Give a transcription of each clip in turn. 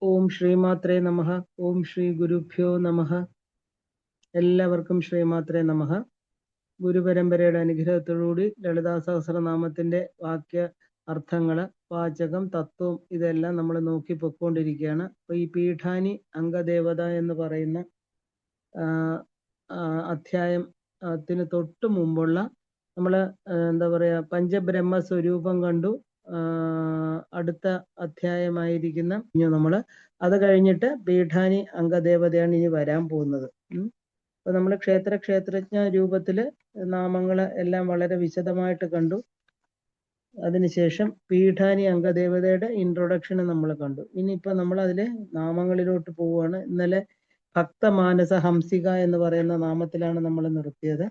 ഓം ശ്രീമാത്രേ നമഃ. ഓം ശ്രീ ഗുരുഭ്യോ നമഃ. എല്ലാവർക്കും ശ്രീമാത്രേ നമഃ. ഗുരുപരമ്പരയുടെ അനുഗ്രഹത്തോടുകൂടി ലളിതാ സഹസ്രനാമത്തിന്റെ വാക്യ അർത്ഥങ്ങള്, വാചകം, തത്വം ഇതെല്ലാം നമ്മൾ നോക്കി പൊയ്ക്കൊണ്ടിരിക്കുകയാണ്. അപ്പൊ ഈ പീഠാനി അംഗദേവത എന്ന് പറയുന്ന അധ്യായത്തിന് തൊട്ട് മുമ്പുള്ള നമ്മള് എന്താ പറയാ പഞ്ചബ്രഹ്മ സ്വരൂപം കണ്ടു. അടുത്ത അധ്യായമായിരിക്കുന്ന നമ്മള് അത് കഴിഞ്ഞിട്ട് പീഠാനി അംഗദേവതയാണ് ഇനി വരാൻ പോകുന്നത്. അപ്പൊ നമ്മൾ ക്ഷേത്രജ്ഞ രൂപത്തില് നാമങ്ങള് എല്ലാം വളരെ വിശദമായിട്ട് കണ്ടു. അതിനുശേഷം പീഠാനി അംഗദേവതയുടെ ഇൻട്രൊഡക്ഷന് നമ്മൾ കണ്ടു. ഇനിയിപ്പോ നമ്മൾ അതിലെ നാമങ്ങളിലോട്ട് പോവുകയാണ്. ഇന്നലെ ഭക്തമാനസ ഹംസിക എന്ന് പറയുന്ന നാമത്തിലാണ് നമ്മൾ നിർത്തിയത്.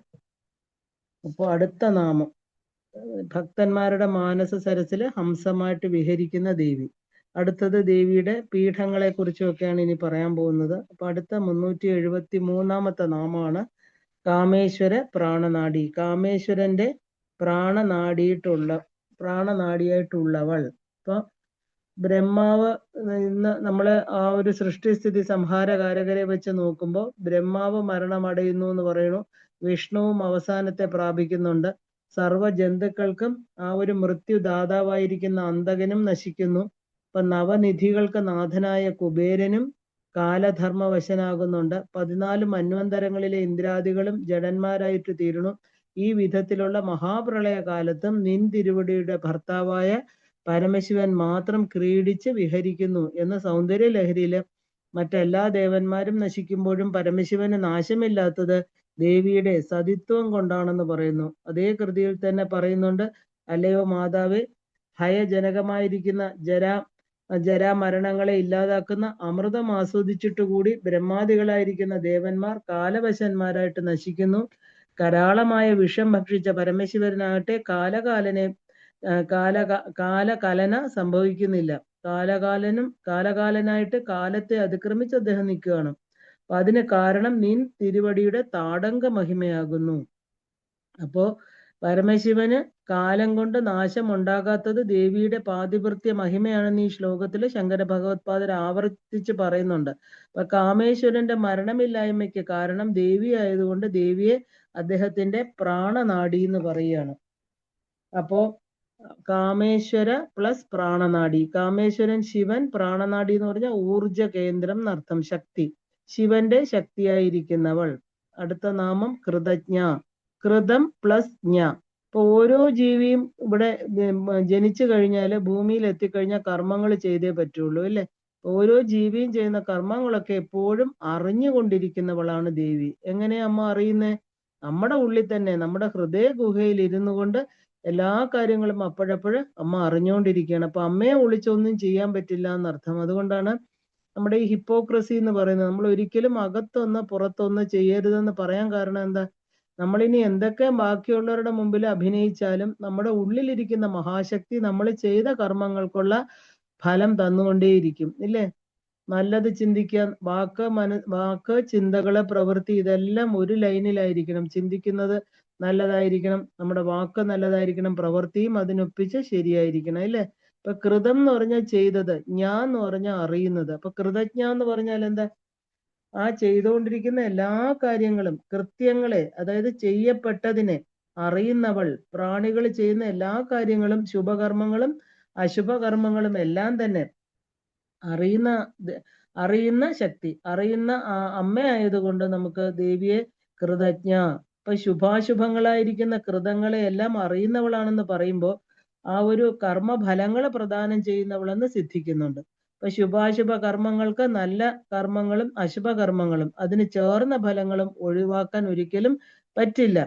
അപ്പോൾ അടുത്ത നാമം ഭക്തന്മാരുടെ മാനസ സരസില് ഹംസമായിട്ട് വിഹരിക്കുന്ന ദേവി. അടുത്തത് ദേവിയുടെ പീഠങ്ങളെ കുറിച്ചൊക്കെയാണ് ഇനി പറയാൻ പോകുന്നത്. അപ്പൊ അടുത്ത 373 നാമമാണ് കാമേശ്വര പ്രാണനാടി. കാമേശ്വരന്റെ പ്രാണനാടിയായിട്ടുള്ളവൾ. ഇപ്പൊ ബ്രഹ്മാവ് ഇന്ന് നമ്മള് ആ ഒരു സൃഷ്ടിസ്ഥിതി സംഹാരകാരകരെ വെച്ച് നോക്കുമ്പോൾ ബ്രഹ്മാവ് മരണമടയുന്നു എന്ന് പറയുന്നു. വിഷ്ണുവും അവസാനത്തെ പ്രാപിക്കുന്നുണ്ട്. സർവ ജന്തുക്കൾക്കും ആ ഒരു മൃത്യുദാതാവായിരിക്കുന്ന അന്തകനും നശിക്കുന്നു. ഇപ്പൊ നവനിധികൾക്ക് നാഥനായ കുബേരനും കാലധർമ്മവശനാകുന്നുണ്ട്. 14 മന്വന്തരങ്ങളിലെ ഇന്ദ്രാദികളും ജഡന്മാരായിട്ട് തീരുന്നു. ഈ വിധത്തിലുള്ള മഹാപ്രളയ കാലത്തും നിൻ തിരുവടിയുടെ ഭർത്താവായ പരമശിവൻ മാത്രം ക്രീഡിച്ച് വിഹരിക്കുന്നു എന്ന് സൗന്ദര്യ ലഹരിയില് മറ്റെല്ലാ ദേവന്മാരും നശിക്കുമ്പോഴും പരമശിവന് നാശമില്ലാത്തത് ദേവിയുടെ സതിത്വം കൊണ്ടാണെന്ന് പറയുന്നു. അതേ കൃതിയിൽ തന്നെ പറയുന്നുണ്ട്, അല്ലയോ മാതാവേ, ഭയജനകമായിരിക്കുന്ന ജരാമരണങ്ങളെ ഇല്ലാതാക്കുന്ന അമൃതം ആസ്വദിച്ചിട്ടുകൂടി ബ്രഹ്മാദികളായിരിക്കുന്ന ദേവന്മാർ കാലവശന്മാരായിട്ട് നശിക്കുന്നു. കരാളമായ വിഷം ഭക്ഷിച്ച പരമശിവനാകട്ടെ കാലകലന സംഭവിക്കുന്നില്ല. കാലകാലനായിട്ട് കാലത്തെ അതിക്രമിച്ച് അദ്ദേഹം നിൽക്കുകയാണ്. അപ്പൊ അതിന് കാരണം നിൻ തിരുവടിയുടെ താടങ്ക മഹിമയാകുന്നു. അപ്പോ പരമശിവന് കാലം കൊണ്ട് നാശം ഉണ്ടാകാത്തത് ദേവിയുടെ പാതിവൃത്യ മഹിമയാണെന്ന് ഈ ശ്ലോകത്തിൽ ശങ്കര ഭഗവത്പാദർ ആവർത്തിച്ച് പറയുന്നുണ്ട്. അപ്പൊ കാമേശ്വരന്റെ മരണമില്ലായ്മയ്ക്ക് കാരണം ദേവി ആയതുകൊണ്ട് ദേവിയെ അദ്ദേഹത്തിന്റെ പ്രാണനാടി എന്ന് പറയുകയാണ്. അപ്പോ കാമേശ്വര പ്ലസ് പ്രാണനാടി. കാമേശ്വരൻ ശിവൻ, പ്രാണനാടി എന്ന് പറഞ്ഞാൽ ഊർജ കേന്ദ്രം എന്നർത്ഥം, ശക്തി. ശിവന്റെ ശക്തിയായിരിക്കുന്നവൾ. അടുത്ത നാമം കൃതജ്ഞ. കൃതം പ്ലസ് ജ്ഞ. ഇപ്പൊ ഓരോ ജീവിയും ഇവിടെ ജനിച്ചു കഴിഞ്ഞാല് ഭൂമിയിൽ എത്തിക്കഴിഞ്ഞാൽ കർമ്മങ്ങൾ ചെയ്തേ പറ്റുള്ളൂ, അല്ലെ? ഓരോ ജീവിയും ചെയ്യുന്ന കർമ്മങ്ങളൊക്കെ എപ്പോഴും അറിഞ്ഞുകൊണ്ടിരിക്കുന്നവളാണ് ദേവി. എങ്ങനെയാ അമ്മ അറിയുന്നേ? നമ്മുടെ ഉള്ളിൽ തന്നെ, നമ്മുടെ ഹൃദയ ഗുഹയിൽ ഇരുന്നു കൊണ്ട് എല്ലാ കാര്യങ്ങളും അപ്പോഴപ്പോഴും അമ്മ അറിഞ്ഞുകൊണ്ടിരിക്കുകയാണ്. അപ്പൊ അമ്മയെ ഒളിച്ചൊന്നും ചെയ്യാൻ പറ്റില്ല എന്നർത്ഥം. അതുകൊണ്ടാണ് നമ്മുടെ ഈ ഹിപ്പോക്രസി എന്ന് പറയുന്നത്. നമ്മൾ ഒരിക്കലും അകത്തൊന്ന് പുറത്തൊന്ന് ചെയ്യരുതെന്ന് പറയാൻ കാരണം എന്താ? നമ്മളിനി എന്തൊക്കെ ബാക്കിയുള്ളവരുടെ മുമ്പിൽ അഭിനയിച്ചാലും നമ്മുടെ ഉള്ളിലിരിക്കുന്ന മഹാശക്തി നമ്മൾ ചെയ്ത കർമ്മങ്ങൾക്കുള്ള ഫലം തന്നുകൊണ്ടേയിരിക്കും, ഇല്ലേ? നല്ലത് ചിന്തിക്കാൻ, വാക്ക്, ചിന്തകള്, പ്രവൃത്തി ഇതെല്ലാം ഒരു ലൈനിലായിരിക്കണം. ചിന്തിക്കുന്നത് നല്ലതായിരിക്കണം, നമ്മുടെ വാക്ക് നല്ലതായിരിക്കണം, പ്രവൃത്തിയും അതിനൊപ്പിച്ച് ശരിയായിരിക്കണം, അല്ലേ? ഇപ്പൊ കൃതം എന്ന് പറഞ്ഞാൽ ചെയ്തത്, ഞാൻ എന്ന് പറഞ്ഞാൽ അറിയുന്നത്. അപ്പൊ കൃതജ്ഞ എന്ന് പറഞ്ഞാൽ എന്താ? ആ ചെയ്തുകൊണ്ടിരിക്കുന്ന എല്ലാ കാര്യങ്ങളും, കൃത്യങ്ങളെ, അതായത് ചെയ്യപ്പെട്ടതിനെ അറിയുന്നവൾ. പ്രാണികൾ ചെയ്യുന്ന എല്ലാ കാര്യങ്ങളും, ശുഭകർമ്മങ്ങളും അശുഭകർമ്മങ്ങളും എല്ലാം തന്നെ അറിയുന്ന ശക്തി, അറിയുന്ന അമ്മയായതുകൊണ്ട് നമുക്ക് ദേവിയെ കൃതജ്ഞ. ഇപ്പൊ ശുഭാശുഭങ്ങളായിരിക്കുന്ന കൃതങ്ങളെ എല്ലാം അറിയുന്നവളാണെന്ന് പറയുമ്പോൾ ആ ഒരു കർമ്മഫലങ്ങളെ പ്രദാനം ചെയ്യുന്നവളെന്ന് സിദ്ധിക്കുന്നുണ്ട്. ഇപ്പൊ ശുഭാശുഭ കർമ്മങ്ങൾക്ക് നല്ല കർമ്മങ്ങളും അശുഭകർമ്മങ്ങളും അതിന് ചേർന്ന ഫലങ്ങളും ഒഴിവാക്കാൻ ഒരിക്കലും പറ്റില്ല.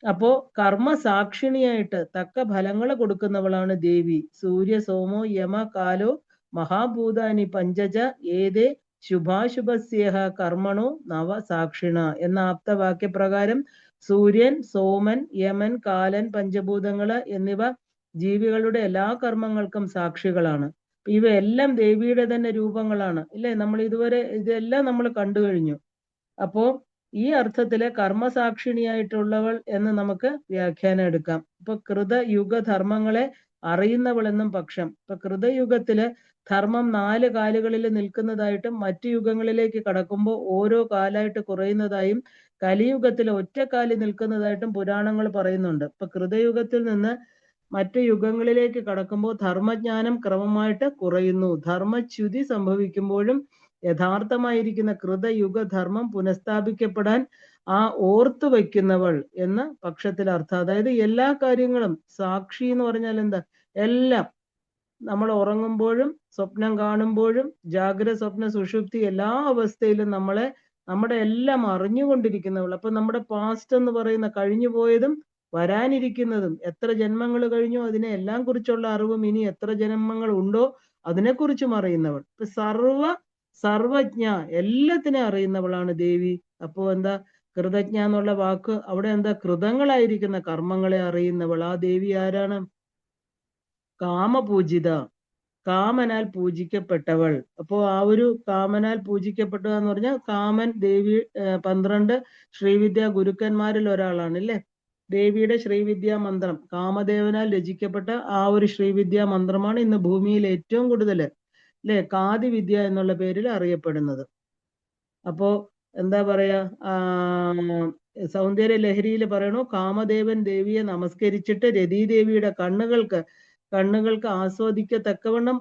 അപ്പോ കർമ്മസാക്ഷിണിയായിട്ട് തക്ക ഫലങ്ങൾ കൊടുക്കുന്നവളാണ് ദേവി. സൂര്യ, സോമോ, യമ, കാലോ, മഹാഭൂതാനി പഞ്ചജ ഏതേ ശുഭാശുഭസ്യേഹ കർമ്മണോ നവ സാക്ഷിണ എന്ന ആപ്തവാക്യപ്രകാരം സൂര്യൻ, സോമൻ, യമൻ, കാലൻ, പഞ്ചഭൂതങ്ങള് എന്നിവ ജീവികളുടെ എല്ലാ കർമ്മങ്ങൾക്കും സാക്ഷികളാണ്. ഇവയെല്ലാം ദേവിയുടെ തന്നെ രൂപങ്ങളാണ്, ഇല്ലേ? നമ്മൾ ഇതെല്ലാം നമ്മൾ കണ്ടു കഴിഞ്ഞു. അപ്പോ ഈ അർത്ഥത്തില് കർമ്മസാക്ഷിണിയായിട്ടുള്ളവൾ എന്ന് നമുക്ക് വ്യാഖ്യാനം എടുക്കാം. ഇപ്പൊ കൃതയുഗ ധർമ്മങ്ങളെ അറിയുന്നവളെന്നും പക്ഷം. ഇപ്പൊ കൃതയുഗത്തില് ധർമ്മം 4 കാലുകളിൽ നിൽക്കുന്നതായിട്ടും മറ്റു യുഗങ്ങളിലേക്ക് കടക്കുമ്പോൾ ഓരോ കാലായിട്ട് കുറയുന്നതായും കലിയുഗത്തിൽ ഒറ്റക്കാലിൽ നിൽക്കുന്നതായിട്ടും പുരാണങ്ങൾ പറയുന്നുണ്ട്. ഇപ്പൊ കൃതയുഗത്തിൽ നിന്ന് മറ്റു യുഗങ്ങളിലേക്ക് കടക്കുമ്പോൾ ധർമ്മജ്ഞാനം ക്രമമായിട്ട് കുറയുന്നു. ധർമ്മച്യുതി സംഭവിക്കുമ്പോഴും യഥാർത്ഥമായിരിക്കുന്ന കൃതയുഗ ധർമ്മം പുനഃസ്ഥാപിക്കപ്പെടാൻ ആ ഓർത്തു വയ്ക്കുന്നവൾ എന്ന പക്ഷത്തിൽ അർത്ഥം. അതായത് എല്ലാ കാര്യങ്ങളും സാക്ഷി എന്ന് പറഞ്ഞാൽ എന്താ, എല്ലാം നമ്മൾ ഉറങ്ങുമ്പോഴും സ്വപ്നം കാണുമ്പോഴും ജാഗ്രത സ്വപ്ന സുഷുപ്തി എല്ലാ അവസ്ഥയിലും നമ്മുടെ എല്ലാം അറിഞ്ഞുകൊണ്ടിരിക്കുന്നവൾ. അപ്പൊ നമ്മുടെ പാസ്റ്റ് എന്ന് പറയുന്ന കഴിഞ്ഞു പോയതും വരാനിരിക്കുന്നതും എത്ര ജന്മങ്ങൾ കഴിഞ്ഞു അതിനെ എല്ലാം കുറിച്ചുള്ള അറിവും ഇനി എത്ര ജന്മങ്ങൾ ഉണ്ടോ അതിനെക്കുറിച്ചും അറിയുന്നവൾ. ഇപ്പൊ സർവജ്ഞ, എല്ലാത്തിനെ അറിയുന്നവളാണ് ദേവി. അപ്പോ എന്താ കൃതജ്ഞ എന്നുള്ള വാക്ക് അവിടെ എന്താ, കൃതങ്ങളായിരിക്കുന്ന കർമ്മങ്ങളെ അറിയുന്നവൾ. ആ ദേവി ആരാണ്? കാമപൂജിത, കാമനാൽ പൂജിക്കപ്പെട്ടവൾ. അപ്പോ ആ ഒരു കാമനാൽ പൂജിക്കപ്പെട്ടത് എന്ന് പറഞ്ഞാൽ കാമൻ ദേവി 12 ശ്രീവിദ്യാ ഗുരുക്കന്മാരിൽ ഒരാളാണ് അല്ലേ. ദേവിയുടെ ശ്രീവിദ്യാ മന്ത്രം കാമദേവനാൽ രചിക്കപ്പെട്ട ആ ഒരു ശ്രീവിദ്യാ മന്ത്രമാണ് ഇന്ന് ഭൂമിയിൽ ഏറ്റവും കൂടുതൽ അല്ലെ കാതി വിദ്യ എന്നുള്ള പേരിൽ അറിയപ്പെടുന്നത്. അപ്പോ എന്താ പറയാ, സൗന്ദര്യ ലഹരിയിൽ പറയണു, കാമദേവൻ ദേവിയെ നമസ്കരിച്ചിട്ട് രതീദേവിയുടെ കണ്ണുകൾക്ക് ആസ്വദിക്കത്തക്കവണ്ണം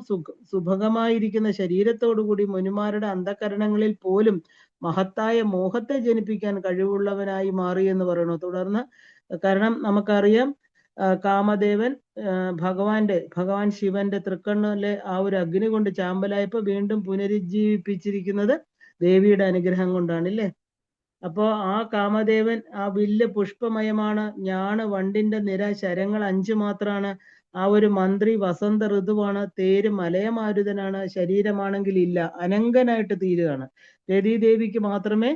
സുഭഗമായിരിക്കുന്ന ശരീരത്തോടുകൂടി മുനിമാരുടെ അന്ധകരണങ്ങളിൽ പോലും മഹത്തായ മോഹത്തെ ജനിപ്പിക്കാൻ കഴിവുള്ളവനായി മാറി എന്ന് പറയണു. തുടർന്ന് കാരണം നമുക്കറിയാം കാമദേവൻ ഭഗവാൻ ശിവന്റെ തൃക്കണ്ണിലെ ആ ഒരു അഗ്നി കൊണ്ട് ചാമ്പലായപ്പോ വീണ്ടും പുനരുജ്ജീവിപ്പിച്ചിരിക്കുന്നത് ദേവിയുടെ അനുഗ്രഹം കൊണ്ടാണ് അല്ലേ. അപ്പോ ആ കാമദേവൻ ആ വില്ല് പുഷ്പമയമാണ്, ഞാണ് വണ്ടിന്റെ നിര, ശരങ്ങൾ 5 മാത്രാണ്, ആ ഒരു മന്ത്രി വസന്ത ഋതുവാണ്, തേര് മലയമാരുതനാണ്, ശരീരമാണെങ്കിൽ ഇല്ല, അനങ്കനായിട്ട് തീരുകയാണ്. രതീദേവിക്ക് മാത്രമേ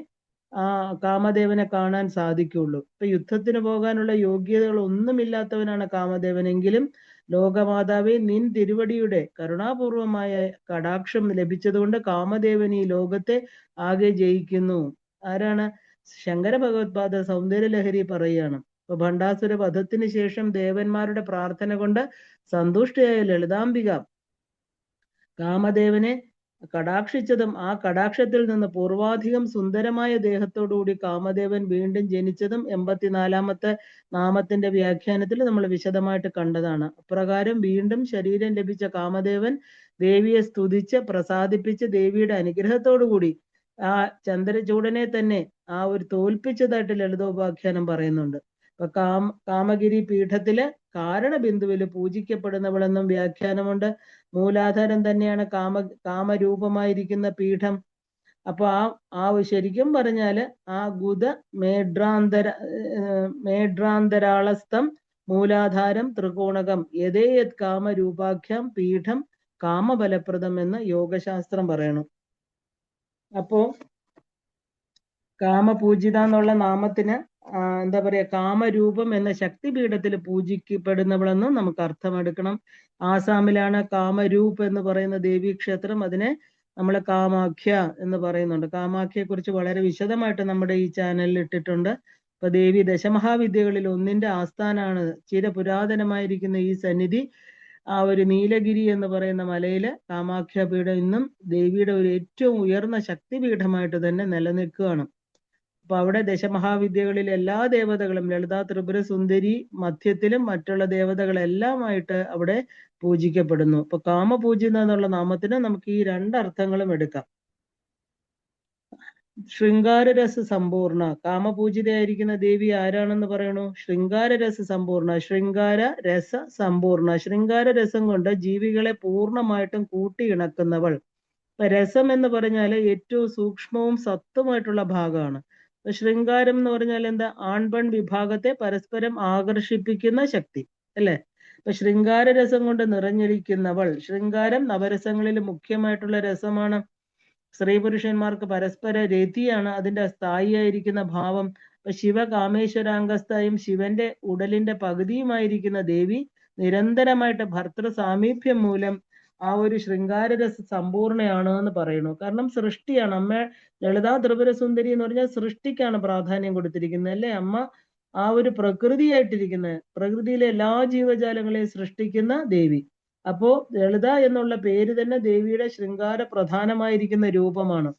ആ കാമദേവനെ കാണാൻ സാധിക്കുള്ളൂ. ഇപ്പൊ യുദ്ധത്തിന് പോകാനുള്ള യോഗ്യതകൾ ഒന്നുമില്ലാത്തവനാണ് കാമദേവനെങ്കിലും ലോകമാതാവേ നിൻ തിരുവടിയുടെ കരുണാപൂർവമായ കടാക്ഷം ലഭിച്ചതുകൊണ്ട് കാമദേവൻ ഈ ലോകത്തെ ആകെ ജയിക്കുന്നു. ആരാണ്? ശങ്കര ഭഗവത്പാദ സൗന്ദര്യ ലഹരി പറയുകയാണ്. അപ്പൊ ഭണ്ഡാസുര വധത്തിന് ശേഷം ദേവന്മാരുടെ പ്രാർത്ഥന കൊണ്ട് സന്തുഷ്ടയായ ലളിതാംബിക കാമദേവനെ കടാക്ഷിച്ചതും ആ കടാക്ഷത്തിൽ നിന്ന് പൂർവാധികം സുന്ദരമായ ദേഹത്തോടുകൂടി കാമദേവൻ വീണ്ടും ജനിച്ചതും 84-ാമത്തെ നാമത്തിന്റെ വ്യാഖ്യാനത്തിൽ നമ്മൾ വിശദമായിട്ട് കണ്ടതാണ്. അപ്രകാരം വീണ്ടും ശരീരം ലഭിച്ച കാമദേവൻ ദേവിയെ സ്തുതിച്ച് പ്രസാദിപ്പിച്ച് ദേവിയുടെ അനുഗ്രഹത്തോടുകൂടി ആ ചന്ദ്രചൂടനെ തന്നെ ആ ഒരു തോൽപ്പിച്ചതായിട്ട് ലളിതോപാഖ്യാനം പറയുന്നുണ്ട്. അപ്പൊ കാമഗിരി പീഠത്തില് കാരണബിന്ദുവില് പൂജിക്കപ്പെടുന്നവളെന്നും വ്യാഖ്യാനമുണ്ട്. മൂലാധാരം തന്നെയാണ് കാമരൂപമായിരിക്കുന്ന പീഠം. അപ്പൊ ആ ശരിക്കും പറഞ്ഞാല് ആ ഗുദ മേഡ്രാന്തരാളസ്ഥം മൂലാധാരം ത്രികോണകം യഥേയത് കാമരൂപാഖ്യം പീഠം കാമബലപ്രദം എന്ന് യോഗശാസ്ത്രം പറയണം. അപ്പോ കാമപൂജിത എന്നുള്ള നാമത്തിന് എന്താ പറയാ, കാമരൂപം എന്ന ശക്തിപീഠത്തിൽ പൂജിക്കപ്പെടുന്നവളെന്ന് നമുക്ക് അർത്ഥമെടുക്കണം. ആസാമിലാണ് കാമരൂപ് എന്ന് പറയുന്ന ദേവീക്ഷേത്രം. അതിനെ നമ്മൾ കാമാഖ്യ എന്ന് പറയുന്നുണ്ട്. കാമാഖ്യയെ കുറിച്ച് വളരെ വിശദമായിട്ട് നമ്മുടെ ഈ ചാനലിൽ ഇട്ടിട്ടുണ്ട്. അപ്പൊ ദേവി ദശമഹാവിദ്യകളിൽ ഒന്നിന്റെ ആസ്ഥാനാണ്. ചിരപുരാതനമായിരിക്കുന്ന ഈ സന്നിധി ആ ഒരു നീലഗിരി എന്ന് പറയുന്ന മലയില് കാമാഖ്യ പീഠം ഇന്നും ദേവിയുടെ ഒരു ഏറ്റവും ഉയർന്ന ശക്തിപീഠമായിട്ട് തന്നെ നിലനിൽക്കുകയാണ്. അപ്പൊ അവിടെ ദശമഹാവിദ്യകളിൽ എല്ലാ ദേവതകളും ലളിത ത്രിപുര സുന്ദരി മധ്യത്തിലും മറ്റുള്ള ദേവതകളെല്ലാമായിട്ട് അവിടെ പൂജിക്കപ്പെടുന്നു. അപ്പൊ കാമപൂജിത എന്നുള്ള നാമത്തിന് നമുക്ക് ഈ 2 അർത്ഥങ്ങളും എടുക്കാം. ശൃംഗാരരസ സമ്പൂർണ, കാമപൂജിതയായിരിക്കുന്ന ദേവി ആരാണെന്ന് പറയണു? ശൃംഗാരരസ സമ്പൂർണ, ശൃംഗാര രസ സമ്പൂർണ, ശൃംഗാരരസം കൊണ്ട് ജീവികളെ പൂർണ്ണമായിട്ടും കൂട്ടിയിണക്കുന്നവൾ. രസം എന്ന് പറഞ്ഞാൽ ഏറ്റവും സൂക്ഷ്മവും സത്വമായിട്ടുള്ള ഭാഗമാണ്. ശൃംഗാരം എന്ന് പറഞ്ഞാൽ എന്താ? ആൺപെൺ വിഭാഗത്തെ പരസ്പരം ആകർഷിപ്പിക്കുന്ന ശക്തി അല്ലെ. അപ്പൊ ശൃംഗാര രസം കൊണ്ട് നിറഞ്ഞിരിക്കുന്നവൾ. ശൃംഗാരം നവരസങ്ങളിൽ മുഖ്യമായിട്ടുള്ള രസമാണ്. സ്ത്രീ പുരുഷന്മാർക്ക് പരസ്പര രതിയാണ് അതിന്റെ സ്ഥായിയായിരിക്കുന്ന ഭാവം. അപ്പൊ ശിവകാമേശ്വരാംഗസ്ഥായും ശിവന്റെ ഉടലിന്റെ പകുതിയുമായിരിക്കുന്ന ദേവി നിരന്തരമായിട്ട് ഭർത്തൃ സാമീപ്യം മൂലം ആ ഒരു ശൃംഗാരരസ സമ്പൂർണയാണ് എന്ന് പറയുന്നു. കാരണം സൃഷ്ടിയാണ്. അമ്മ ലളിതാ ത്രിപുര സുന്ദരി എന്ന് പറഞ്ഞാൽ സൃഷ്ടിക്കാണ് പ്രാധാന്യം കൊടുത്തിരിക്കുന്നത് അല്ലേ. അമ്മ ആ ഒരു പ്രകൃതിയായിട്ടിരിക്കുന്ന, പ്രകൃതിയിലെ എല്ലാ ജീവജാലങ്ങളെയും സൃഷ്ടിക്കുന്ന ദേവി. അപ്പോ ലളിത എന്നുള്ള പേര് തന്നെ ദേവിയുടെ ശൃംഗാര പ്രധാനമായിരിക്കുന്ന രൂപമാണ്.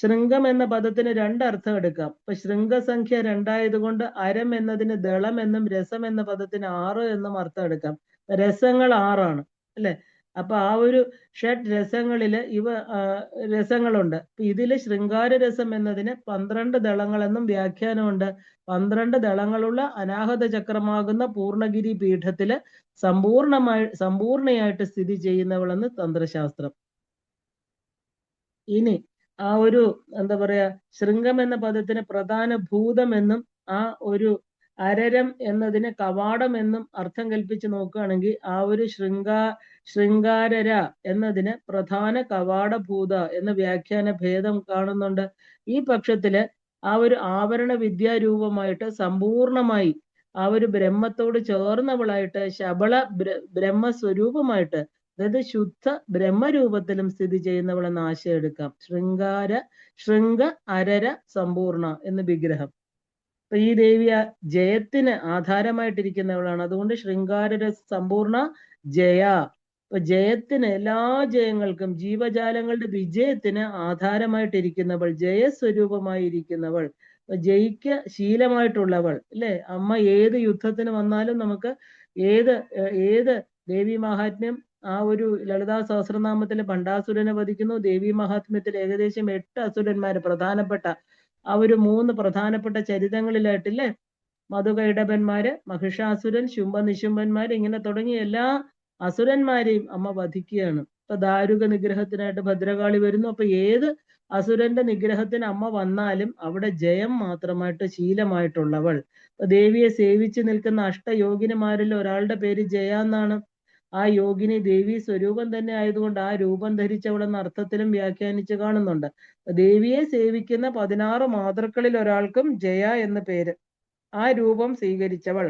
ശൃംഗം എന്ന പദത്തിന് രണ്ടർത്ഥം എടുക്കാം. ഇപ്പൊ ശൃംഗസംഖ്യ 2 ആയതുകൊണ്ട് അരം എന്നതിന് ദളം എന്നും രസം എന്ന പദത്തിന് 6 എന്നും അർത്ഥം എടുക്കാം. രസങ്ങൾ 6ആണ് അല്ലെ? അപ്പൊ ആ ഒരു ഷഡ് രസങ്ങളില് രസങ്ങളുണ്ട്. ഇതില് ശൃംഗാര രസം എന്നതിന് 12 ദളങ്ങളെന്നും വ്യാഖ്യാനമുണ്ട്. 12 ദളങ്ങളുള്ള അനാഹത ചക്രമാകുന്ന പൂർണ്ണഗിരി പീഠത്തില് സമ്പൂർണയായിട്ട് സ്ഥിതി ചെയ്യുന്നവളെന്ന് തന്ത്രശാസ്ത്രം. ഇനി ആ ഒരു എന്താ പറയാ, ശൃംഗം എന്ന പദത്തിന് പ്രധാന ഭൂതം എന്നും ആ ഒരു അരരം എന്നതിന് കവാടം എന്നും അർത്ഥം കൽപ്പിച്ച് നോക്കുകയാണെങ്കിൽ ആ ഒരു ശൃംഗാരര എന്നതിന് പ്രധാന കവാടഭൂത എന്ന വ്യാഖ്യാന ഭേദം കാണുന്നുണ്ട്. ഈ പക്ഷത്തില് ആ ഒരു ആവരണ വിദ്യാരൂപമായിട്ട് സമ്പൂർണമായി ആ ഒരു ബ്രഹ്മത്തോട് ചേർന്നവളായിട്ട് ശബള ബ്രഹ്മസ്വരൂപമായിട്ട്, അതായത് ശുദ്ധ ബ്രഹ്മരൂപത്തിലും സ്ഥിതി ചെയ്യുന്നവളെന്ന് ആശയം എടുക്കാം. ശൃംഗ അരര സമ്പൂർണ എന്ന് വിഗ്രഹം. അപ്പൊ ഈ ദേവി ജയത്തിന് ആധാരമായിട്ടിരിക്കുന്നവളാണ്. അതുകൊണ്ട് ശൃംഗാരര സമ്പൂർണ ജയ. അപ്പൊ ജയത്തിന്, എല്ലാ ജയങ്ങൾക്കും, ജീവജാലങ്ങളുടെ വിജയത്തിന് ആധാരമായിട്ടിരിക്കുന്നവൾ, ജയസ്വരൂപമായിരിക്കുന്നവൾ, ജയിക്ക ശീലമായിട്ടുള്ളവൾ അല്ലെ? അമ്മ ഏത് യുദ്ധത്തിന് വന്നാലും നമുക്ക് ഏത് ദേവി മഹാത്മ്യം, ആ ഒരു ലളിതാ സഹസ്രനാമത്തിലെ ഭണ്ഡാസുരനെ വധിക്കുന്നു. ദേവി മഹാത്മ്യത്തിൽ ഏകദേശം 8 അസുരന്മാര്, പ്രധാനപ്പെട്ട ആ ഒരു 3 പ്രധാനപ്പെട്ട ചരിതങ്ങളിലായിട്ടില്ലേ, മധുകൈടഭന്മാര്, മഹിഷാസുരൻ, ശുംഭനിശുംഭന്മാര്, ഇങ്ങനെ തുടങ്ങിയ എല്ലാ അസുരന്മാരെയും അമ്മ വധിക്കുകയാണ്. ഇപ്പൊ ദാരുക നിഗ്രഹത്തിനായിട്ട് ഭദ്രകാളി വരുന്നു. അപ്പൊ ഏത് അസുരന്റെ നിഗ്രഹത്തിന് അമ്മ വന്നാലും അവിടെ ജയം മാത്രമായിട്ട് ശീലമായിട്ടുള്ളവൾ. ദേവിയെ സേവിച്ചു നിൽക്കുന്ന അഷ്ടയോഗിനിമാരിൽ ഒരാളുടെ പേര് ജയ എന്നാണ്. ആ യോഗിനി ദേവി സ്വരൂപം തന്നെ ആയതുകൊണ്ട് ആ രൂപം ധരിച്ചവളെന്ന അർത്ഥത്തിലും വ്യാഖ്യാനിച്ച് കാണുന്നുണ്ട്. ദേവിയെ സേവിക്കുന്ന 16 മാതൃക്കളിൽ ഒരാൾക്കും ജയ എന്ന പേര്, ആ രൂപം സ്വീകരിച്ചവൾ.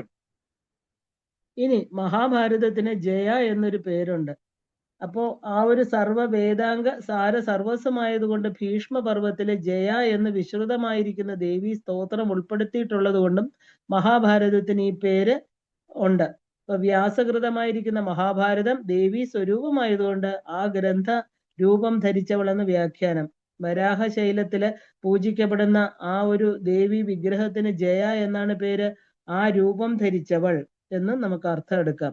ഇനി മഹാഭാരതത്തിന് ജയ എന്നൊരു പേരുണ്ട്. അപ്പോ ആ ഒരു സർവ വേദാംഗ സാര സർവസ്വമായതുകൊണ്ട് ഭീഷ്മ പർവത്തിലെ ജയ എന്ന് വിശ്രുതമായിരിക്കുന്ന ദേവി സ്തോത്രം ഉൾപ്പെടുത്തിയിട്ടുള്ളത് കൊണ്ടും മഹാഭാരതത്തിന് ഈ പേര് ഉണ്ട്. ഇപ്പൊ വ്യാസകൃതമായിരിക്കുന്ന മഹാഭാരതം ദേവി സ്വരൂപമായതുകൊണ്ട് ആ ഗ്രന്ഥ രൂപം ധരിച്ചവളെന്ന് വ്യാഖ്യാനം. വരാഹശൈലത്തില് പൂജിക്കപ്പെടുന്ന ആ ഒരു ദേവി വിഗ്രഹത്തിന് ജയ എന്നാണ് പേര്. ആ രൂപം ധരിച്ചവൾ എന്ന് നമുക്ക് അർത്ഥം എടുക്കാം.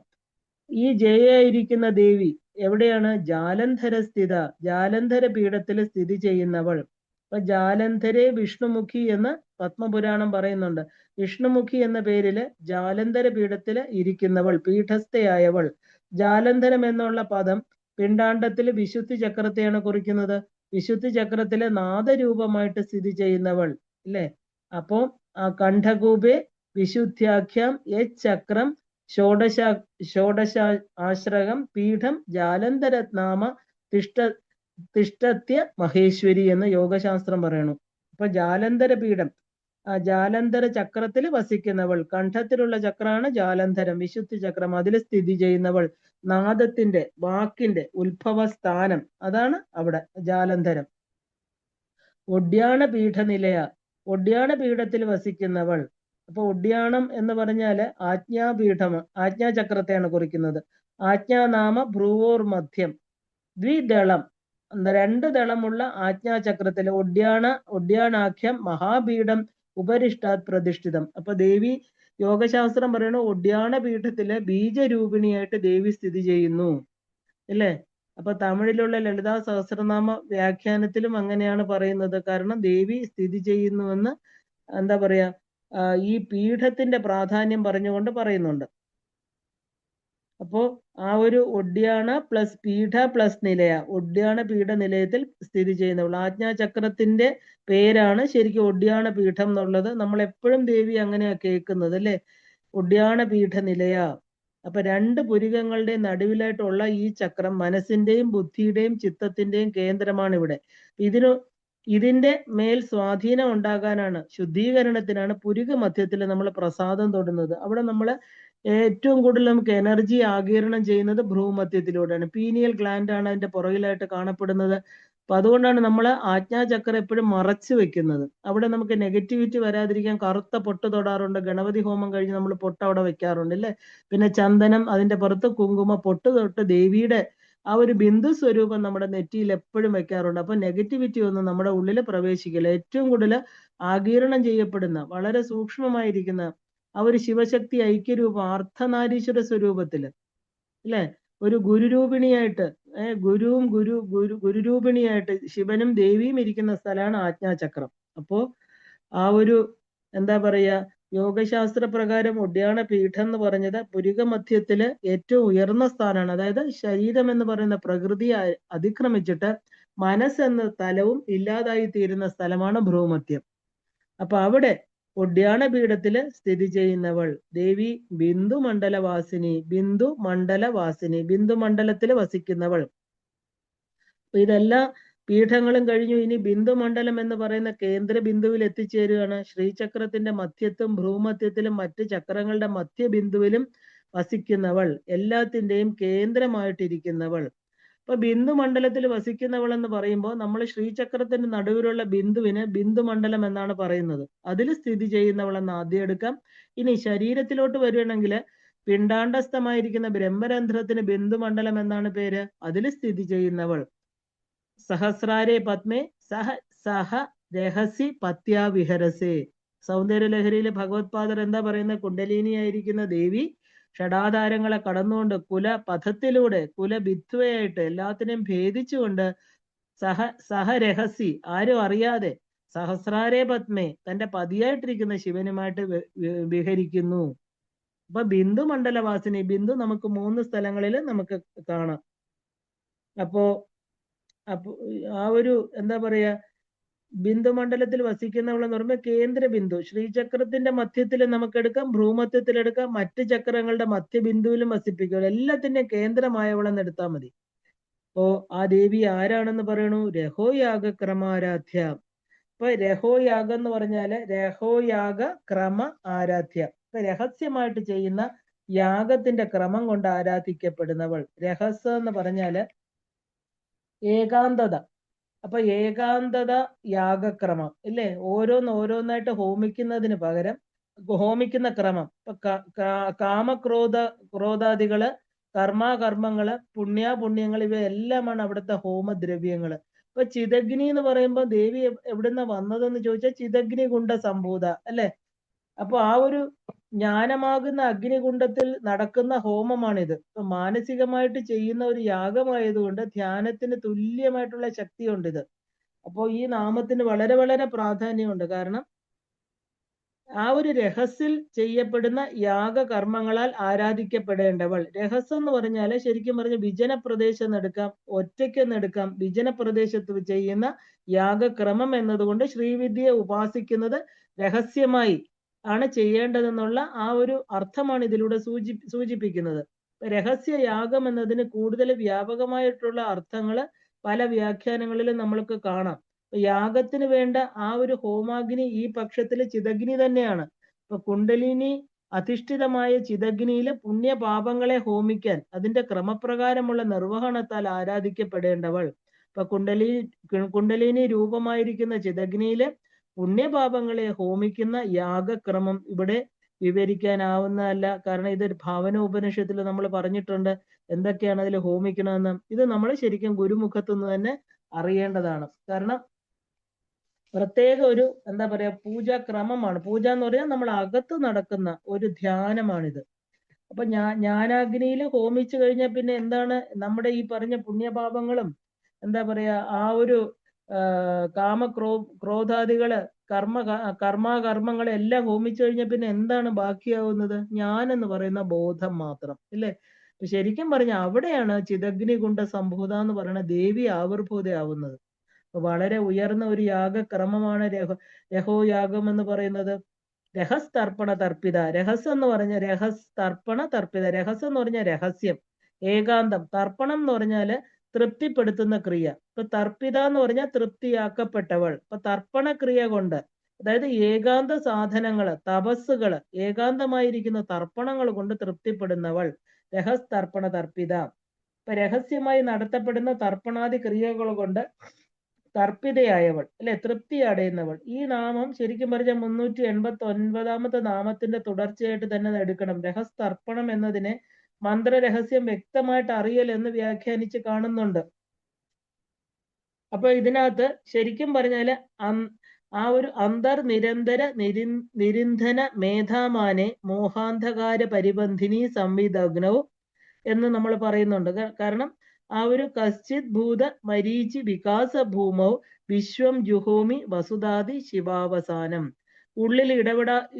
ഈ ജയായിരിക്കുന്ന ദേവി എവിടെയാണ്? ജാലന്ധര സ്ഥിത, ജാലന്ധര പീഠത്തിൽ സ്ഥിതി ചെയ്യുന്നവൾ. അപ്പൊ ജാലന്ധരെ വിഷ്ണുമുഖി എന്ന് പത്മപുരാണം പറയുന്നുണ്ട്. വിഷ്ണുമുഖി എന്ന പേരില് ജാലന്ധര പീഠത്തിൽ ഇരിക്കുന്നവൾ, പീഠസ്ഥയായവൾ. ജാലന്ധരം എന്നുള്ള പദം പിണ്ടാണ്ടത്തില് വിശുദ്ധി ചക്രത്തെയാണ് കുറിക്കുന്നത്. വിശുദ്ധി ചക്രത്തിലെ നാദരൂപമായിട്ട് സ്ഥിതി ചെയ്യുന്നവൾ അല്ലെ? അപ്പോ ആ കണ്ഠകൂപേ വിശുദ്ധ്യാഖ്യം ചക്രം ഷോഡശ ആശ്രകം പീഠം ജാലന്ധരനാമ തിഷ്ടത്യ മഹേശ്വരി എന്ന് യോഗശാസ്ത്രം പറയണു. അപ്പൊ ജാലന്ധര പീഠം, ആ ജാലന്ധര ചക്രത്തിൽ വസിക്കുന്നവൾ. കണ്ഠത്തിലുള്ള ചക്രമാണ് ജാലന്ധരം, വിശുദ്ധി ചക്രം, അതിൽ സ്ഥിതി ചെയ്യുന്നവൾ. നാദത്തിന്റെ, വാക്കിന്റെ ഉത്ഭവ സ്ഥാനം അതാണ് അവിടെ ജാലന്ധരം. ഒഡ്യാണ പീഠനിലയ, ഒഡ്യാണ പീഠത്തിൽ വസിക്കുന്നവൾ. അപ്പൊ ഒഡ്യാണം എന്ന് പറഞ്ഞാല് ആജ്ഞാപീഠം, ആജ്ഞാചക്രത്തെയാണ് കുറിക്കുന്നത്. ആജ്ഞാനാമ ഭ്രുവോർ മധ്യം ദ്വിദളം, 2 ദളമുള്ള ആജ്ഞാചക്രത്തില് ഒഡ്യാണാഖ്യം മഹാപീഠം ഉപരിഷ്ടാത് പ്രതിഷ്ഠിതം. അപ്പൊ ദേവി യോഗശാസ്ത്രം പറയണു ഒഡ്യാണ പീഠത്തില് ബീജരൂപിണിയായിട്ട് ദേവി സ്ഥിതി ചെയ്യുന്നു അല്ലേ? അപ്പൊ തമിഴിലുള്ള ലളിതാ സഹസ്രനാമ വ്യാഖ്യാനത്തിലും അങ്ങനെയാണ് പറയുന്നത്. കാരണം ദേവി സ്ഥിതി ചെയ്യുന്നുവെന്ന് എന്താ പറയാ, ഈ പീഠത്തിന്റെ പ്രാധാന്യം പറഞ്ഞുകൊണ്ട് പറയുന്നുണ്ട്. അപ്പോ ആ ഒരു ഒഡ്യാണ പ്ലസ് പീഠ പ്ലസ് നിലയ, ഒഡ്യാണ പീഠ നിലയത്തിൽ സ്ഥിതി ചെയ്യുന്നവൾ. ആജ്ഞാചക്രത്തിന്റെ പേരാണ് ശരിക്കും ഒഡ്യാണ പീഠം എന്നുള്ളത്. നമ്മൾ എപ്പോഴും ദേവി അങ്ങനെയാ കേൾക്കുന്നത് അല്ലെ? ഒഡ്യാണ പീഠ നിലയ. അപ്പൊ 2 പുരികങ്ങളുടെ നടുവിലായിട്ടുള്ള ഈ ചക്രം മനസ്സിന്റെയും ബുദ്ധിയുടെയും ചിത്തത്തിന്റെയും കേന്ദ്രമാണ് ഇവിടെ. ഇതിന്റെ മേൽ സ്വാധീനം ഉണ്ടാകാനാണ്, ശുദ്ധീകരണത്തിനാണ് പുരിക മധ്യത്തിൽ നമ്മൾ പ്രസാദം തൊടുന്നത്. അവിടെ നമ്മൾ ഏറ്റവും കൂടുതൽ നമുക്ക് എനർജി ആഗിരണം ചെയ്യുന്നത് ഭ്രൂമധ്യത്തിലൂടെയാണ്. പീനിയൽ ഗ്ലാൻഡ് ആണ് അതിന്റെ പുറകിലായിട്ട് കാണപ്പെടുന്നത്. അപ്പൊ അതുകൊണ്ടാണ് നമ്മൾ ആജ്ഞാചക്രം എപ്പോഴും മറച്ചു വെക്കുന്നത്. അവിടെ നമുക്ക് നെഗറ്റിവിറ്റി വരാതിരിക്കാൻ കറുത്ത പൊട്ട് തൊടാറുണ്ട്. ഗണപതി ഹോമം കഴിഞ്ഞ് നമ്മൾ പൊട്ട് അവിടെ വെക്കാറുണ്ട് അല്ലേ. പിന്നെ ചന്ദനം, അതിന്റെ പുറത്ത് കുങ്കുമ പൊട്ട് തൊട്ട് ദേവിയുടെ ആ ഒരു ബിന്ദു സ്വരൂപം നമ്മുടെ നെറ്റിയിൽ എപ്പോഴും വെക്കാറുണ്ട്. അപ്പൊ നെഗറ്റിവിറ്റി ഒന്നും നമ്മുടെ ഉള്ളിൽ പ്രവേശിക്കില്ല. ഏറ്റവും കൂടുതൽ ആഗീരണം ചെയ്യപ്പെടുന്ന, വളരെ സൂക്ഷ്മമായിരിക്കുന്ന ആ ഒരു ശിവശക്തി ഐക്യരൂപം അർദ്ധനാരീശ്വര സ്വരൂപത്തില് അല്ലെ, ഒരു ഗുരുരൂപിണിയായിട്ട് ഗുരുവും ഗുരുരൂപിണിയായിട്ട് ശിവനും ദേവിയും ഇരിക്കുന്ന സ്ഥലമാണ് ആജ്ഞാചക്രം. അപ്പോ ആ ഒരു എന്താ പറയാ, യോഗശാസ്ത്ര പ്രകാരം ഒഡ്യാണ പീഠം എന്ന് പറഞ്ഞത് പുരിക മധ്യത്തില് ഏറ്റവും ഉയർന്ന സ്ഥാനമാണ്. അതായത് ശരീരം എന്ന് പറയുന്ന പ്രകൃതിയെ അതിക്രമിച്ചിട്ട് മനസ്സെന്ന തലവും ഇല്ലാതായി തീരുന്ന സ്ഥലമാണ് ഭ്രൂമധ്യം. അപ്പൊ അവിടെ ഒഡ്യാണ പീഠത്തില് സ്ഥിതി ചെയ്യുന്നവൾ ദേവി ബിന്ദു മണ്ഡലവാസിനി, ബിന്ദു മണ്ഡലവാസിനി, ബിന്ദു മണ്ഡലത്തിൽ വസിക്കുന്നവൾ. അപ്പൊ ഇതെല്ലാ പീഠങ്ങളും കഴിഞ്ഞു. ഇനി ബിന്ദു മണ്ഡലം എന്ന് പറയുന്ന കേന്ദ്ര ബിന്ദുവിൽ എത്തിച്ചേരുകയാണ്. ശ്രീചക്രത്തിന്റെ മധ്യത്തും ഭ്രൂമധ്യത്തിലും മറ്റ് ചക്രങ്ങളുടെ മധ്യബിന്ദുവിലും വസിക്കുന്നവൾ, എല്ലാത്തിന്റെയും കേന്ദ്രമായിട്ടിരിക്കുന്നവൾ. അപ്പൊ ബിന്ദു മണ്ഡലത്തിൽ വസിക്കുന്നവൾ എന്ന് പറയുമ്പോൾ നമ്മൾ ശ്രീചക്രത്തിന്റെ നടുവിലുള്ള ബിന്ദുവിന് ബിന്ദു മണ്ഡലം എന്നാണ് പറയുന്നത്. അതിൽ സ്ഥിതി ചെയ്യുന്നവൾ എന്ന് ആദ്യം എടുക്കാം. ഇനി ശരീരത്തിലോട്ട് വരുവാണെങ്കിൽ പിണ്ടാണ്ടസ്ഥമായിരിക്കുന്ന ബ്രഹ്മരന്ധ്രത്തിന് ബിന്ദു മണ്ഡലം എന്നാണ് പേര്. അതിൽ സ്ഥിതി ചെയ്യുന്നവൾ. സഹസ്രാരേ പത്മേ സഹ സഹ രഹസി പത്യാ വിഹരസേ. സൗന്ദര്യലഹരിയിലെ ഭഗവത്പാദർ എന്താ പറയുന്നത്? കുണ്ടലിനിയായിരിക്കുന്ന ദേവി ഷടാധാരങ്ങളെ കടന്നുകൊണ്ട് കുലപഥത്തിലൂടെ കുലബിത്വയായിട്ട് എല്ലാത്തിനെയും ഭേദിച്ചുകൊണ്ട് സഹരഹസി, ആരും അറിയാതെ സഹസ്രാരേ പത്മേ തന്റെ പതിയായിട്ടിരിക്കുന്ന ശിവനുമായിട്ട് വിഹരിക്കുന്നു. അപ്പൊ ബിന്ദു മണ്ഡലവാസിനി, ബിന്ദു നമുക്ക് 3 സ്ഥലങ്ങളിൽ നമുക്ക് കാണാം. അപ്പോ ആ ഒരു എന്താ പറയാ, ബിന്ദു മണ്ഡലത്തിൽ വസിക്കുന്നവൾ എന്ന് പറയുമ്പോൾ കേന്ദ്ര ബിന്ദു ശ്രീചക്രത്തിന്റെ മധ്യത്തിൽ നമുക്ക് എടുക്കാം, ഭ്രൂമധ്യത്തിൽ എടുക്കാം, മറ്റ് ചക്രങ്ങളുടെ മധ്യബിന്ദുവിലും വസിപ്പിക്കുക. എല്ലാത്തിന്റെയും കേന്ദ്രമായവളെന്ന് എടുത്താൽ മതി. അപ്പോ ആ ദേവി ആരാണെന്ന് പറയണു? രഹോയാഗ ക്രമാരാധ്യ. ഇപ്പൊ രഹോയാഗം എന്ന് പറഞ്ഞാല് രഹോയാഗ ക്രമ ആരാധ്യ. ഇപ്പൊ രഹസ്യമായിട്ട് ചെയ്യുന്ന യാഗത്തിന്റെ ക്രമം കൊണ്ട് ആരാധിക്കപ്പെടുന്നവൾ. രഹസ്യം എന്ന് പറഞ്ഞാല് ഏകാന്തത. അപ്പൊ ഏകാന്തത യാഗക്രമം ഇല്ലേ, ഓരോന്നായിട്ട് ഹോമിക്കുന്നതിന് പകരം ഹോമിക്കുന്ന ക്രമം. ഇപ്പൊ ക്രോധാദികള്, കർമ്മങ്ങള്, പുണ്യാപുണ്യങ്ങൾ, ഇവയെല്ലാമാണ് അവിടുത്തെ ഹോമദ്രവ്യങ്ങള്. ഇപ്പൊ ചിതഗ്നി എന്ന് പറയുമ്പോൾ ദേവി എവിടുന്ന വന്നതെന്ന് ചോദിച്ചാൽ ചിതഗ്നി കുണ്ട സംഭൂത അല്ലെ. അപ്പൊ ആ ഒരു ജ്ഞാനമാകുന്ന അഗ്നികുണ്ഡത്തിൽ നടക്കുന്ന ഹോമമാണിത്. ഇപ്പൊ മാനസികമായിട്ട് ചെയ്യുന്ന ഒരു യാഗമായതുകൊണ്ട് ധ്യാനത്തിന് തുല്യമായിട്ടുള്ള ശക്തിയുണ്ട് ഇത്. അപ്പോൾ ഈ നാമത്തിന് വളരെ വളരെ പ്രാധാന്യമുണ്ട്. കാരണം ആ ഒരു രഹസ്യത്തിൽ ചെയ്യപ്പെടുന്ന യാഗകർമ്മങ്ങളാൽ ആരാധിക്കപ്പെടേണ്ടവൾ. രഹസ്യം എന്ന് പറഞ്ഞാൽ ശരിക്കും പറഞ്ഞ വിജന പ്രദേശം എടുക്കാം, ഒറ്റയ്ക്കെന്ന് എടുക്കാം. വിജന പ്രദേശത്ത് ചെയ്യുന്ന യാഗക്രമം എന്നതുകൊണ്ട് ശ്രീവിദ്യയെ ഉപാസിക്കുന്നത് രഹസ്യമായി ആണ് ചെയ്യേണ്ടതെന്നുള്ള ആ ഒരു അർത്ഥമാണ് ഇതിലൂടെ സൂചിപ്പിക്കുന്നത്. രഹസ്യ യാഗം എന്നതിന് കൂടുതൽ വ്യാപകമായിട്ടുള്ള അർത്ഥങ്ങൾ പല വ്യാഖ്യാനങ്ങളിലും നമ്മൾക്ക് കാണാം. യാഗത്തിന് വേണ്ട ആ ഒരു ഹോമാഗ്നി ഈ പക്ഷത്തില് ചിതഗ്നി തന്നെയാണ്. ഇപ്പൊ കുണ്ടലിനി അധിഷ്ഠിതമായ ചിതഗ്നിയിലെ പുണ്യപാപങ്ങളെ ഹോമിക്കാൻ അതിന്റെ ക്രമപ്രകാരമുള്ള നിർവഹണത്താൽ ആരാധിക്കപ്പെടേണ്ടവൾ. ഇപ്പൊ കുണ്ടലിനി രൂപമായിരിക്കുന്ന ചിതഗ്നിയിലെ പുണ്യപാപങ്ങളെ ഹോമിക്കുന്ന യാഗക്രമം ഇവിടെ വിവരിക്കാനാവുന്നതല്ല. കാരണം ഇത് ഭാവന ഉപനിഷത്തിൽ നമ്മൾ പറഞ്ഞിട്ടുണ്ട് എന്തൊക്കെയാണ് അതിൽ ഹോമിക്കണമെന്ന്. ഇത് നമ്മൾ ശരിക്കും ഗുരുമുഖത്തുനിന്ന് തന്നെ അറിയേണ്ടതാണ്. കാരണം പ്രത്യേക ഒരു എന്താ പറയാ പൂജാക്രമമാണ്. പൂജ എന്ന് പറഞ്ഞാൽ നമ്മൾ അകത്ത് നടക്കുന്ന ഒരു ധ്യാനമാണിത്. അപ്പൊ ജ്ഞാനാഗ്നിയിൽ ഹോമിച്ചു കഴിഞ്ഞാൽ പിന്നെ എന്താണ് നമ്മുടെ ഈ പറഞ്ഞ പുണ്യപാപങ്ങളും എന്താ പറയാ ആ ഒരു ക്രോധാദികള് കർമ്മങ്ങളെ എല്ലാം ഹോമിച്ചു കഴിഞ്ഞാൽ പിന്നെ എന്താണ് ബാക്കിയാവുന്നത്? ഞാൻ എന്ന് പറയുന്ന ബോധം മാത്രം ഇല്ലേ. ശരിക്കും പറഞ്ഞ അവിടെയാണ് ചിതഗ്നി കുണ്ട സംഭൂത എന്ന് പറയുന്ന ദേവി ആവിർഭൂതയാവുന്നത്. വളരെ ഉയർന്ന ഒരു യാഗക്രമമാണ് രഹോയാഗം എന്ന് പറയുന്നത്. രഹസ്തർപ്പണ തർപ്പിത. രഹസ്യം എന്ന് പറഞ്ഞ രഹസ്തർപ്പണ തർപ്പിത. രഹസ്യം എന്ന് പറഞ്ഞാൽ രഹസ്യം, ഏകാന്തം. തർപ്പണം എന്ന് പറഞ്ഞാല് തൃപ്തിപ്പെടുത്തുന്ന ക്രിയ. ഇപ്പൊ തർപ്പിത എന്ന് പറഞ്ഞാൽ തൃപ്തിയാക്കപ്പെട്ടവൾ. ഇപ്പൊ തർപ്പണ ക്രിയ കൊണ്ട്, അതായത് ഏകാന്ത സാധനങ്ങള്, തപസ്സുകള്, ഏകാന്തമായിരിക്കുന്ന തർപ്പണങ്ങൾ കൊണ്ട് തൃപ്തിപ്പെടുന്നവൾ രഹസ്തർപ്പണ തർപ്പിത. ഇപ്പൊ രഹസ്യമായി നടത്തപ്പെടുന്ന തർപ്പണാദി ക്രിയകൾ കൊണ്ട് തർപ്പിതയായവൾ അല്ലെ, തൃപ്തി അടയുന്നവൾ. ഈ നാമം ശരിക്കും പറഞ്ഞാൽ 389 നാമത്തിന്റെ തുടർച്ചയായിട്ട് തന്നെ എടുക്കണം. രഹസ്തർപ്പണം എന്നതിനെ മന്ത്രരഹസ്യം വ്യക്തമായിട്ട് അറിയൽ എന്ന് വ്യാഖ്യാനിച്ച് കാണുന്നുണ്ട്. അപ്പൊ ഇതിനകത്ത് ശരിക്കും പറഞ്ഞാല് ആ ഒരു അന്തർനിരന്തര നിരിന്ധന മേധാമാനെ മോഹാന്ധകാര പരിബന്ധിനി സംവിദഗ്നവും എന്ന് നമ്മൾ പറയുന്നുണ്ട്. കാരണം ആ ഒരു കശ്ചിത് ഭൂത മരീചി വികാസ ഭൂമൗ വിശ്വം ജുഹോമി വസുദാതി ശിവാവസാനം. ഉള്ളിൽ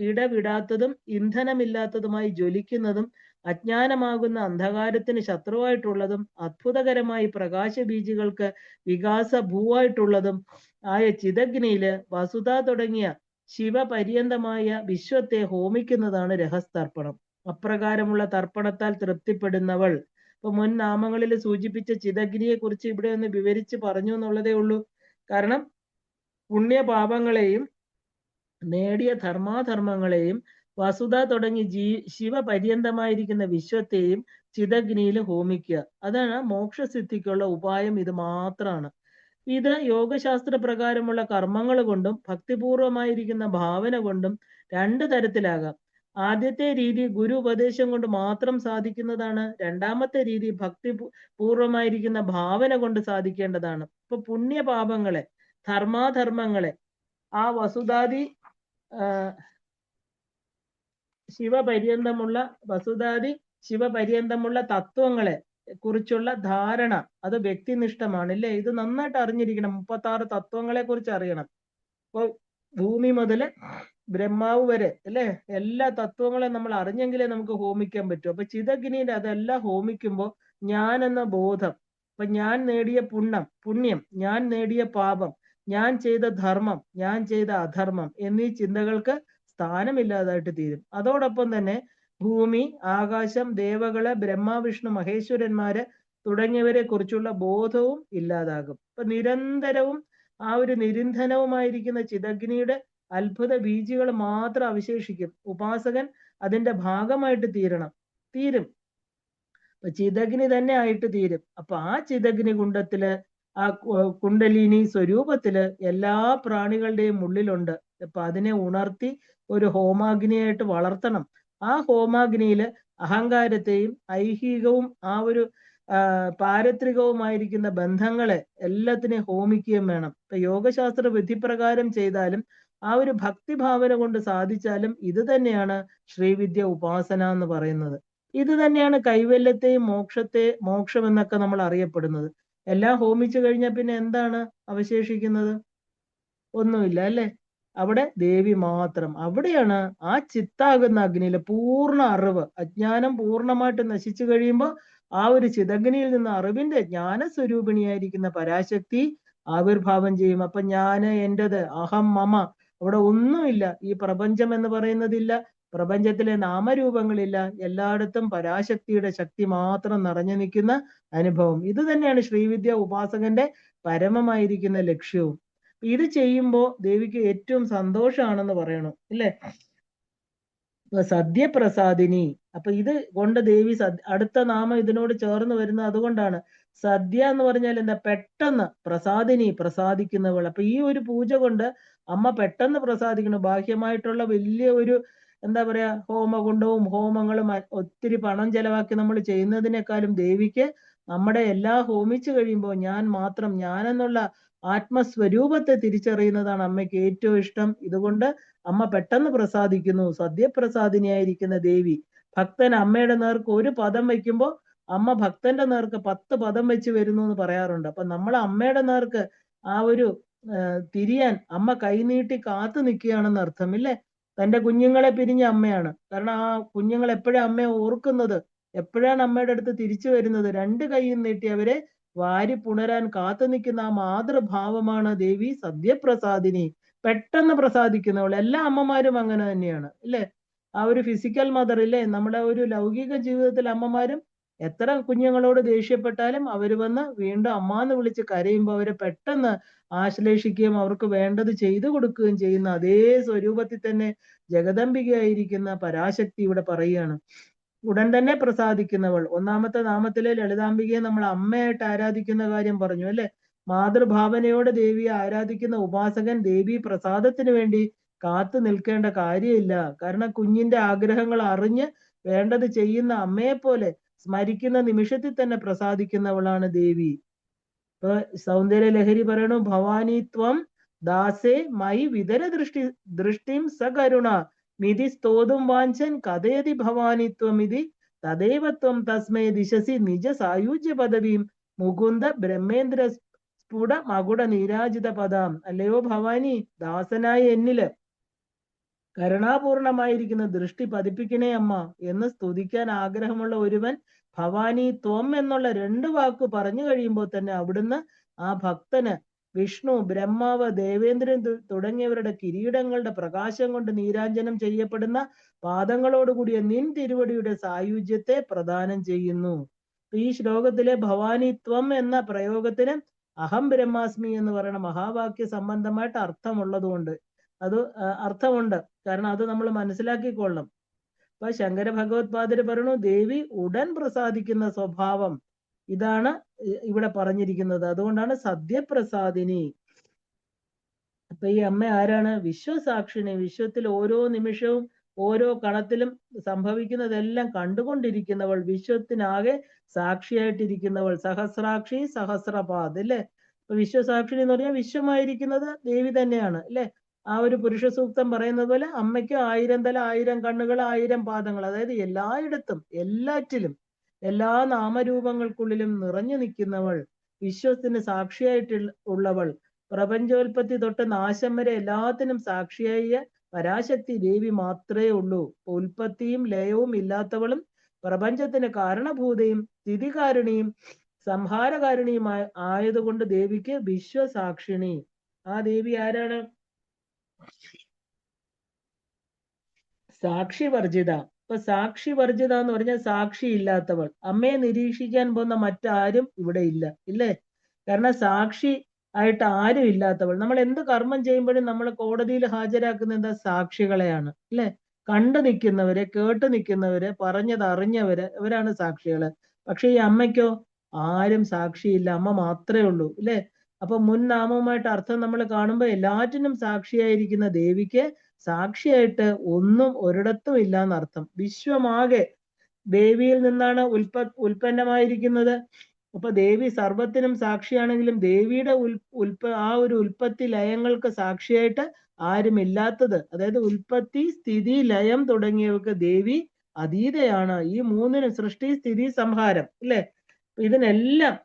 ഇടവിടാത്തതും ഇന്ധനമില്ലാത്തതുമായി ജ്വലിക്കുന്നതും അജ്ഞാനമാകുന്ന അന്ധകാരത്തിന് ശത്രുവായിട്ടുള്ളതും അത്ഭുതകരമായി പ്രകാശബീജികൾക്ക് വികാസ ഭൂവായിട്ടുള്ളതും ആയ ചിതഗ്നിയില് വസുധ തുടങ്ങിയ ശിവപര്യന്തമായ വിശ്വത്തെ ഹോമിക്കുന്നതാണ് രഹസ്തർപ്പണം. അപ്രകാരമുള്ള തർപ്പണത്താൽ തൃപ്തിപ്പെടുന്നവൾ. ഇപ്പൊ മുൻ നാമങ്ങളിൽ സൂചിപ്പിച്ച ചിതഗ്നിയെ കുറിച്ച് ഇവിടെ ഒന്ന് വിവരിച്ച് പറഞ്ഞു എന്നുള്ളതേ ഉള്ളൂ. കാരണം പുണ്യപാപങ്ങളെയും നേടിയ ധർമാധർമ്മങ്ങളെയും വസുധ തുടങ്ങി ശിവപര്യന്തമായിരിക്കുന്ന വിശ്വത്തെയും ചിതഗ്നിയിൽ ഹോമിക്കുക. അതാണ് മോക്ഷസിദ്ധിക്കുള്ള ഉപായം. ഇത് മാത്രമാണ്. ഇത് യോഗശാസ്ത്ര പ്രകാരമുള്ള കർമ്മങ്ങൾ കൊണ്ടും ഭക്തിപൂർവമായിരിക്കുന്ന ഭാവന കൊണ്ടും 2 തരത്തിലാകാം. ആദ്യത്തെ രീതി ഗുരു ഉപദേശം കൊണ്ട് മാത്രം സാധിക്കുന്നതാണ്. രണ്ടാമത്തെ രീതി ഭക്തി പൂർവമായിരിക്കുന്ന ഭാവന കൊണ്ട് സാധിക്കേണ്ടതാണ്. ഇപ്പൊ പുണ്യപാപങ്ങളെ, ധർമാധർമ്മങ്ങളെ ആ വസുധാദി ശിവപര്യന്തമുള്ള തത്വങ്ങളെ കുറിച്ചുള്ള ധാരണ അത് വ്യക്തിനിഷ്ഠമാണ് അല്ലേ. ഇത് നന്നായിട്ട് അറിഞ്ഞിരിക്കണം. 36 തത്വങ്ങളെ കുറിച്ച് അറിയണം. ഇപ്പൊ ഭൂമി മുതല് ബ്രഹ്മാവ് വരെ അല്ലെ, എല്ലാ തത്വങ്ങളെ നമ്മൾ അറിഞ്ഞെങ്കിലേ നമുക്ക് ഹോമിക്കാൻ പറ്റൂ. അപ്പൊ ചിതഗ്നിയിൽ അതെല്ലാം ഹോമിക്കുമ്പോൾ ഞാൻ എന്ന ബോധം, അപ്പൊ ഞാൻ നേടിയ പുണ്യം, ഞാൻ നേടിയ പാപം, ഞാൻ ചെയ്ത ധർമ്മം, ഞാൻ ചെയ്ത അധർമ്മം എന്നീ ചിന്തകൾക്ക് സ്ഥാനമില്ലാതായിട്ട് തീരും. അതോടൊപ്പം തന്നെ ഭൂമി, ആകാശം, ദേവകള്, ബ്രഹ്മ, വിഷ്ണു, മഹേശ്വരന്മാര് തുടങ്ങിയവരെ കുറിച്ചുള്ള ബോധവും ഇല്ലാതാകും. ഇപ്പൊ നിരന്തരവും ആ ഒരു നിരിന്ധനവുമായിരിക്കുന്ന ചിതഗ്നിയുടെ അത്ഭുത ബീജികൾ മാത്രം അവശേഷിക്കും. ഉപാസകൻ അതിന്റെ ഭാഗമായിട്ട് തീരും. അപ്പൊ ചിതഗ്നി തന്നെ ആയിട്ട് തീരും. അപ്പൊ ആ ചിതഗ്നി കുണ്ടത്തില്, ആ കുണ്ടലിനി സ്വരൂപത്തില് എല്ലാ പ്രാണികളുടെയും ഉള്ളിലുണ്ട്. അപ്പൊ അതിനെ ഉണർത്തി ഒരു ഹോമാഗ്നിയായിട്ട് വളർത്തണം. ആ ഹോമാഗ്നിയില് അഹങ്കാരത്തെയും ഐഹികവും ആ ഒരു പാരത്രികവുമായിരിക്കുന്ന ബന്ധങ്ങളെ എല്ലാത്തിനെയും ഹോമിക്കുകയും വേണം. ഇപ്പൊ യോഗശാസ്ത്ര വിധിപ്രകാരം ചെയ്താലും ആ ഒരു ഭക്തിഭാവന കൊണ്ട് സാധിച്ചാലും ഇത് തന്നെയാണ് ശ്രീവിദ്യ ഉപാസന എന്ന് പറയുന്നത്. ഇത് തന്നെയാണ് കൈവല്യത്തെയും മോക്ഷം എന്നൊക്കെ നമ്മൾ അറിയപ്പെടുന്നത്. എല്ലാം ഹോമിച്ചു കഴിഞ്ഞാൽ പിന്നെ എന്താണ് അവശേഷിക്കുന്നത്? ഒന്നുമില്ല അല്ലെ. അവിടെ ദേവി മാത്രം. അവിടെയാണ് ആ ചിത്താകുന്ന അഗ്നിയിലെ പൂർണ്ണ അറിവ്, അജ്ഞാനം പൂർണ്ണമായിട്ട് നശിച്ചു കഴിയുമ്പോൾ ആ ഒരു ചിതഗ്നിയിൽ നിന്ന് അറിവിന്റെ ജ്ഞാനസ്വരൂപിണിയായിരിക്കുന്ന പരാശക്തി ആവിർഭാവം ചെയ്യും. അപ്പൊ ഞാന്, എന്റേത്, അഹം, മമ അവിടെ ഒന്നുമില്ല. ഈ പ്രപഞ്ചം എന്ന് പറയുന്നതില്ല, പ്രപഞ്ചത്തിലെ നാമരൂപങ്ങളില്ല. എല്ലായിടത്തും പരാശക്തിയുടെ ശക്തി മാത്രം നിറഞ്ഞു നിൽക്കുന്ന അനുഭവം. ഇത് തന്നെയാണ് ശ്രീവിദ്യ ഉപാസകന്റെ പരമമായിരിക്കുന്ന ലക്ഷ്യവും. ഇത് ചെയ്യുമ്പോൾ ദേവിക്ക് ഏറ്റവും സന്തോഷമാണെന്ന് പറയണം ഇല്ലേ. സദ്യപ്രസാദിനി. അപ്പൊ ഇത് കൊണ്ട് ദേവി അടുത്ത നാമം ഇതിനോട് ചേർന്ന് വരുന്നത് അതുകൊണ്ടാണ്. സദ്യ എന്ന് പറഞ്ഞാൽ എന്താ? പെട്ടെന്ന്. പ്രസാദിനി, പ്രസാദിക്കുന്നവൾ. അപ്പൊ ഈ ഒരു പൂജ കൊണ്ട് അമ്മ പെട്ടെന്ന് പ്രസാദിക്കണം. ബാഹ്യമായിട്ടുള്ള വലിയ ഒരു എന്താ പറയാ ഹോമകുണ്ടവും ഹോമങ്ങളും ഒത്തിരി പണം ചെലവാക്കി നമ്മൾ ചെയ്യുന്നതിനേക്കാളും ദേവിക്ക് നമ്മുടെ എല്ലാം ഹോമിച്ചു കഴിയുമ്പോൾ ഞാൻ മാത്രം, ഞാനെന്നുള്ള ആത്മസ്വരൂപത്തെ തിരിച്ചറിയുന്നതാണ് അമ്മയ്ക്ക് ഏറ്റവും ഇഷ്ടം. ഇതുകൊണ്ട് അമ്മ പെട്ടെന്ന് പ്രസാദിക്കുന്നു. സദ്യപ്രസാദിനിയായിരിക്കുന്ന ദേവി. ഭക്തൻ അമ്മയുടെ നേർക്ക് ഒരു പദം വയ്ക്കുമ്പോൾ അമ്മ ഭക്തന്റെ നേർക്ക് 10 പദം വെച്ച് വരുന്നു എന്ന് പറയാറുണ്ട്. അപ്പൊ നമ്മൾ അമ്മയുടെ നേർക്ക് ആ ഒരു തിരിയാൻ അമ്മ കൈനീട്ടി കാത്തു നിൽക്കുകയാണെന്ന് അർത്ഥം ഇല്ലേ. തന്റെ കുഞ്ഞുങ്ങളെ പിരിഞ്ഞ അമ്മയാണ്. കാരണം ആ കുഞ്ഞുങ്ങൾ എപ്പോഴും അമ്മയെ ഓർക്കുന്നത്, എപ്പോഴാണ് അമ്മയുടെ അടുത്ത് തിരിച്ചു വരുന്നത്? 2 കൈയും നീട്ടി അവരെ വാരി പുണരാൻ കാത്തു നിൽക്കുന്ന ആ മാതൃഭാവമാണ് ദേവി സദ്യപ്രസാദിനി. പെട്ടെന്ന് പ്രസാദിക്കുന്നവൾ. എല്ലാ അമ്മമാരും അങ്ങനെ തന്നെയാണ് ഇല്ലേ. ആ ഒരു ഫിസിക്കൽ മദർ ഇല്ലേ, നമ്മുടെ ഒരു ലൗകിക ജീവിതത്തിൽ അമ്മമാരും എത്ര കുഞ്ഞുങ്ങളോട് ദേഷ്യപ്പെട്ടാലും അവർ വന്ന് വീണ്ടും അമ്മാന്ന് വിളിച്ച് കരയുമ്പോൾ അവരെ പെട്ടെന്ന് ആശ്ലേഷിക്കുകയും അവർക്ക് വേണ്ടത് ചെയ്തു കൊടുക്കുകയും ചെയ്യുന്ന അതേ സ്വരൂപത്തിൽ തന്നെ ജഗദംബികയായിരിക്കുന്ന പരാശക്തി ഇവിടെ പറയുകയാണ്. ഉടൻ തന്നെ പ്രസാദിക്കുന്നവൾ. ഒന്നാമത്തെ നാമത്തിലെ ലളിതാംബികയെ നമ്മൾ അമ്മയായിട്ട് ആരാധിക്കുന്ന കാര്യം പറഞ്ഞു അല്ലെ. മാതൃഭാവനയോടെ ദേവിയെ ആരാധിക്കുന്ന ഉപാസകൻ ദേവി പ്രസാദത്തിന് വേണ്ടി കാത്തു നിൽക്കേണ്ട കാര്യമില്ല. കാരണം കുഞ്ഞിന്റെ ആഗ്രഹങ്ങൾ അറിഞ്ഞ് വേണ്ടത് ചെയ്യുന്ന അമ്മയെ പോലെ സ്മരിക്കുന്ന നിമിഷത്തിൽ തന്നെ പ്രസാദിക്കുന്നവളാണ് ദേവി. ഇപ്പൊ സൗന്ദര്യ ലഹരി പറയണു, ഭവാനിത്വം ദാസേ മൈ വിതര ദൃഷ്ടിം സകരുണ മിതി സ്തോതും വാഞ്ചൻ കഥയതി ഭവാനിത്വം ഇതി തദൈവത്വം തസ്മൈ ദിശസി നിജ സായുജ്യ പദവിയും മുകുന്ദ ബ്രഹ്മേന്ദ്ര സ്ഫുട മകുട നീരാജിത പദാം. അല്ലയോ ഭവാനി, ദാസനായ എന്നില് കരുണാപൂർണമായിരിക്കുന്ന ദൃഷ്ടി പതിപ്പിക്കണേ അമ്മ എന്ന് സ്തുതിക്കാൻ ആഗ്രഹമുള്ള ഒരുവൻ ഭവാനി ത്വം എന്നുള്ള 2 വാക്ക് പറഞ്ഞു കഴിയുമ്പോൾ തന്നെ അവിടുന്ന് ആ ഭക്തന് വിഷ്ണു, ബ്രഹ്മാവ്, ദേവേന്ദ്രൻ തുടങ്ങിയവരുടെ കിരീടങ്ങളുടെ പ്രകാശം കൊണ്ട് നീരാഞ്ജനം ചെയ്യപ്പെടുന്ന പാദങ്ങളോടുകൂടിയ നിൻ തിരുവടിയുടെ സായുജ്യത്തെ പ്രദാനം ചെയ്യുന്നു. ഈ ശ്ലോകത്തിലെ ഭവാനിത്വം എന്ന പ്രയോഗത്തിന് അഹം ബ്രഹ്മാസ്മി എന്ന് പറയുന്ന മഹാവാക്യ സംബന്ധമായിട്ട് അർത്ഥമുള്ളതുകൊണ്ട് അർത്ഥമുണ്ട്. കാരണം അത് നമ്മൾ മനസ്സിലാക്കിക്കൊള്ളണം. അപ്പൊ ശങ്കര ഭഗവത്പാദര് പറഞ്ഞു, ദേവി ഉടൻ പ്രസാദിക്കുന്ന സ്വഭാവം ഇതാണ് ഇവിടെ പറഞ്ഞിരിക്കുന്നത്. അതുകൊണ്ടാണ് സദ്യപ്രസാദിനി. അപ്പൊ ഈ അമ്മ ആരാണ്? വിശ്വസാക്ഷിണി. വിശ്വത്തിൽ ഓരോ നിമിഷവും ഓരോ കണത്തിലും സംഭവിക്കുന്നതെല്ലാം കണ്ടുകൊണ്ടിരിക്കുന്നവൾ, വിശ്വത്തിനാകെ സാക്ഷിയായിട്ടിരിക്കുന്നവൾ. സഹസ്രാക്ഷി സഹസ്രപാദ് അല്ലെ. ഇപ്പൊ വിശ്വസാക്ഷിണി എന്ന് പറഞ്ഞാൽ വിശ്വമായിരിക്കുന്നത് ദേവി തന്നെയാണ് അല്ലെ. ആ ഒരു പുരുഷ സൂക്തം പറയുന്നത് പോലെ അമ്മയ്ക്ക് 1000 തല, 1000 കണ്ണുകൾ, 1000 പാദങ്ങൾ. അതായത് എല്ലായിടത്തും, എല്ലാറ്റിലും, എല്ലാ നാമരൂപങ്ങൾക്കുള്ളിലും നിറഞ്ഞു നിൽക്കുന്നവൾ, വിശ്വത്തിന് സാക്ഷിയായിട്ടുള്ളവൾ, പ്രപഞ്ചോൽപത്തി തൊട്ട് നാശം വരെ എല്ലാത്തിനും സാക്ഷിയായ പരാശക്തി ദേവി മാത്രമേ ഉള്ളൂ. ഉൽപ്പത്തിയും ലയവും ഇല്ലാത്തവളും പ്രപഞ്ചത്തിന് കാരണഭൂതയും സ്ഥിതികാരിണിയും സംഹാരകാരിണിയുമായ ആയതുകൊണ്ട് ദേവിക്ക് വിശ്വസാക്ഷിണി. ആ ദേവി ആരാണ്? സാക്ഷി വർജിത. ഇപ്പൊ സാക്ഷി വർജിത എന്ന് പറഞ്ഞാൽ സാക്ഷി ഇല്ലാത്തവൾ. അമ്മയെ നിരീക്ഷിക്കാൻ പോകുന്ന മറ്റാരും ഇവിടെ ഇല്ല, ഇല്ലേ? കാരണം സാക്ഷി ആയിട്ട് ആരും ഇല്ലാത്തവൾ. നമ്മൾ എന്ത് കർമ്മം ചെയ്യുമ്പോഴും നമ്മൾ കോടതിയിൽ ഹാജരാക്കുന്ന എന്താ? സാക്ഷികളെയാണ്, അല്ലെ? കണ്ടു നിൽക്കുന്നവരെ, കേട്ടു നിൽക്കുന്നവരെ, പറഞ്ഞത് അറിഞ്ഞവര്, ഇവരാണ് സാക്ഷികള്. പക്ഷെ ഈ അമ്മയ്ക്കോ ആരും സാക്ഷിയില്ല, അമ്മ മാത്രമേ ഉള്ളൂ, അല്ലെ? അപ്പൊ മുൻ നാമവുമായിട്ട് അർത്ഥം നമ്മൾ കാണുമ്പോൾ എല്ലാറ്റിനും സാക്ഷിയായിരിക്കുന്ന ദേവിക്ക് സാക്ഷിയായിട്ട് ഒന്നും ഒരിടത്തും ഇല്ല എന്നർത്ഥം. വിശ്വമാകെ ദേവിയിൽ നിന്നാണ് ഉൽപ്പന്നമായിരിക്കുന്നത്. അപ്പൊ ദേവി സർവത്തിനും സാക്ഷിയാണെങ്കിലും ദേവിയുടെ ആ ഒരു ഉൽപ്പത്തി ലയങ്ങൾക്ക് സാക്ഷിയായിട്ട് ആരുമില്ലാത്തത്, അതായത് ഉൽപ്പത്തി, സ്ഥിതി, ലയം തുടങ്ങിയവർക്ക് ദേവി അതീതയാണ്. ഈ മൂന്നിനും, സൃഷ്ടി, സ്ഥിതി, സംഹാരം, അല്ലെ, ഇതിനെല്ലാം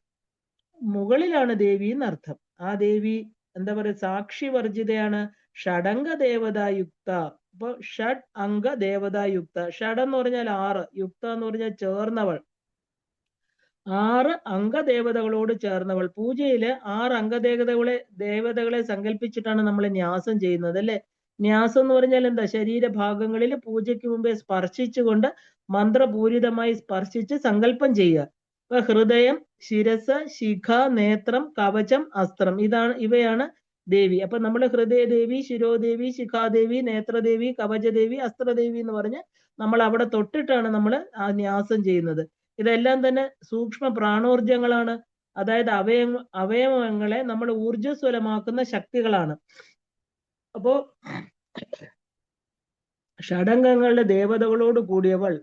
മുകളിലാണ് ദേവി എന്നർത്ഥം. ആ ദേവി എന്താ പറയുക? സാക്ഷി വർജിതയാണ്. ഷഡംഗ ദേവതായുക്ത. അപ്പൊ ഷഡ് അംഗ ദേവതായുക്ത. ഷഡ് എന്ന് പറഞ്ഞാൽ 6, യുക്ത എന്ന് പറഞ്ഞാൽ ചേർന്നവൾ. 6 അംഗദേവതകളോട് ചേർന്നവൾ. പൂജയില് 6 ദേവതകളെ സങ്കല്പിച്ചിട്ടാണ് നമ്മൾ ന്യാസം ചെയ്യുന്നത്, അല്ലെ? ന്യാസം എന്ന് പറഞ്ഞാൽ എന്താ? ശരീരഭാഗങ്ങളിൽ പൂജയ്ക്ക് മുമ്പേ സ്പർശിച്ചുകൊണ്ട് മന്ത്രപൂരിതമായി സ്പർശിച്ച് സങ്കല്പം ചെയ്യുക. ഇപ്പൊ ഹൃദയം, ശിരസ്, ശിഖ, നേത്രം, കവചം, അസ്ത്രം, ഇവയാണ് ദേവി. അപ്പൊ നമ്മൾ ഹൃദയദേവി, ശിരോദേവി, ശിഖാദേവി, നേത്രദേവി, കവചദേവി, അസ്ത്രദേവി എന്ന് പറഞ്ഞ് നമ്മൾ അവിടെ തൊട്ടിട്ടാണ് നമ്മൾ ആ ന്യാസം ചെയ്യുന്നത്. ഇതെല്ലാം തന്നെ സൂക്ഷ്മ പ്രാണോർജങ്ങളാണ്. അതായത് അവയവങ്ങളെ നമ്മൾ ഊർജ്ജസ്വലമാക്കുന്ന ശക്തികളാണ്. അപ്പോ ഷഡംഗങ്ങളുടെ ദേവതകളോട് കൂടിയവൾ.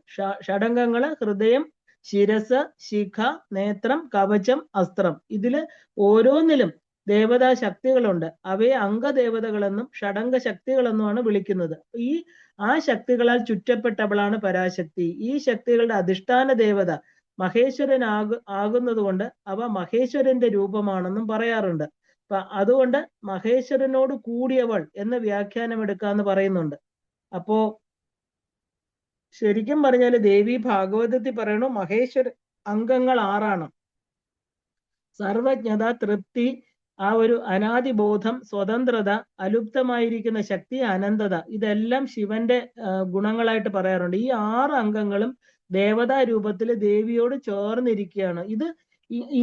ഷഡംഗങ്ങള് ഹൃദയം, ശിരസ്, ശിഖ, നേത്രം, കവചം, അസ്ത്രം. ഇതില് ഓരോന്നിലും ദേവതാ ശക്തികളുണ്ട്. അവയെ അംഗദേവതകളെന്നും ഷഡംഗ ശക്തികളെന്നുമാണ് വിളിക്കുന്നത്. ആ ശക്തികളാൽ ചുറ്റപ്പെട്ടവളാണ് പരാശക്തി. ഈ ശക്തികളുടെ അധിഷ്ഠാന ദേവത മഹേശ്വരൻ ആകുന്നത് കൊണ്ട് അവ മഹേശ്വരന്റെ രൂപമാണെന്നും പറയാറുണ്ട്. അപ്പൊ അതുകൊണ്ട് മഹേശ്വരനോട് കൂടിയവൾ എന്ന് വ്യാഖ്യാനം എടുക്കാന്ന് പറയുന്നുണ്ട്. അപ്പോ ശരിക്കും പറഞ്ഞാൽ ദേവി ഭാഗവതത്തിൽ പറയണു മഹേശ്വര അംഗങ്ങൾ 6 സർവജ്ഞത, തൃപ്തി, ആ ഒരു അനാദിബോധം, സ്വതന്ത്രത, അലുപ്തമായിരിക്കുന്ന ശക്തി, അനന്തത, ഇതെല്ലാം ശിവന്റെ ഗുണങ്ങളായിട്ട് പറയാറുണ്ട്. ഈ 6 അംഗങ്ങളും ദേവതാ രൂപത്തിൽ ദേവിയോട് ചേർന്നിരിക്കുകയാണ്. ഇത്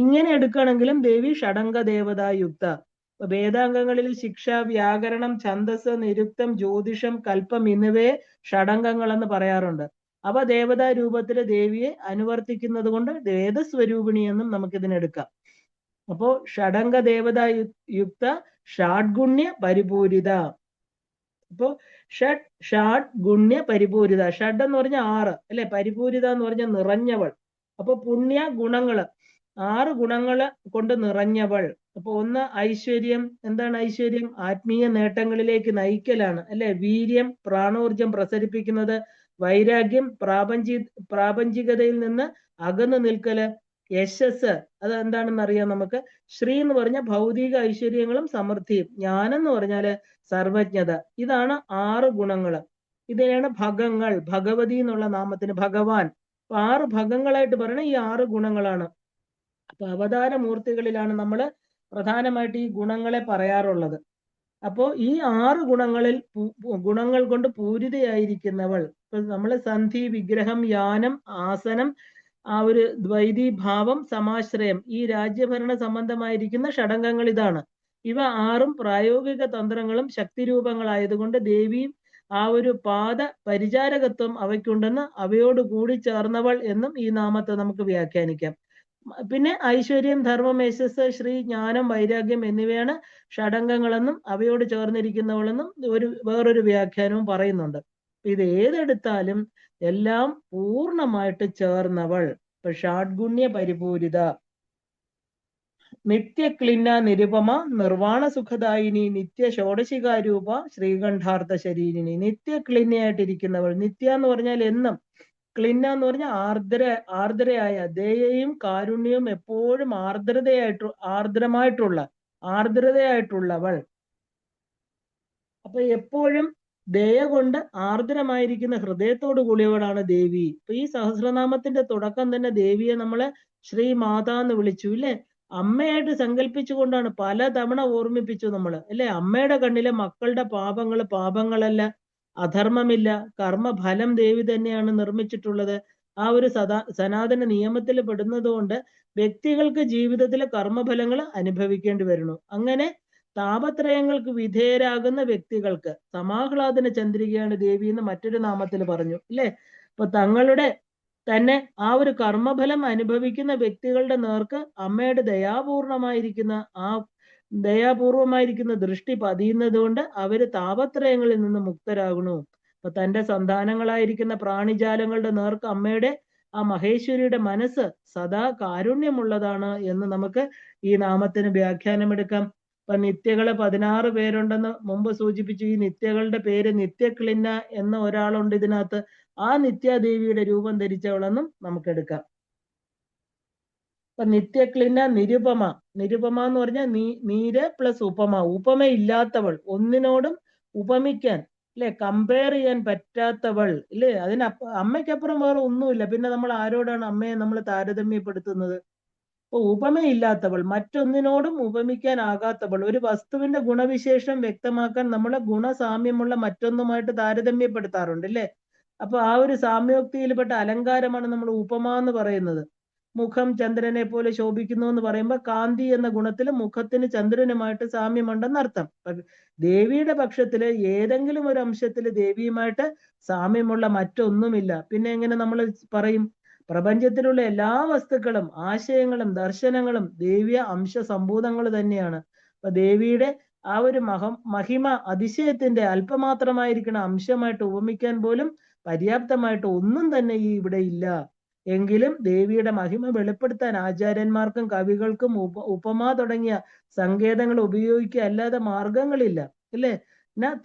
ഇങ്ങനെ എടുക്കുകയാണെങ്കിലും ദേവി ഷഡംഗ ദേവതായുക്ത. വേദാംഗങ്ങളിൽ ശിക്ഷ, വ്യാകരണം, ഛന്ദസ്, നിരുക്തം, ജ്യോതിഷം, കൽപ്പം എന്നിവയെ ഷഡംഗങ്ങൾ എന്ന് പറയാറുണ്ട്. അവ ദേവതാ രൂപത്തിലെ ദേവിയെ അനുവർത്തിക്കുന്നത് കൊണ്ട് വേദസ്വരൂപിണി എന്നും നമുക്കിതിനെടുക്കാം. അപ്പോ ഷഡംഗ ദേവത യുക്ത ഷാഡ്ഗുണ്യ പരിപൂരിത. അപ്പോ ഷാഡ് ഗുണ്യ പരിപൂരിത. ഷഡ് എന്ന് പറഞ്ഞ 6 അല്ലെ, പരിപൂരിത എന്ന് പറഞ്ഞ നിറഞ്ഞവൾ. അപ്പൊ പുണ്യ ഗുണങ്ങള്, 6 ഗുണങ്ങള് കൊണ്ട് നിറഞ്ഞവൾ. അപ്പൊ ഒന്ന് ഐശ്വര്യം. എന്താണ് ഐശ്വര്യം? ആത്മീയ നേട്ടങ്ങളിലേക്ക് നയിക്കലാണ് അല്ലെ. വീര്യം, പ്രാണോർജം പ്രസരിപ്പിക്കുന്നത്. വൈരാഗ്യം, പ്രാപഞ്ചികതയിൽ നിന്ന് അകന്നു നിൽക്കല്. യശസ്, അത് എന്താണെന്ന് അറിയാം നമുക്ക്. ശ്രീ എന്ന് പറഞ്ഞ ഭൗതിക ഐശ്വര്യങ്ങളും സമൃദ്ധിയും. ജ്ഞാനം എന്ന് പറഞ്ഞാല് സർവജ്ഞത. ഇതാണ് 6 ഗുണങ്ങള്. ഇതിനെയാണ് ഭഗങ്ങൾ, ഭഗവതി എന്നുള്ള നാമത്തിന് ഭഗവാൻ. 6 ഭഗങ്ങളായിട്ട് പറയുന്ന ഈ 6 ഗുണങ്ങളാണ്. അപ്പൊ അവതാര മൂർത്തികളിലാണ് നമ്മൾ പ്രധാനമായിട്ട് ഈ ഗുണങ്ങളെ പറയാറുള്ളത്. അപ്പോ ഈ 6 ഗുണങ്ങൾ കൊണ്ട് പൂരിതയായിരിക്കുന്നവൾ. ഇപ്പൊ നമ്മള് സന്ധി, വിഗ്രഹം, യാനം, ആസനം, ആ ഒരു ദ്വൈതീഭാവം, സമാശ്രയം, ഈ രാജ്യഭരണ സംബന്ധമായിരിക്കുന്ന ഷഡംഗങ്ങൾ ഇതാണ്. ഇവ 6ഉം പ്രായോഗിക തന്ത്രങ്ങളും ശക്തിരൂപങ്ങളായതുകൊണ്ട് ദേവിയും ആ ഒരു പാദ പരിചാരകത്വം അവയ്ക്കുണ്ടെന്ന് അവയോട് കൂടി ചേർന്നവൾ എന്നും ഈ നാമത്തെ നമുക്ക് വ്യാഖ്യാനിക്കാം. പിന്നെ ഐശ്വര്യം, ധർമ്മം, യശസ്, ശ്രീ, ജ്ഞാനം, വൈരാഗ്യം എന്നിവയാണ് ഷഡംഗങ്ങളെന്നും അവയോട് ചേർന്നിരിക്കുന്നവളെന്നും വേറൊരു വ്യാഖ്യാനവും പറയുന്നുണ്ട്. ഇത് ഏതെടുത്താലും എല്ലാം പൂർണ്ണമായിട്ട് ചേർന്നവൾ. ഇപ്പൊ ഷാഡ്ഗുണ്യ പരിപൂരിത, നിത്യക്ലിന്ന നിരുപമ, നിർവാണ സുഖദായിനി, നിത്യ ഷോഡശികാരൂപ, ശ്രീകണ്ഠാർത്ഥ ശരീരിണി. നിത്യക്ലിന്നയായിട്ടിരിക്കുന്നവൾ. നിത്യ എന്ന് പറഞ്ഞാൽ എന്നും, ക്ലിന്ന എന്ന് പറഞ്ഞാൽ ആർദ്രയായ, ദയയും കാരുണ്യവും എപ്പോഴും ആർദ്രമായിട്ടുള്ളവൾ. അപ്പൊ എപ്പോഴും ദയ കൊണ്ട് ആർദ്രമായിരിക്കുന്ന ഹൃദയത്തോട് കൂടിയവളാണ് ദേവി. ഇപ്പൊ ഈ സഹസ്രനാമത്തിന്റെ തുടക്കം തന്നെ ദേവിയെ നമ്മള് ശ്രീ മാതാ എന്ന് വിളിച്ചു ഇല്ലേ. അമ്മയായിട്ട് സങ്കല്പിച്ചുകൊണ്ടാണ് പലതവണ ഓർമ്മിപ്പിച്ചു നമ്മള് അല്ലെ. അമ്മയുടെ കണ്ണിലെ മക്കളുടെ പാപങ്ങളല്ല, അധർമ്മമില്ല, കർമ്മഫലം ദേവി തന്നെയാണ് നിർമ്മിച്ചിട്ടുള്ളത്. ആ ഒരു സനാതന നിയമത്തിൽ പെടുന്നത് കൊണ്ട് വ്യക്തികൾക്ക് ജീവിതത്തിലെ കർമ്മഫലങ്ങൾ അനുഭവിക്കേണ്ടി വരുന്നു. അങ്ങനെ താപത്രയങ്ങൾക്ക് വിധേയരാകുന്ന വ്യക്തികൾക്ക് സമാഹ്ലാദന ചന്ദ്രികയാണ് ദേവി എന്ന് മറ്റൊരു നാമത്തിൽ പറഞ്ഞു അല്ലെ. അപ്പൊ തങ്ങളുടെ തന്നെ ആ ഒരു കർമ്മഫലം അനുഭവിക്കുന്ന വ്യക്തികളുടെ നേർക്ക് അമ്മയുടെ ദയാപൂർവമായിരിക്കുന്ന ദൃഷ്ടി പതിയുന്നത് കൊണ്ട് അവര് താപത്രയങ്ങളിൽ നിന്ന് മുക്തരാകുന്നു. അപ്പൊ തന്റെ സന്താനങ്ങളായിരിക്കുന്ന പ്രാണിജാലങ്ങളുടെ നേർക്ക് അമ്മയുടെ ആ മഹേശ്വരിയുടെ മനസ്സ് സദാ കാരുണ്യമുള്ളതാണ് എന്ന് നമുക്ക് ഈ നാമത്തിന് വ്യാഖ്യാനമെടുക്കാം. ഇപ്പൊ നിത്യകള് 16 പേരുണ്ടെന്ന് മുമ്പ് സൂചിപ്പിച്ചു. ഈ നിത്യകളുടെ പേര് നിത്യക്ലിന്ന എന്ന ഒരാളുണ്ട് ഇതിനകത്ത്. ആ നിത്യാദേവിയുടെ രൂപം ധരിച്ചവളെന്നും നമുക്കെടുക്കാം. ഇപ്പൊ നിത്യക്ലിന്ന നിരുപമ എന്ന് പറഞ്ഞാൽ നീര് പ്ലസ് ഉപമ, ഉപമയില്ലാത്തവൾ, ഒന്നിനോടും ഉപമിക്കാൻ അല്ലെ, കമ്പയർ ചെയ്യാൻ പറ്റാത്തവൾ ഇല്ലേ. അമ്മയ്ക്കപ്പുറം വേറെ ഒന്നുമില്ല. പിന്നെ നമ്മൾ ആരോടാണ് അമ്മയെ നമ്മൾ താരതമ്യപ്പെടുത്തുന്നത്? അപ്പൊ ഉപമയില്ലാത്തവൾ, മറ്റൊന്നിനോടും ഉപമിക്കാനാകാത്തവൾ. ഒരു വസ്തുവിന്റെ ഗുണവിശേഷം വ്യക്തമാക്കാൻ നമ്മൾ ഗുണസാമ്യമുള്ള മറ്റൊന്നുമായിട്ട് താരതമ്യപ്പെടുത്താറുണ്ട് അല്ലേ. അപ്പൊ ആ ഒരു സാമ്യോക്തിയിൽപ്പെട്ട അലങ്കാരമാണ് നമ്മൾ ഉപമ എന്ന് പറയുന്നത്. മുഖം ചന്ദ്രനെ പോലെ ശോഭിക്കുന്നു എന്ന് പറയുമ്പോൾ കാന്തി എന്ന ഗുണത്തിൽ മുഖത്തിന് ചന്ദ്രനുമായിട്ട് സാമ്യമുണ്ടെന്നർത്ഥം. ദേവിയുടെ പക്ഷത്തില് ഏതെങ്കിലും ഒരു അംശത്തില് ദേവിയുമായിട്ട് സാമ്യമുള്ള മറ്റൊന്നുമില്ല. പിന്നെ എങ്ങനെ നമ്മൾ പറയും? പ്രപഞ്ചത്തിലുള്ള എല്ലാ വസ്തുക്കളും, ആശയങ്ങളും, ദർശനങ്ങളും ദേവിയ അംശസംഭൂതങ്ങൾ തന്നെയാണ്. അപ്പൊ ദേവിയുടെ ആ ഒരു മഹിമ, അതിശയത്തിന്റെ അല്പമാത്രമായിരിക്കുന്ന അംശമായിട്ട് ഉപമിക്കാൻ പോലും പര്യാപ്തമായിട്ട് ഒന്നും തന്നെ ഇവിടെ ഇല്ല. എങ്കിലും ദേവിയുടെ മഹിമ വെളിപ്പെടുത്താൻ ആചാര്യന്മാർക്കും കവികൾക്കും ഉപമ തുടങ്ങിയ സങ്കേതങ്ങൾ ഉപയോഗിക്കുക അല്ലാതെ മാർഗങ്ങളില്ല അല്ലേ.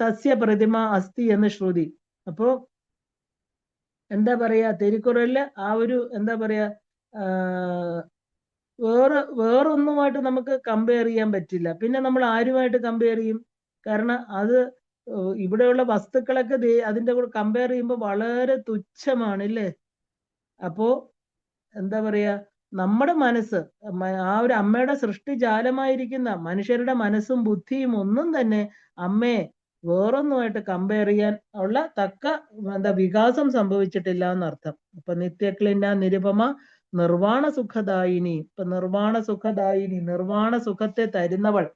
തസ്യ പ്രതിമ അസ്ഥി എന്ന് ശ്രുതി. അപ്പോ എന്താ പറയാ, തിരുക്കുറളില് ആ ഒരു എന്താ പറയാ, വേറൊന്നുമായിട്ട് നമുക്ക് കമ്പയർ ചെയ്യാൻ പറ്റില്ല. പിന്നെ നമ്മൾ ആരുമായിട്ട് കമ്പയർ ചെയ്യും? കാരണം അത് ഇവിടെയുള്ള വസ്തുക്കളൊക്കെ അതിന്റെ കൂടെ കമ്പയർ ചെയ്യുമ്പോൾ വളരെ തുച്ഛമാണ് ഇല്ലേ. അപ്പോ എന്താ പറയാ, നമ്മുടെ മനസ്സ്, ആ ഒരു അമ്മയുടെ സൃഷ്ടിജാലമായിരിക്കുന്ന മനുഷ്യരുടെ മനസ്സും ബുദ്ധിയും ഒന്നും തന്നെ അമ്മയെ വേറൊന്നുമായിട്ട് കമ്പയർ ചെയ്യാൻ ഉള്ള വികാസം സംഭവിച്ചിട്ടില്ല എന്നർത്ഥം. അപ്പൊ നിത്യക്ലിന്ന നിരുപമ, നിർവാണ സുഖദായിനി. ഇപ്പൊ നിർവാണ സുഖത്തെ തരുന്നവൾ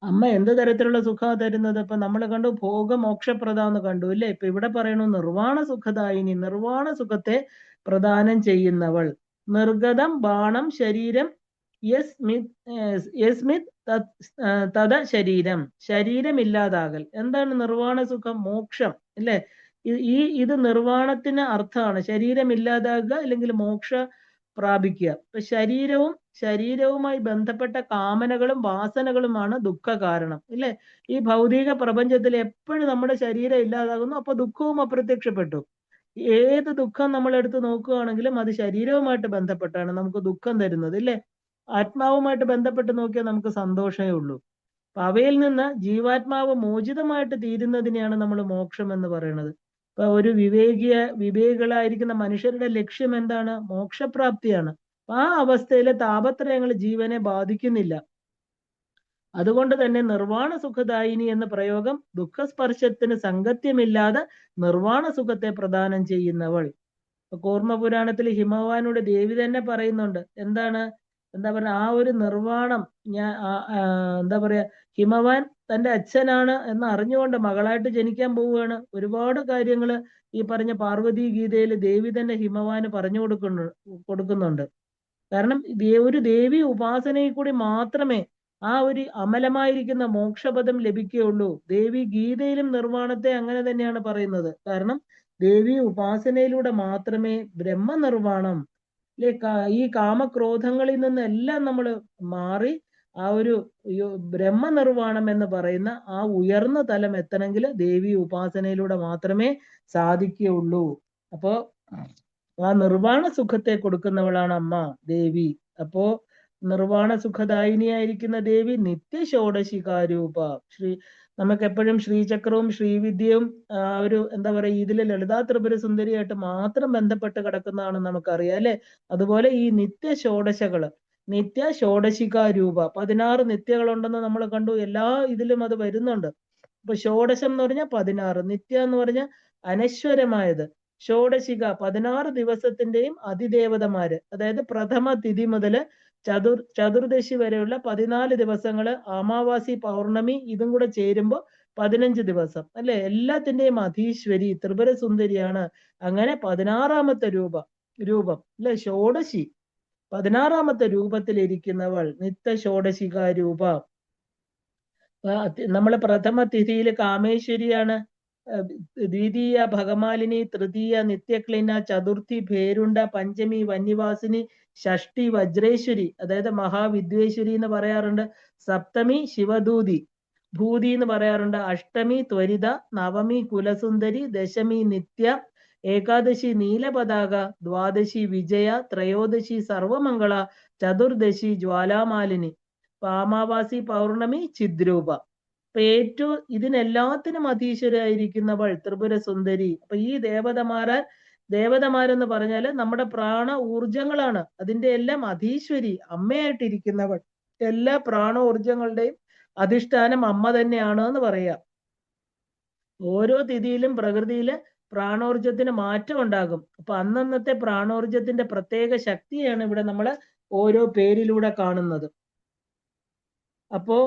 അമ്മ. എന്ത് തരത്തിലുള്ള സുഖമാണ് തരുന്നത്? ഇപ്പൊ നമ്മൾ കണ്ടു ഭോഗമോക്ഷപ്രദാന്ന് കണ്ടു ഇല്ലേ. ഇപ്പൊ ഇവിടെ പറയണു നിർവാണ സുഖദായിനി, നിർവാണ സുഖത്തെ പ്രദാനം ചെയ്യുന്നവൾ. നിർഗതം ബാണം ശരീരം യസ്മിത് തത ശരീരം, ശരീരമില്ലാതാകൽ. എന്താണ് നിർവാണ സുഖം? മോക്ഷം അല്ലെ? ഇത് നിർവാണത്തിന് അർത്ഥമാണ്. ശരീരമില്ലാതാകുക അല്ലെങ്കിൽ മോക്ഷ പ്രാപിക്കുക. ഇപ്പൊ ശരീരവുമായി ബന്ധപ്പെട്ട കാമനകളും വാസനകളുമാണ് ദുഃഖ കാരണം ഇല്ലേ? ഈ ഭൗതിക പ്രപഞ്ചത്തിൽ എപ്പോഴും നമ്മുടെ ശരീരം ഇല്ലാതാകുന്നു, അപ്പൊ ദുഃഖവും അപ്രത്യക്ഷപ്പെട്ടു. ഏത് ദുഃഖം നമ്മൾ എടുത്ത് നോക്കുകയാണെങ്കിലും അത് ശരീരവുമായിട്ട് ബന്ധപ്പെട്ടാണ് നമുക്ക് ദുഃഖം തരുന്നത് ഇല്ലേ? ആത്മാവുമായിട്ട് ബന്ധപ്പെട്ട് നോക്കിയാൽ നമുക്ക് സന്തോഷമേ ഉള്ളൂ. അപ്പൊ അവയിൽ നിന്ന് ജീവാത്മാവ് മോചിതമായിട്ട് തീരുന്നതിനെയാണ് നമ്മൾ മോക്ഷം എന്ന് പറയുന്നത്. ഇപ്പൊ ഒരു വിവേകികളായിരിക്കുന്ന മനുഷ്യരുടെ ലക്ഷ്യം എന്താണ്? മോക്ഷപ്രാപ്തിയാണ്. ആ അവസ്ഥയിലെ താപത്രയങ്ങൾ ജീവനെ ബാധിക്കുന്നില്ല. അതുകൊണ്ട് തന്നെ നിർവാണ സുഖദായിനി എന്ന പ്രയോഗം ദുഃഖസ്പർശത്തിന് സംഗത്യമില്ലാതെ നിർവാണ സുഖത്തെ പ്രദാനം ചെയ്യുന്നവൾ. കൂർമ്മപുരാണത്തിൽ ഹിമവാനോട് ദേവി തന്നെ പറയുന്നുണ്ട്. എന്താ പറയുക, ആ ഒരു നിർവാണം എന്താ പറയാ, ഹിമവാൻ തന്റെ അച്ഛനാണ് എന്ന് അറിഞ്ഞുകൊണ്ട് മകളായിട്ട് ജനിക്കാൻ പോവുകയാണ്. ഒരുപാട് കാര്യങ്ങൾ ഈ പറഞ്ഞ പാർവതി ഗീതയിൽ ദേവി തന്നെ ഹിമവാന് പറഞ്ഞു കൊടുക്കുന്നുണ്ട്. കാരണം ഒരു ദേവി ഉപാസനയിൽ കൂടി മാത്രമേ ആ ഒരു അമലമായിരിക്കുന്ന മോക്ഷപദം ലഭിക്കുകയുള്ളൂ. ദേവി ഗീതയിലും നിർവാണത്തെ അങ്ങനെ തന്നെയാണ് പറയുന്നത്. കാരണം ദേവി ഉപാസനയിലൂടെ മാത്രമേ ബ്രഹ്മനിർവാണം ഈ കാമക്രോധങ്ങളിൽ നിന്നെല്ലാം നമ്മൾ മാറി ആ ഒരു ബ്രഹ്മനിർവാണം എന്ന് പറയുന്ന ആ ഉയർന്ന തലം എത്തണമെങ്കിൽ ദേവി ഉപാസനയിലൂടെ മാത്രമേ സാധിക്കുകയുള്ളൂ. അപ്പോ ആ നിർവാണ സുഖത്തെ കൊടുക്കുന്നവളാണ് അമ്മ ദേവി. അപ്പോ നിർവാണ സുഖദായിനിയായിരിക്കുന്ന ദേവി നിത്യ ഷോഡശികാരൂപ. നമുക്ക് എപ്പോഴും ശ്രീചക്രവും ശ്രീവിദ്യയും ഒരു എന്താ പറയുക, ഇതിലെ ലളിതാ ത്രിപുര സുന്ദരിയായിട്ട് മാത്രം ബന്ധപ്പെട്ട് കിടക്കുന്നതാണ് നമുക്കറിയാം അല്ലെ? അതുപോലെ ഈ നിത്യ ഷോഡശകള്, നിത്യ ഷോഡശികാരൂപ, 16 നിത്യകളുണ്ടെന്ന് നമ്മൾ കണ്ടു. എല്ലാ ഇതിലും അത് വരുന്നുണ്ട്. ഇപ്പൊ ഷോഡശം എന്ന് പറഞ്ഞാൽ 16, നിത്യ എന്ന് പറഞ്ഞാൽ അനശ്വരമായത്, ഷോഡശിക 16 ദിവസത്തിന്റെയും അതിദേവതമാര്. അതായത് പ്രഥമ തിഥി മുതല് ചതുർദശി വരെയുള്ള 14 ദിവസങ്ങള്, അമാവാസി പൗർണമി ഇതും കൂടെ ചേരുമ്പോ 15 ദിവസം അല്ലെ? എല്ലാത്തിന്റെയും അധീശ്വരി ത്രിപുര സുന്ദരിയാണ്. അങ്ങനെ 16ാമത്തെ രൂപം അല്ലെ? ഷോഡശി 16ാമത്തെ രൂപത്തിലിരിക്കുന്നവൾ നിത്യ ഷോഡശിക രൂപ. നമ്മള് പ്രഥമ തിഥിയിൽ കാമേശ്വരിയാണ്, ദ്വിതീയ ഭഗമാലിനി, തൃതീയ നിത്യക്ലിന, ചതുർത്ഥി ഭേരുണ്ട, പഞ്ചമി വന്യവാസിനി, ഷഷ്ടി വജ്രേശ്വരി അതായത് മഹാവിദ്വേശ്വരി എന്ന് പറയാറുണ്ട്, സപ്തമി ശിവദൂതി ഭൂതി എന്ന് പറയാറുണ്ട്, അഷ്ടമി ത്വരിത, നവമി കുലസുന്ദരി, ദശമി നിത്യ, ഏകാദശി നീലപതാക, ദ്വാദശി വിജയ, ത്രയോദശി സർവമംഗള, ചതുർദശി ജ്വാലാമാലിനി, അമാവാസി പൗർണമി ചിദ്രൂപ. അപ്പൊ ഏറ്റവും ഇതിനെല്ലാത്തിനും അധീശ്വരായിരിക്കുന്നവൾ ത്രിപുര സുന്ദരി. അപ്പൊ ഈ ദേവതമാരെന്ന് പറഞ്ഞാല് നമ്മുടെ പ്രാണ ഊർജങ്ങളാണ്. അതിന്റെ എല്ലാം അധീശ്വരി അമ്മയായിട്ടിരിക്കുന്നവൾ. എല്ലാ പ്രാണ ഊർജങ്ങളുടെയും അധിഷ്ഠാനം അമ്മ തന്നെയാണ് എന്ന് പറയാം. ഓരോ തിഥിയിലും പ്രകൃതിയില് പ്രാണോർജത്തിന് മാറ്റം ഉണ്ടാകും. അപ്പൊ അന്നന്നത്തെ പ്രാണോർജത്തിന്റെ പ്രത്യേക ശക്തിയാണ് ഇവിടെ നമ്മൾ ഓരോ പേരിലൂടെ കാണുന്നത്. അപ്പോ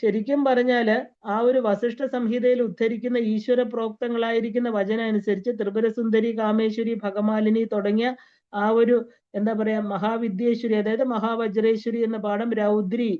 ശരിക്കും പറഞ്ഞാല് ആ ഒരു വസിഷ്ഠ സംഹിതയിൽ ഉദ്ധരിക്കുന്ന ഈശ്വര പ്രോക്തങ്ങളായിരിക്കുന്ന വചനം അനുസരിച്ച് ത്രിപുരസുന്ദരി, കാമേശ്വരി, ഭഗമാലിനി തുടങ്ങിയ ആ ഒരു എന്താ പറയാ മഹാവിദ്യേശ്വരി അതായത് മഹാവജ്രേശ്വരി എന്ന പാഠം, രൗദ്രി,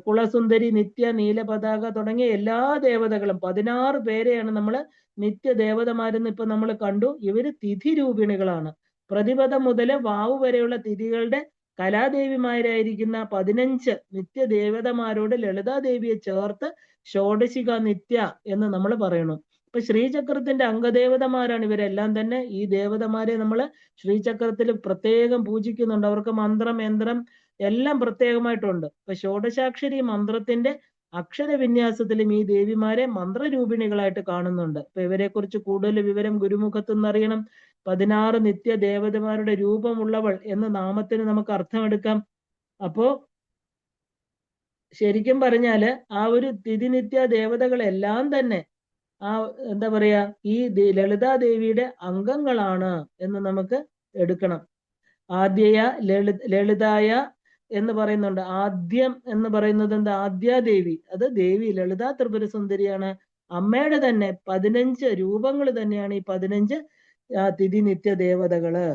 കുളസുന്ദരി, നിത്യ, നീലപതാക തുടങ്ങിയ എല്ലാ ദേവതകളും 16 പേരെയാണ് നമ്മൾ നിത്യ ദേവതമാരെന്ന് ഇപ്പൊ നമ്മൾ കണ്ടു. ഇവര് തിഥി രൂപിണികളാണ്. പ്രതിപദം മുതൽ വാവു വരെയുള്ള തിഥികളുടെ കലാദേവിമാരായിരിക്കുന്ന 15 നിത്യ ദേവതമാരോട് ലളിതാദേവിയെ ചേർത്ത് ഷോഡശിക നിത്യ എന്ന് നമ്മൾ പറയണം. ഇപ്പൊ ശ്രീചക്രത്തിന്റെ അംഗദേവതമാരാണ് ഇവരെല്ലാം തന്നെ. ഈ ദേവതമാരെ നമ്മൾ ശ്രീചക്രത്തിൽ പ്രത്യേകം പൂജിക്കുന്നുണ്ട്. അവർക്ക് മന്ത്രം, യന്ത്രം എല്ലാം പ്രത്യേകമായിട്ടുണ്ട്. ഇപ്പൊ ഷോഡശാക്ഷരി മന്ത്രത്തിന്റെ അക്ഷരവിന്യാസത്തിലും ഈ ദേവിമാരെ മന്ത്രരൂപിണികളായിട്ട് കാണുന്നുണ്ട്. ഇപ്പൊ ഇവരെ കുറിച്ച് കൂടുതൽ വിവരം ഗുരുമുഖത്ത് നിന്നറിയണം. 16 നിത്യ ദേവതമാരുടെ രൂപമുള്ളവൾ എന്ന നാമത്തിന് നമുക്ക് അർത്ഥമെടുക്കാം. അപ്പോ ശരിക്കും പറഞ്ഞാല് ആ ഒരു തിഥിനിത്യ ദേവതകളെല്ലാം തന്നെ ആ എന്താ പറയാ ഈ ലളിതാദേവിയുടെ അംഗങ്ങളാണ് എന്ന് നമുക്ക് എടുക്കണം. ആദ്യയ ലളിതായ എന്ന് പറയുന്നുണ്ട്. ആദ്യം എന്ന് പറയുന്നത് എന്താ? ആദ്യാദേവി, അത് ദേവി ലളിതാ ത്രിപുര സുന്ദരിയാണ്. അമ്മയുടെ തന്നെ 15 രൂപങ്ങൾ തന്നെയാണ് ഈ 15 തിഥി നിത്യ ദേവതകള്.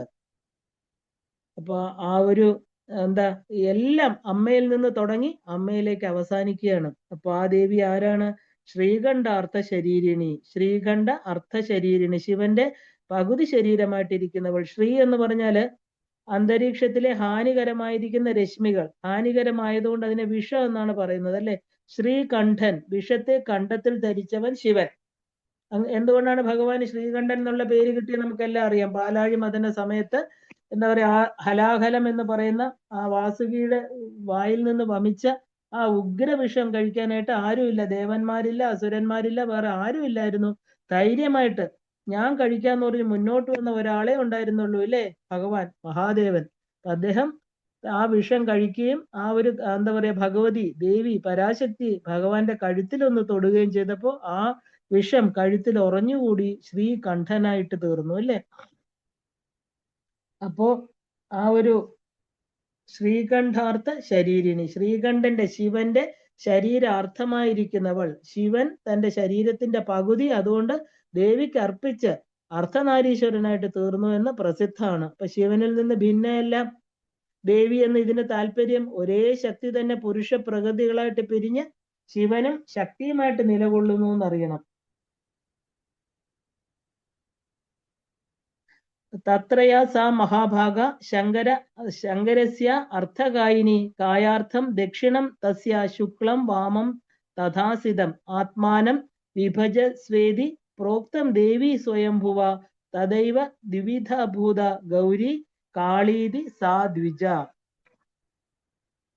അപ്പൊ ആ ഒരു എന്താ എല്ലാം അമ്മയിൽ നിന്ന് തുടങ്ങി അമ്മയിലേക്ക് അവസാനിക്കുകയാണ്. അപ്പൊ ആ ദേവി ആരാണ്? ശ്രീകണ്ഠ അർത്ഥ ശരീരിണി. ശ്രീകണ്ഠ അർത്ഥ ശരീരിണി, ശിവന്റെ പകുതി ശരീരമായിട്ടിരിക്കുന്നവൾ. ശ്രീ എന്ന് പറഞ്ഞാല് അന്തരീക്ഷത്തിലെ ഹാനികരമായിരിക്കുന്ന രശ്മികൾ, ഹാനികരമായതുകൊണ്ട് അതിനെ വിഷം എന്നാണ് പറയുന്നത് അല്ലെ. ശ്രീകണ്ഠൻ, വിഷത്തെ കണ്ഠത്തിൽ ധരിച്ചവൻ ശിവൻ. എന്തുകൊണ്ടാണ് ഭഗവാന് ശ്രീകണ്ഠൻ എന്നുള്ള പേര് കിട്ടിയത് നമുക്കെല്ലാം അറിയാം. പാലാഴി മദന സമയത്ത് എന്താ പറയാ, ആ ഹലാഹലം എന്ന് പറയുന്ന ആ വാസുകിയുടെ വായിൽ നിന്ന് വമിച്ച ആ ഉഗ്രവിഷം കഴിക്കാനായിട്ട് ആരുമില്ല, ദേവന്മാരില്ല, അസുരന്മാരില്ല, വേറെ ആരും ഇല്ലായിരുന്നു. ധൈര്യമായിട്ട് ഞാൻ കഴിക്കാന്ന് പറഞ്ഞ് മുന്നോട്ട് വന്ന ഒരാളെ ഉണ്ടായിരുന്നുള്ളൂ അല്ലേ, ഭഗവാൻ മഹാദേവൻ. അദ്ദേഹം ആ വിഷം കഴിക്കുകയും ആ ഒരു എന്താ പറയാ ഭഗവതി ദേവി പരാശക്തി ഭഗവാന്റെ കഴുത്തിലൊന്ന് തൊടുകയും ചെയ്തപ്പോ ആ വിഷം കഴുത്തിൽ ഉറഞ്ഞുകൂടി ശ്രീകണ്ഠനായിട്ട് തീർന്നു അല്ലേ. അപ്പോ ആ ഒരു ശ്രീകണ്ഠാർത്ഥ ശരീരിണി, ശ്രീകണ്ഠന്റെ ശിവന്റെ ശരീരാർത്ഥമായിരിക്കുന്നവൾ. ശിവൻ തന്റെ ശരീരത്തിന്റെ പകുതി അതുകൊണ്ട് ദേവിക്ക് അർപ്പിച്ച് അർദ്ധനാരീശ്വരനായിട്ട് തീർന്നു എന്ന് പ്രസിദ്ധമാണ്. അപ്പൊ ശിവനിൽ നിന്ന് ഭിന്നയെല്ലാം ദേവി എന്ന് ഇതിന് താല്പര്യം. ഒരേ ശക്തി തന്നെ പുരുഷ പ്രകൃതികളായിട്ട് പിരിഞ്ഞ് ശിവനും ശക്തിയുമായിട്ട് നിലകൊള്ളുന്നു എന്നറിയണം. തത്രയാ സാ മഹാഭാഗ ശങ്കരസ്യ അർത്ഥകായിനി കായാർത്ഥം ദക്ഷിണം തസ്യ ശുക്ലം വാമം തഥാസിതം ആത്മാനം വിഭജസ്വേതി പ്രോക്തം ദേവി സ്വയംഭുവ തദൈവ ദ്വിവിധഭൂത ഗൗരി കാളീതി സാ ദ്വിജ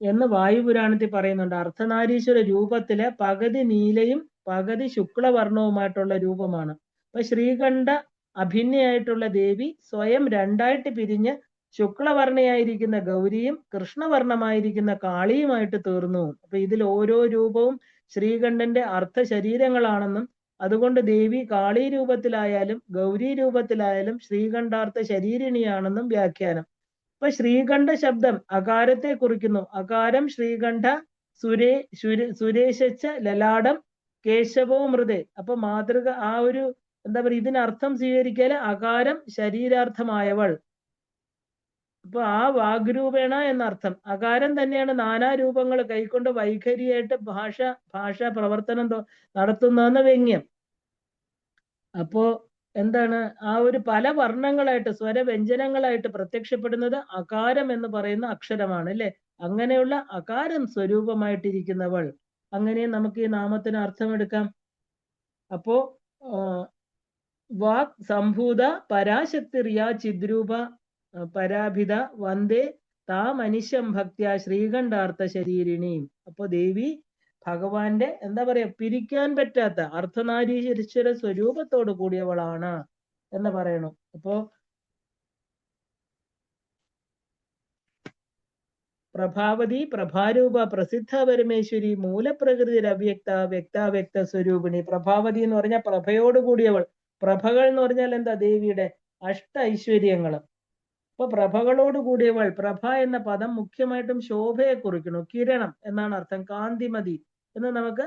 എന്ന് വായുപുരാണത്തിൽ പറയുന്നുണ്ട്. അർദ്ധനാരീശ്വര രൂപത്തില് പകുതി നീലയും പകുതി ശുക്ലവർണവുമായിട്ടുള്ള രൂപമാണ്. അപ്പൊ ശ്രീകണ്ഠ അഭിന്നയായിട്ടുള്ള ദേവി സ്വയം രണ്ടായിട്ട് പിരിഞ്ഞ് ശുക്ലവർണയായിരിക്കുന്ന ഗൗരിയും കൃഷ്ണവർണമായിരിക്കുന്ന കാളിയുമായിട്ട് തീർന്നു. അപ്പൊ ഇതിൽ ഓരോ രൂപവും ശ്രീകണ്ഠന്റെ അർത്ഥ ശരീരങ്ങളാണെന്നും അതുകൊണ്ട് ദേവി കാളി രൂപത്തിലായാലും ഗൗരി രൂപത്തിലായാലും ശ്രീകണ്ഠാർത്ഥ ശരീരിണിയാണെന്നും വ്യാഖ്യാനം. അപ്പൊ ശ്രീകണ്ഠ ശബ്ദം അകാരത്തെ കുറിക്കുന്നു. അകാരം ശ്രീകണ്ഠ സുരേശച്ച ലലാടം കേശവവും മൃദേ. അപ്പൊ മാതൃക ആ ഒരു എന്താ പറയുക, ഇതിനർത്ഥം സ്വീകരിക്കാല് അകാരം ശരീരാർത്ഥമായവൾ. അപ്പൊ ആ വാഗ്രൂപേണ എന്നർത്ഥം. അകാരം തന്നെയാണ് നാനാരൂപങ്ങൾ കൈക്കൊണ്ട് വൈഖരിയായിട്ട് ഭാഷ പ്രവർത്തനം നടത്തുന്നതെന്ന് വ്യംഗ്യം. അപ്പോ എന്താണ് ആ ഒരു പല വർണ്ണങ്ങളായിട്ട് സ്വരവ്യഞ്ജനങ്ങളായിട്ട് പ്രത്യക്ഷപ്പെടുന്നത് അകാരം എന്ന് പറയുന്ന അക്ഷരമാണ് അല്ലെ. അങ്ങനെയുള്ള അകാരം സ്വരൂപമായിട്ടിരിക്കുന്നവൾ. അങ്ങനെ നമുക്ക് ഈ നാമത്തിന് അർത്ഥമെടുക്കാം. അപ്പോ വാക് സംഭൂത പരാശക്തിറിയാ ചിദ്രൂപ പരാഭിത വന്ദേ താമനിശം ഭക്ത്യ ശ്രീകണ്ഠാർത്ഥ ശരീരിണിയും. അപ്പൊ ദേവി ഭഗവാന്റെ എന്താ പറയാ പിരിക്കാൻ പറ്റാത്ത അർദ്ധനാരീശ്വര സ്വരൂപത്തോട് കൂടിയവളാണ് എന്ന് പറയണു. അപ്പോ പ്രഭാവതി പ്രഭാരൂപ പ്രസിദ്ധ പരമേശ്വരി മൂലപ്രകൃതി അവ്യക്ത വ്യക്താവ്യക്ത സ്വരൂപിണി. പ്രഭാവതി എന്ന് പറഞ്ഞാൽ പ്രഭയോട് കൂടിയവൾ. പ്രഭകൾ എന്ന് പറഞ്ഞാൽ എന്താ, ദേവിയുടെ അഷ്ട ഐശ്വര്യങ്ങൾ. അപ്പൊ പ്രഭകളോട് കൂടിയവൾ. പ്രഭ എന്ന പദം മുഖ്യമായിട്ടും ശോഭയെ കുറിക്കുന്നു. കിരണം എന്നാണ് അർത്ഥം. കാന്തിമതി എന്ന് നമുക്ക്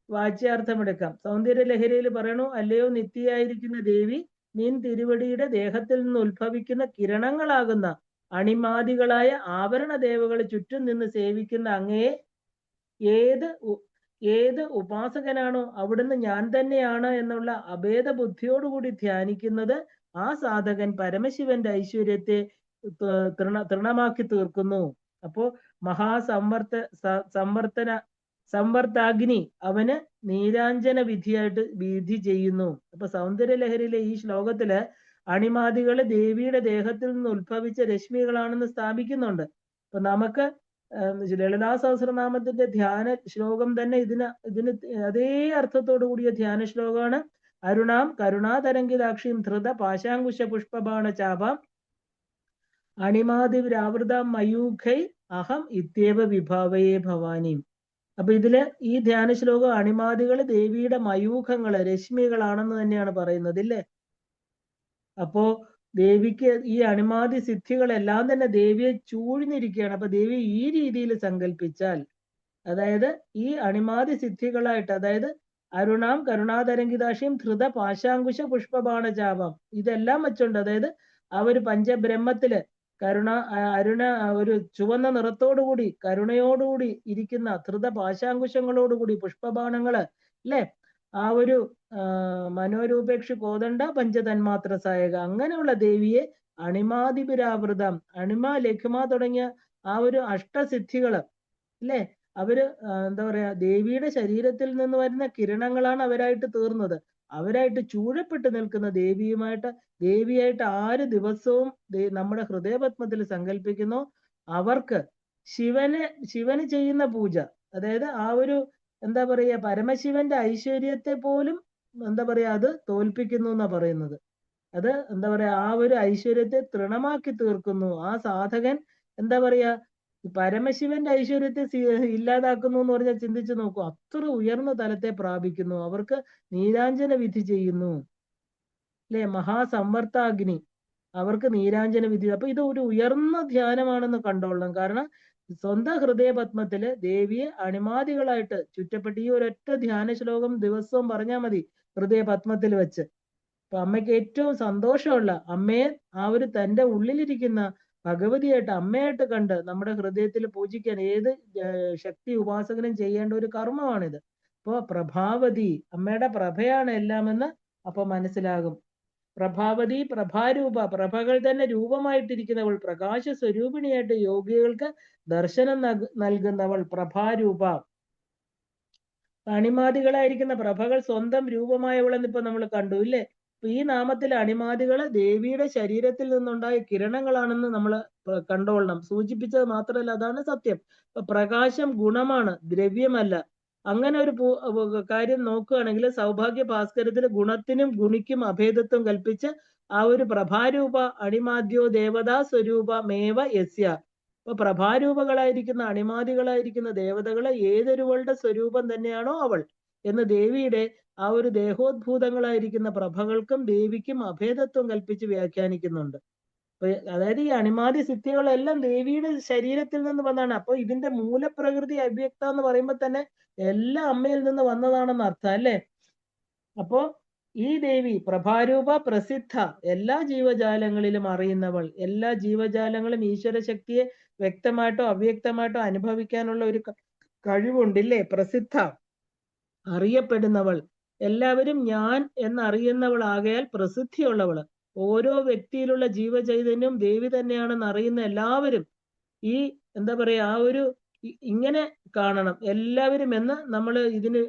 വാച്യാർത്ഥം എടുക്കാം. സൗന്ദര്യ ലഹരിയിൽ പറയണു, അല്ലയോ നിത്യയായിരിക്കുന്ന ദേവി, നിൻ തിരുവടിയുടെ ദേഹത്തിൽ നിന്ന് ഉത്ഭവിക്കുന്ന കിരണങ്ങളാകുന്ന അണിമാദികളായ ആവരണ ദേവകൾ ചുറ്റും നിന്ന് സേവിക്കുന്ന അങ്ങയെ ഏത് ഉപാസകനാണോ അവിടുന്ന് ഞാൻ തന്നെയാണ് എന്നുള്ള അഭേദ ബുദ്ധിയോടുകൂടി ധ്യാനിക്കുന്നത്, ആ സാധകൻ പരമശിവന്റെ ഐശ്വര്യത്തെ തൃണമാക്കി തീർക്കുന്നു. അപ്പോ സംവർത്താഗ്നി അവന് നീരാഞ്ജന വിധി ചെയ്യുന്നു. അപ്പൊ സൗന്ദര്യ ലഹരിയിലെ ഈ ശ്ലോകത്തില് അണിമാദികള് ദേവിയുടെ ദേഹത്തിൽ നിന്ന് ഉത്ഭവിച്ച രശ്മികളാണെന്ന് സ്ഥാപിക്കുന്നുണ്ട്. അപ്പൊ നമുക്ക് ലളിതാ സഹസ്രനാമത്തിന്റെ ധ്യാന ശ്ലോകം തന്നെ ഇതിന് അതേ അർത്ഥത്തോടു കൂടിയ ധ്യാന ശ്ലോകമാണ്. അരുണാം കരുണാതരംഗിതാക്ഷിയും ധൃത പാശാങ്കുശ പുഷ്പബാണ ചാപാം അണിമാതിവ്രാവൃതാം മയൂഖൈ അഹം ഇത്യേവ വിഭാവയേ ഭവാനിയും. അപ്പൊ ഇതില് ഈ ധ്യാന ശ്ലോകം അണിമാദികള് ദേവിയുടെ മയൂഖങ്ങള് രശ്മികളാണെന്ന് തന്നെയാണ് പറയുന്നത് ഇല്ലേ. അപ്പോ ദേവിക്ക് ഈ അണിമാതി സിദ്ധികളെല്ലാം തന്നെ ദേവിയെ ചൂഴ്ന്നിരിക്കുകയാണ്. അപ്പൊ ദേവി ഈ രീതിയിൽ സങ്കല്പിച്ചാൽ, അതായത് ഈ അണിമാതി സിദ്ധികളായിട്ട്, അതായത് അരുണാം കരുണാതരംഗിതാക്ഷിയും ധൃത പാശാങ്കുശ പുഷ്പബാണ ചാപം, ഇതെല്ലാം വെച്ചുണ്ട്. അതായത് ആ ഒരു പഞ്ചബ്രഹ്മത്തില് ഒരു ചുവന്ന നിറത്തോടുകൂടി കരുണയോടുകൂടി ഇരിക്കുന്ന ധൃത പാശാങ്കുശങ്ങളോടുകൂടി പുഷ്പബാണങ്ങള് അല്ലെ, ആ ഒരു മനോരൂപേക്ഷ കോദണ്ഡ പഞ്ചതന്മാത്ര സഹായക, അങ്ങനെയുള്ള ദേവിയെ അണിമാതിപുരാവൃതം, അണിമ ലഘുമ തുടങ്ങിയ ആ ഒരു അഷ്ടസിദ്ധികള് അല്ലെ, അവര് എന്താ പറയാ, ദേവിയുടെ ശരീരത്തിൽ നിന്ന് വരുന്ന കിരണങ്ങളാണ് അവരായിട്ട് തീർന്നത്. അവരായിട്ട് ചൂഴപ്പെട്ട് നിൽക്കുന്ന ദേവിയായിട്ട് ആര് ദിവസവും നമ്മുടെ ഹൃദയപത്മത്തിൽ സങ്കല്പിക്കുന്നു, അവർക്ക് ശിവന് ചെയ്യുന്ന പൂജ, അതായത് ആ ഒരു എന്താ പറയാ, പരമശിവന്റെ ഐശ്വര്യത്തെ പോലും എന്താ പറയാ അത് തോൽപ്പിക്കുന്നു എന്നാ പറയുന്നത്. അത് എന്താ പറയാ, ആ ഒരു ഐശ്വര്യത്തെ തൃണമാക്കി തീർക്കുന്നു. ആ സാധകൻ എന്താ പറയാ, പരമശിവന്റെ ഐശ്വര്യത്തെ ഇല്ലാതാക്കുന്നു എന്ന് പറഞ്ഞാൽ ചിന്തിച്ചു നോക്കൂ. അത്ര ഉയർന്ന തലത്തെ പ്രാപിക്കുന്നു. അവർക്ക് നീരാഞ്ജന വിധി ചെയ്യുന്നു അല്ലെ, മഹാസംവർത്താഗ്നി, അവർക്ക് നീരാഞ്ജന വിധി. അപ്പൊ ഇത് ഒരു ഉയർന്ന ധ്യാനമാണെന്ന് കണ്ടോളണം. കാരണം സ്വന്തം ഹൃദയപത്മത്തില് ദേവിയെ അണിമാദികളായിട്ട് ചുറ്റപ്പെട്ട് ഈ ഒരൊറ്റ ധ്യാന ശ്ലോകം ദിവസവും പറഞ്ഞാൽ മതി ഹൃദയപത്മത്തിൽ വെച്ച്. അപ്പൊ അമ്മയ്ക്ക് ഏറ്റവും സന്തോഷമുള്ള അമ്മയെ ആ ഒരു തന്റെ ഉള്ളിലിരിക്കുന്ന ഭഗവതിയായിട്ട് അമ്മയായിട്ട് കണ്ട് നമ്മുടെ ഹൃദയത്തിൽ പൂജിക്കാൻ ഏത് ശക്തി ഉപാസകനും ചെയ്യേണ്ട ഒരു കർമ്മമാണിത്. അപ്പോ പ്രഭാവതി, അമ്മയുടെ പ്രഭയാണ് എല്ലാമെന്ന് അപ്പൊ മനസ്സിലാകും. പ്രഭാവതി പ്രഭാരൂപ, പ്രഭകൾ തന്നെ രൂപമായിട്ടിരിക്കുന്നവൾ, പ്രകാശ സ്വരൂപിണിയായിട്ട് യോഗികൾക്ക് ദർശനം നൽകുന്നവൾ പ്രഭാരൂപ. അണിമാദികളായിരിക്കുന്ന പ്രഭകൾ സ്വന്തം രൂപമായവളെന്ന് ഇപ്പൊ നമ്മൾ കണ്ടു ഇല്ലേ. ഈ നാമത്തിൽ അണിമാദികള് ദേവിയുടെ ശരീരത്തിൽ നിന്നുണ്ടായ കിരണങ്ങളാണെന്ന് നമ്മൾ കണ്ടോളണം. സൂചിപ്പിച്ചത് മാത്രമല്ല, അതാണ് സത്യം. പ്രകാശം ഗുണമാണ്, ദ്രവ്യമല്ല. അങ്ങനെ ഒരു കാര്യം നോക്കുകയാണെങ്കിൽ സൗഭാഗ്യ ഭാസ്കരത്തിൽ ഗുണത്തിനും ഗുണിക്കും അഭേദത്വം കൽപ്പിച്ച് ആ ഒരു പ്രഭാരൂപ അണിമാദ്യോ ദേവതാ സ്വരൂപമേവ യസ്യ. അപ്പൊ പ്രഭാരൂപകളായിരിക്കുന്ന അണിമാദികളായിരിക്കുന്ന ദേവതകളെ ഏതൊരുവളുടെ സ്വരൂപം തന്നെയാണോ അവൾ എന്ന് ദേവിയുടെ ആ ഒരു ദേഹോദ്ഭൂതങ്ങളായിരിക്കുന്ന പ്രഭകൾക്കും ദേവിക്കും അഭേദത്വം കൽപ്പിച്ച് വ്യാഖ്യാനിക്കുന്നുണ്ട്. അപ്പൊ അതായത് ഈ അണിമാതി സിദ്ധികളെല്ലാം ദേവിയുടെ ശരീരത്തിൽ നിന്ന് വന്നതാണ്. അപ്പൊ ഇതിന്റെ മൂലപ്രകൃതി അവ്യക്ത എന്ന് പറയുമ്പോൾ തന്നെ എല്ലാം അമ്മയിൽ നിന്ന് വന്നതാണെന്ന് അർത്ഥം അല്ലേ. അപ്പോ ഈ ദേവി പ്രഭാരൂപ പ്രസിദ്ധ, എല്ലാ ജീവജാലങ്ങളിലും അറിയുന്നവൾ, എല്ലാ ജീവജാലങ്ങളും ഈശ്വര ശക്തിയെ വ്യക്തമായിട്ടോ അവ്യക്തമായിട്ടോ അനുഭവിക്കാനുള്ള ഒരു കഴിവുണ്ടില്ലേ. പ്രസിദ്ധ, അറിയപ്പെടുന്നവൾ, എല്ലാവരും ഞാൻ എന്നറിയുന്നവളാകയാൽ പ്രസിദ്ധിയുള്ളവള്. ഓരോ വ്യക്തിയിലുള്ള ജീവചൈതന്യവും ദേവി തന്നെയാണെന്ന് അറിയുന്ന എല്ലാവരും ഈ എന്താ പറയാ ആ ഒരു ഇങ്ങനെ കാണണം എല്ലാവരും എന്ന് നമ്മൾ ഇതിന്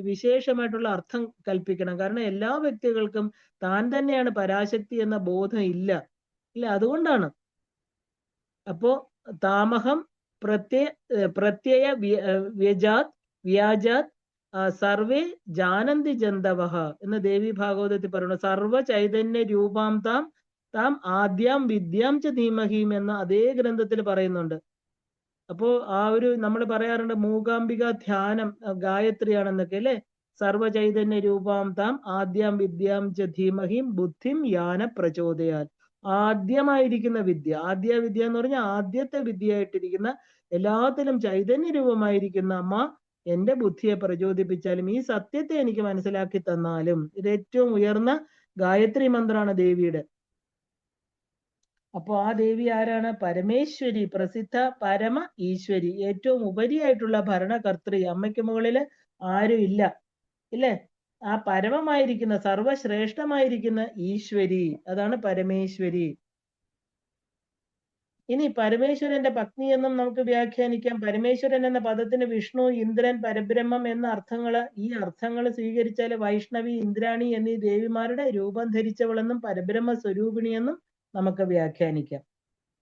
വിശേഷമായിട്ടുള്ള അർത്ഥം കൽപ്പിക്കണം. കാരണം എല്ലാ വ്യക്തികൾക്കും താൻ തന്നെയാണ് പരാശക്തി എന്ന ബോധം ഇല്ല. അതുകൊണ്ടാണ്. അപ്പോ താമഹം പ്രത്യയ വ്യജാത് വ്യാജാത് സർവേ ജാനന്തി ജന്തവഹ എന്ന് ദേവി ഭാഗവതത്തിൽ പറയുന്നു. സർവ ചൈതന്യ രൂപാം താം ആദ്യാം വിദ്യാം ച ധീമഹീം എന്ന അതേ ഗ്രന്ഥത്തിൽ പറയുന്നുണ്ട്. അപ്പോ ആ ഒരു നമ്മൾ പറയാറുണ്ട് മൂകാംബിക ധ്യാനം ഗായത്രിയാണെന്നൊക്കെ അല്ലെ. സർവചൈതന്യ രൂപാം താം ആദ്യാം വിദ്യാം ച ധീമഹീം ബുദ്ധിം യാന പ്രചോദയാൽ. ആദ്യമായിരിക്കുന്ന വിദ്യ, ആദ്യ വിദ്യ എന്ന് പറഞ്ഞാൽ ആദ്യത്തെ വിദ്യയായിട്ടിരിക്കുന്ന എല്ലാത്തിലും ചൈതന്യ രൂപമായിരിക്കുന്ന അമ്മ എന്റെ ബുദ്ധിയെ പ്രചോദിപ്പിച്ചാലും ഈ സത്യത്തെ എനിക്ക് മനസ്സിലാക്കി തന്നാലും. ഇത് ഏറ്റവും ഉയർന്ന ഗായത്രി മന്ത്രമാണ് ദേവിയുടെ. അപ്പൊ ആ ദേവി ആരാണ്? പരമേശ്വരി, പ്രസിദ്ധ പരമ ഈശ്വരി, ഏറ്റവും ഉപരിയായിട്ടുള്ള ഭരണകർത്തൃ. അമ്മയ്ക്ക് മുകളില് ആരും ഇല്ല ഇല്ലേ. ആ പരമമായിരിക്കുന്ന സർവശ്രേഷ്ഠമായിരിക്കുന്ന ഈശ്വരി, അതാണ് പരമേശ്വരി. ഇനി പരമേശ്വരന്റെ പത്നി എന്നും നമുക്ക് വ്യാഖ്യാനിക്കാം. പരമേശ്വരൻ എന്ന പദത്തിന് വിഷ്ണു, ഇന്ദ്രൻ, പരബ്രഹ്മം എന്ന അർത്ഥങ്ങള്, ഈ അർത്ഥങ്ങൾ സ്വീകരിച്ചാൽ വൈഷ്ണവി, ഇന്ദ്രാണി എന്നീ ദേവിമാരുടെ രൂപം ധരിച്ചവളെന്നും പരബ്രഹ്മ സ്വരൂപിണിയെന്നും നമുക്ക് വ്യാഖ്യാനിക്കാം.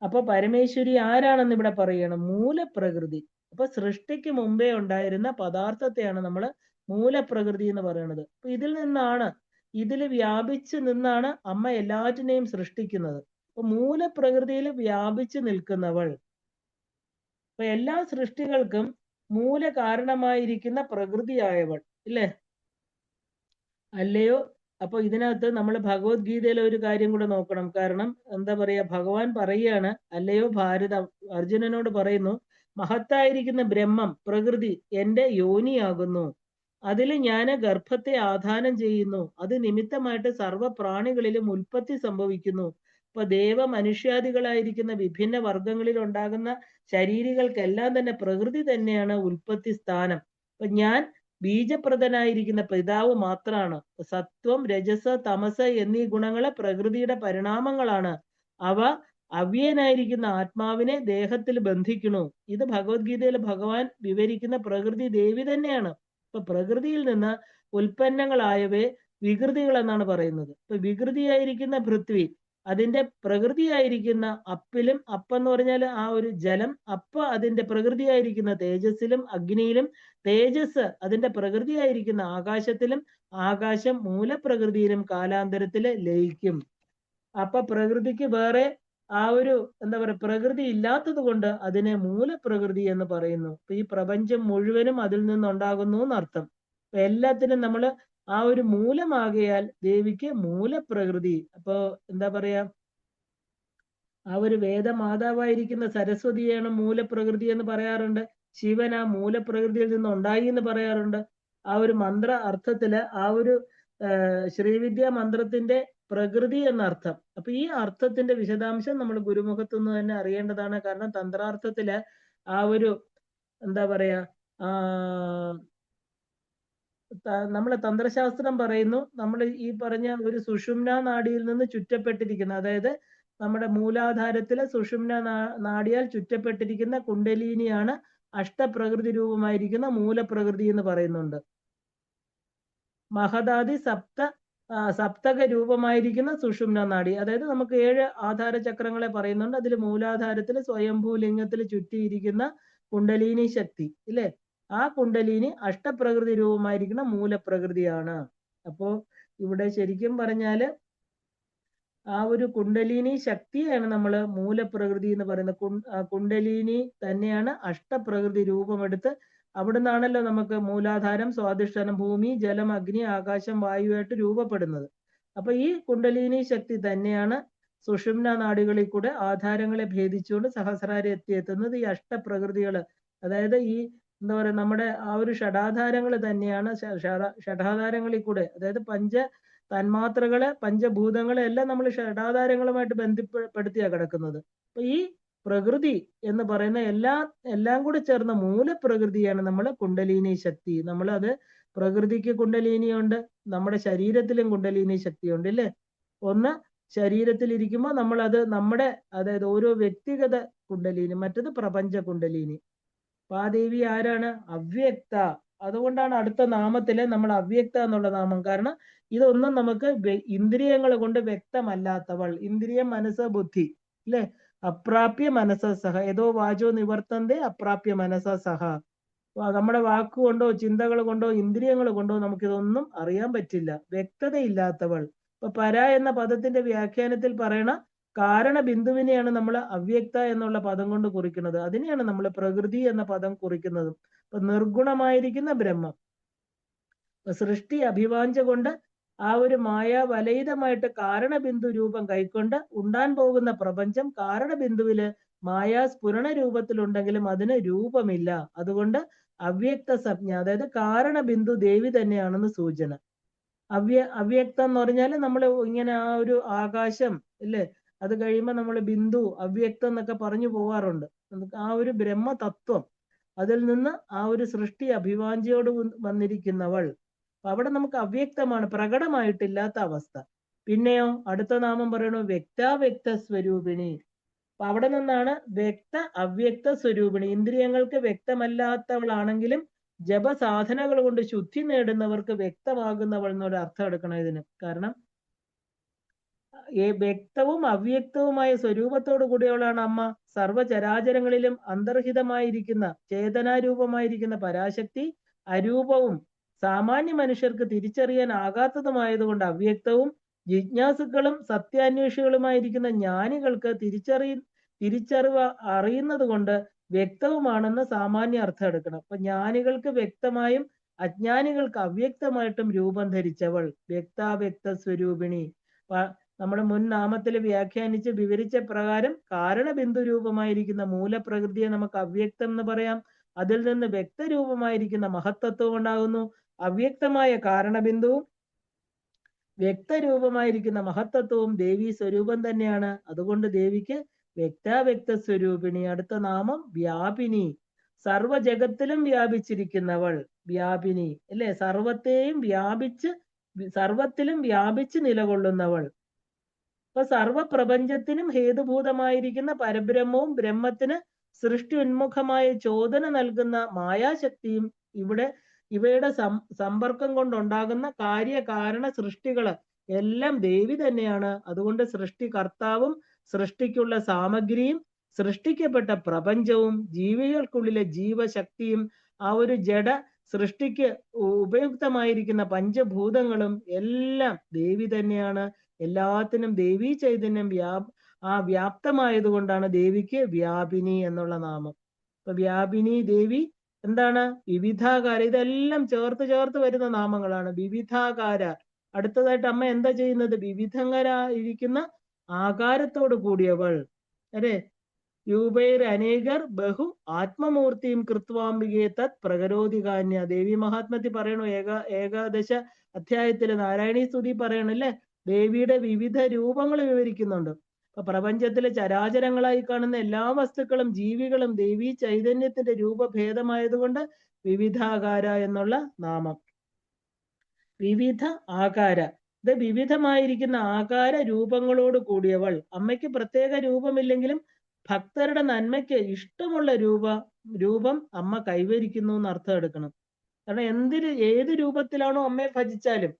അപ്പൊ പരമേശ്വരി ആരാണെന്ന് ഇവിടെ പറയണം. മൂലപ്രകൃതി. അപ്പൊ സൃഷ്ടിക്ക് മുമ്പേ ഉണ്ടായിരുന്ന പദാർത്ഥത്തെയാണ് നമ്മൾ മൂലപ്രകൃതി എന്ന് പറയുന്നത്. അപ്പൊ ഇതിൽ വ്യാപിച്ചു നിന്നാണ് അമ്മ എല്ലാറ്റിനെയും സൃഷ്ടിക്കുന്നത്. അപ്പൊ മൂലപ്രകൃതിയിൽ വ്യാപിച്ചു നിൽക്കുന്നവൾ. അപ്പൊ എല്ലാ സൃഷ്ടികൾക്കും മൂല കാരണമായിരിക്കുന്ന പ്രകൃതിയായവൾ ഇല്ലേ. അല്ലയോ? അപ്പൊ ഇതിനകത്ത് നമ്മൾ ഭഗവത്ഗീതയിലെ ഒരു കാര്യം കൂടെ നോക്കണം. കാരണം എന്താ പറയാ, ഭഗവാൻ പറയാണ്, അല്ലയോ ഭാരത, അർജുനനോട് പറയുന്നു, മഹത്തായിരിക്കുന്ന ബ്രഹ്മം പ്രകൃതി എന്റെ യോനിയാകുന്നു. അതിൽ ഞാൻ ഗർഭത്തെ ആധാനം ചെയ്യുന്നു. അത് നിമിത്തമായിട്ട് സർവ്വ പ്രാണികളിലും ഉൽപ്പത്തി സംഭവിക്കുന്നു. ഇപ്പൊ മനുഷ്യാദികളായിരിക്കുന്ന വിഭിന്ന വർഗങ്ങളിൽ ഉണ്ടാകുന്ന ശരീരികൾക്കെല്ലാം തന്നെ പ്രകൃതി തന്നെയാണ് ഉൽപ്പത്തി സ്ഥാനം. അപ്പൊ ഞാൻ ബീജപ്രദനായിരിക്കുന്ന പിതാവ് മാത്രമാണ്. സത്വം, രജസ്, തമസ് എന്നീ ഗുണങ്ങളെ പ്രകൃതിയുടെ പരിണാമങ്ങളാണ്. അവ അവ്യനായിരിക്കുന്ന ആത്മാവിനെ ദേഹത്തിൽ ബന്ധിക്കണു. ഇത് ഭഗവത്ഗീതയിൽ ഭഗവാൻ വിവരിക്കുന്ന പ്രകൃതി ദേവി തന്നെയാണ്. ഇപ്പൊ പ്രകൃതിയിൽ നിന്ന് ഉൽപ്പന്നങ്ങളായവയെ വികൃതികൾ എന്നാണ് പറയുന്നത്. ഇപ്പൊ വികൃതിയായിരിക്കുന്ന പൃഥ്വി, അതിന്റെ പ്രകൃതിയായിരിക്കുന്ന അപ്പിലും, എന്ന് പറഞ്ഞാൽ ആ ഒരു ജലം, അതിന്റെ പ്രകൃതിയായിരിക്കുന്ന തേജസ്സിലും അഗ്നിയിലും, തേജസ് അതിന്റെ പ്രകൃതിയായിരിക്കുന്ന ആകാശത്തിലും, ആകാശം മൂലപ്രകൃതിയിലും കാലാന്തരത്തില് ലയിക്കും. അപ്പൊ പ്രകൃതിക്ക് വേറെ ആ ഒരു എന്താ പറയുക പ്രകൃതി ഇല്ലാത്തത് കൊണ്ട് അതിനെ മൂലപ്രകൃതി എന്ന് പറയുന്നു. ഈ പ്രപഞ്ചം മുഴുവനും അതിൽ നിന്നുണ്ടാകുന്നു എന്നർത്ഥം. എല്ലാത്തിനും നമ്മൾ ആ ഒരു മൂലമാകയാൽ ദേവിക്ക് മൂലപ്രകൃതി. അപ്പോ എന്താ പറയാ, ആ ഒരു വേദമാതാവായിരിക്കുന്ന സരസ്വതിയാണ് മൂലപ്രകൃതി എന്ന് പറയാറുണ്ട്. ശിവൻ ആ മൂലപ്രകൃതിയിൽ നിന്ന് ഉണ്ടായി എന്ന് പറയാറുണ്ട്. ആ ഒരു മന്ത്ര അർത്ഥത്തില് ആ ഒരു ശ്രീവിദ്യ മന്ത്രത്തിന്റെ പ്രകൃതി എന്നർത്ഥം. അപ്പൊ ഈ അർത്ഥത്തിന്റെ വിശദാംശം നമ്മൾ ഗുരുമുഖത്തു നിന്ന് തന്നെ അറിയേണ്ടതാണ്. കാരണം തന്ത്രാർത്ഥത്തില് ആ ഒരു എന്താ പറയാ നമ്മളെ തന്ത്രശാസ്ത്രം പറയുന്നു, നമ്മൾ ഈ പറഞ്ഞ ഒരു സുഷുമ്ന നാഡിയിൽ നിന്ന് ചുറ്റപ്പെട്ടിരിക്കുന്ന, അതായത് നമ്മുടെ മൂലാധാരത്തിലെ സുഷുമ്ന നാഡിയാൽ ചുറ്റപ്പെട്ടിരിക്കുന്ന കുണ്ടലിനിയാണ് അഷ്ടപ്രകൃതി രൂപമായിരിക്കുന്ന മൂലപ്രകൃതി എന്ന് പറയുന്നുണ്ട്. മഹദാദി സപ്തക രൂപമായിരിക്കുന്ന സുഷുമ്ന നാഡി, അതായത് നമുക്ക് 7 ആധാര ചക്രങ്ങളെ പറയുന്നുണ്ട്. അതിൽ മൂലാധാരത്തിൽ സ്വയംഭൂ ലിംഗത്തിൽ ചുറ്റിയിരിക്കുന്ന കുണ്ടലിനി ശക്തി ഇല്ലേ, ആ കുണ്ടലിനി അഷ്ടപ്രകൃതി രൂപമായിരിക്കുന്ന മൂലപ്രകൃതിയാണ്. അപ്പോ ഇവിടെ ശരിക്കും പറഞ്ഞാല് ആ ഒരു കുണ്ടലിനി ശക്തിയാണ് നമ്മൾ മൂലപ്രകൃതി എന്ന് പറയുന്നത്. കുണ്ടലിനി തന്നെയാണ് അഷ്ടപ്രകൃതി രൂപമെടുത്ത് അവിടുന്നാണല്ലോ നമുക്ക് മൂലാധാരം, സ്വാധിഷ്ഠാനം, ഭൂമി, ജലം, അഗ്നി, ആകാശം, വായുവായിട്ട് രൂപപ്പെടുന്നത്. അപ്പൊ ഈ കുണ്ടലിനി ശക്തി തന്നെയാണ് സുഷുമ്ന നാഡികളിൽ കൂടെ ആധാരങ്ങളെ ഭേദിച്ചുകൊണ്ട് സഹസ്രാരം എത്തുന്നത്. ഈ അഷ്ടപ്രകൃതികള്, അതായത് ഈ എന്താ പറയുക നമ്മുടെ ആ ഒരു ഷഡാധാരങ്ങൾ തന്നെയാണ്. ഷഡാധാരങ്ങളിൽ കൂടെ, അതായത് തന്മാത്രകളെ, പഞ്ചഭൂതങ്ങളെ എല്ലാം നമ്മൾ ഷഡാധാരങ്ങളുമായിട്ട് ബന്ധപ്പെടുത്തിയാ കിടക്കുന്നത്. അപ്പൊ ഈ പ്രകൃതി എന്ന് പറയുന്ന എല്ലാം കൂടി ചേർന്ന മൂലപ്രകൃതിയാണ് നമ്മൾ കുണ്ടലിനി ശക്തി. നമ്മൾ അത് പ്രകൃതിക്ക് കുണ്ടലിനിയുണ്ട്, നമ്മുടെ ശരീരത്തിലും കുണ്ടലിനി ശക്തിയുണ്ട് ഇല്ലേ. ഒന്ന് ശരീരത്തിൽ ഇരിക്കുമ്പോൾ നമ്മൾ അത് നമ്മുടെ, അതായത് ഓരോ വ്യക്തിഗത കുണ്ടലിനി, മറ്റത് പ്രപഞ്ച കുണ്ടലിനി. അപ്പൊ ആ ദേവി ആരാണ്? അവ്യക്ത. അതുകൊണ്ടാണ് അടുത്ത നാമത്തില് നമ്മൾ അവ്യക്ത എന്നുള്ള നാമം. കാരണം ഇതൊന്നും നമുക്ക് ഇന്ദ്രിയങ്ങൾ കൊണ്ട് വ്യക്തമല്ലാത്തവൾ. ഇന്ദ്രിയം, മനസ്സ്, ബുദ്ധി അല്ലെ. അപ്രാപ്യ മനസ്സ സഹ ഏതോ വാചോ നിവർത്തന്തേ അപ്രാപ്യ മനസ്സ സഹ. നമ്മുടെ വാക്കുകൊണ്ടോ ചിന്തകൾ കൊണ്ടോ ഇന്ദ്രിയങ്ങൾ കൊണ്ടോ നമുക്കിതൊന്നും അറിയാൻ പറ്റില്ല. വ്യക്തതയില്ലാത്തവൾ. ഇപ്പൊ പര എന്ന പദത്തിന്റെ വ്യാഖ്യാനത്തിൽ പറയണ കാരണ ബിന്ദുവിനെയാണ് നമ്മൾ അവ്യക്ത എന്നുള്ള പദം കൊണ്ട് കുറിക്കുന്നത്. അതിനെയാണ് നമ്മൾ പ്രകൃതി എന്ന പദം കുറിക്കുന്നത്. ഇപ്പൊ നിർഗുണമായിരിക്കുന്ന ബ്രഹ്മം, സൃഷ്ടി അഭിവാഞ്ച കൊണ്ട് ആ ഒരു മായാവലയിതമായിട്ട് കാരണബിന്ദു രൂപം കൈക്കൊണ്ട് ഉണ്ടാൻ പോകുന്ന പ്രപഞ്ചം കാരണബിന്ദുവില് മായാസ്ഫുരണ രൂപത്തിലുണ്ടെങ്കിലും അതിന് രൂപമില്ല. അതുകൊണ്ട് അവ്യക്ത സംജ്ഞ, അതായത് കാരണബിന്ദു ദേവി തന്നെയാണെന്ന് സൂചന. അവ്യക്തം എന്ന് പറഞ്ഞാൽ നമ്മൾ ഇങ്ങനെ ആ ഒരു ആകാശം അല്ലേ, അത് കഴിയുമ്പോൾ നമ്മൾ ബിന്ദു, അവ്യക്തം എന്നൊക്കെ പറഞ്ഞു പോവാറുണ്ട്. ആ ഒരു ബ്രഹ്മതത്വം, അതിൽ നിന്ന് ആ ഒരു സൃഷ്ടി അഭിവാഞ്ചയോട് വന്നിരിക്കുന്നവൾ. അവിടെ നമുക്ക് അവ്യക്തമാണ്, പ്രകടമായിട്ടില്ലാത്ത അവസ്ഥ. പിന്നെയോ അടുത്ത നാമം പറയണു വ്യക്താവ്യക്ത സ്വരൂപിണി. അപ്പൊ അവിടെ നിന്നാണ് വ്യക്ത അവ്യക്ത സ്വരൂപിണി. ഇന്ദ്രിയങ്ങൾക്ക് വ്യക്തമല്ലാത്തവളാണെങ്കിലും ജപസാധനകൾ കൊണ്ട് ശുദ്ധി നേടുന്നവർക്ക് വ്യക്തമാകുന്നവൾ എന്നൊരു അർത്ഥം എടുക്കണം ഇതിന്. കാരണം വ്യക്തവും അവ്യക്തവുമായ സ്വരൂപത്തോടു കൂടിയവളാണ് അമ്മ. സർവചരാചരങ്ങളിലും അന്തർഹിതമായിരിക്കുന്ന ചേതനാരൂപമായിരിക്കുന്ന പരാശക്തി അരൂപവും സാമാന്യ മനുഷ്യർക്ക് തിരിച്ചറിയാൻ ആകാത്തതുമായതുകൊണ്ട് അവ്യക്തവും, ജിജ്ഞാസുക്കളും സത്യാന്വേഷികളുമായിരിക്കുന്ന ജ്ഞാനികൾക്ക് തിരിച്ചറിവ് അറിയുന്നത് കൊണ്ട് വ്യക്തവുമാണെന്ന് സാമാന്യ അർത്ഥം എടുക്കണം. അപ്പൊ ജ്ഞാനികൾക്ക് വ്യക്തമായും അജ്ഞാനികൾക്ക് അവ്യക്തമായിട്ടും രൂപം ധരിച്ചവൾ വ്യക്താവ്യക്ത സ്വരൂപിണി. നമ്മുടെ മുൻ നാമത്തിൽ വ്യാഖ്യാനിച്ച് വിവരിച്ച പ്രകാരം കാരണബിന്ദു രൂപമായിരിക്കുന്ന മൂലപ്രകൃതിയെ നമുക്ക് അവ്യക്തം എന്ന് പറയാം. അതിൽ നിന്ന് വ്യക്തരൂപമായിരിക്കുന്ന മഹത്തത്വം ഉണ്ടാകുന്നു. അവ്യക്തമായ കാരണബിന്ദുവും വ്യക്തരൂപമായിരിക്കുന്ന മഹത്തത്വവും ദേവീ സ്വരൂപം തന്നെയാണ്. അതുകൊണ്ട് ദേവിക്ക് വ്യക്താവ്യക്ത സ്വരൂപിണി. അടുത്ത നാമം വ്യാപിനി, സർവ ജഗത്തിലും വ്യാപിച്ചിരിക്കുന്നവൾ. വ്യാപിനി അല്ലെ, സർവത്തിലും വ്യാപിച്ച് നിലകൊള്ളുന്നവൾ. അപ്പൊ സർവപ്രപഞ്ചത്തിനും ഹേതുഭൂതമായിരിക്കുന്ന പരബ്രഹ്മവും ബ്രഹ്മത്തിന് സൃഷ്ടി ഉന്മുഖമായ ചോദന നൽകുന്ന മായാശക്തിയും ഇവയുടെ സമ്പർക്കം കൊണ്ടുണ്ടാകുന്ന കാര്യകാരണ സൃഷ്ടികള് എല്ലാം ദേവി തന്നെയാണ്. അതുകൊണ്ട് സൃഷ്ടികർത്താവും സൃഷ്ടിക്കുള്ള സാമഗ്രിയും സൃഷ്ടിക്കപ്പെട്ട പ്രപഞ്ചവും ജീവികൾക്കുള്ളിലെ ജീവശക്തിയും ആ ഒരു ജഡ സൃഷ്ടിക്ക് ഉപയുക്തമായിരിക്കുന്ന പഞ്ചഭൂതങ്ങളും എല്ലാം ദേവി തന്നെയാണ്. എല്ലാത്തിനും ദേവീ ചൈതന്യം വ്യാപ്തമായത് കൊണ്ടാണ് ദേവിക്ക് വ്യാപിനി എന്നുള്ള നാമം. അപ്പൊ വ്യാപിനി ദേവി എന്താണ്? വിവിധാകാര. ഇതെല്ലാം ചേർത്ത് വരുന്ന നാമങ്ങളാണ്. വിവിധാകാര. അടുത്തതായിട്ട് അമ്മ എന്താ ചെയ്യുന്നത്? വിവിധങ്ങളായിരിക്കുന്ന ആകാരത്തോട് കൂടിയവൾ അല്ലേ. രൂപൈർ അനേകർ ബഹു ആത്മമൂർത്തിയും കൃത്വാംബികയെ തത് പ്രകരോധികാന്യ. ദേവി മഹാത്മ്യത്തിൽ പറയണു, ഏകാദശ അധ്യായത്തില് നാരായണീ സ്തുതി പറയണല്ലേ, ദേവിയുടെ വിവിധ രൂപങ്ങൾ വിവരിക്കുന്നുണ്ട്. അപ്പൊ പ്രപഞ്ചത്തിലെ ചരാചരങ്ങളായി കാണുന്ന എല്ലാ വസ്തുക്കളും ജീവികളും ദേവി ചൈതന്യത്തിന്റെ രൂപഭേദമായതുകൊണ്ട് വിവിധാകാര എന്നുള്ള നാമം. വിവിധ ആകാര, ഇത് വിവിധമായിരിക്കുന്ന ആകാര രൂപങ്ങളോട് കൂടിയവൾ. അമ്മയ്ക്ക് പ്രത്യേക രൂപമില്ലെങ്കിലും ഭക്തരുടെ നന്മയ്ക്ക് ഇഷ്ടമുള്ള രൂപം അമ്മ കൈവരിക്കുന്നു എന്ന് അർത്ഥം എടുക്കണം. കാരണം ഏത് രൂപത്തിലാണോ അമ്മയെ ഭജിച്ചാലും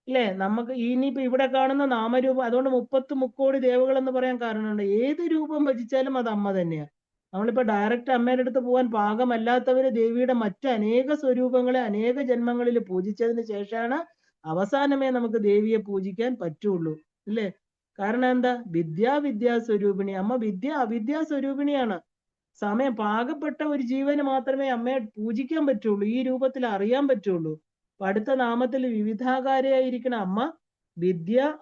ഇല്ലേ, നമുക്ക് ഇനിയിപ്പോ ഇവിടെ കാണുന്ന നാമരൂപം, അതുകൊണ്ട് 30 മുക്കോടി ദേവകൾ എന്ന് പറയാൻ കാരണമുണ്ട്. ഏത് രൂപം ഭജിച്ചാലും അത് അമ്മ തന്നെയാണ്. നമ്മളിപ്പോ ഡയറക്റ്റ് അമ്മയുടെ അടുത്ത് പോകാൻ പാകമല്ലാത്തവര് ദേവിയുടെ മറ്റ് അനേക സ്വരൂപങ്ങളെ അനേക ജന്മങ്ങളിൽ പൂജിച്ചതിന് ശേഷമാണ് അവസാനമേ നമുക്ക് ദേവിയെ പൂജിക്കാൻ പറ്റുള്ളൂ ഇല്ലേ. കാരണം എന്താ? വിദ്യാ സ്വരൂപിണി. അമ്മ അവിദ്യാ സ്വരൂപിണിയാണ്. പാകപ്പെട്ട ഒരു ജീവന് മാത്രമേ അമ്മയെ പൂജിക്കാൻ പറ്റുള്ളൂ, ഈ രൂപത്തിൽ അറിയാൻ പറ്റുള്ളൂ. അടുത്ത നാമത്തിൽ വിവിധാകാരയായിരിക്കുന്ന അമ്മ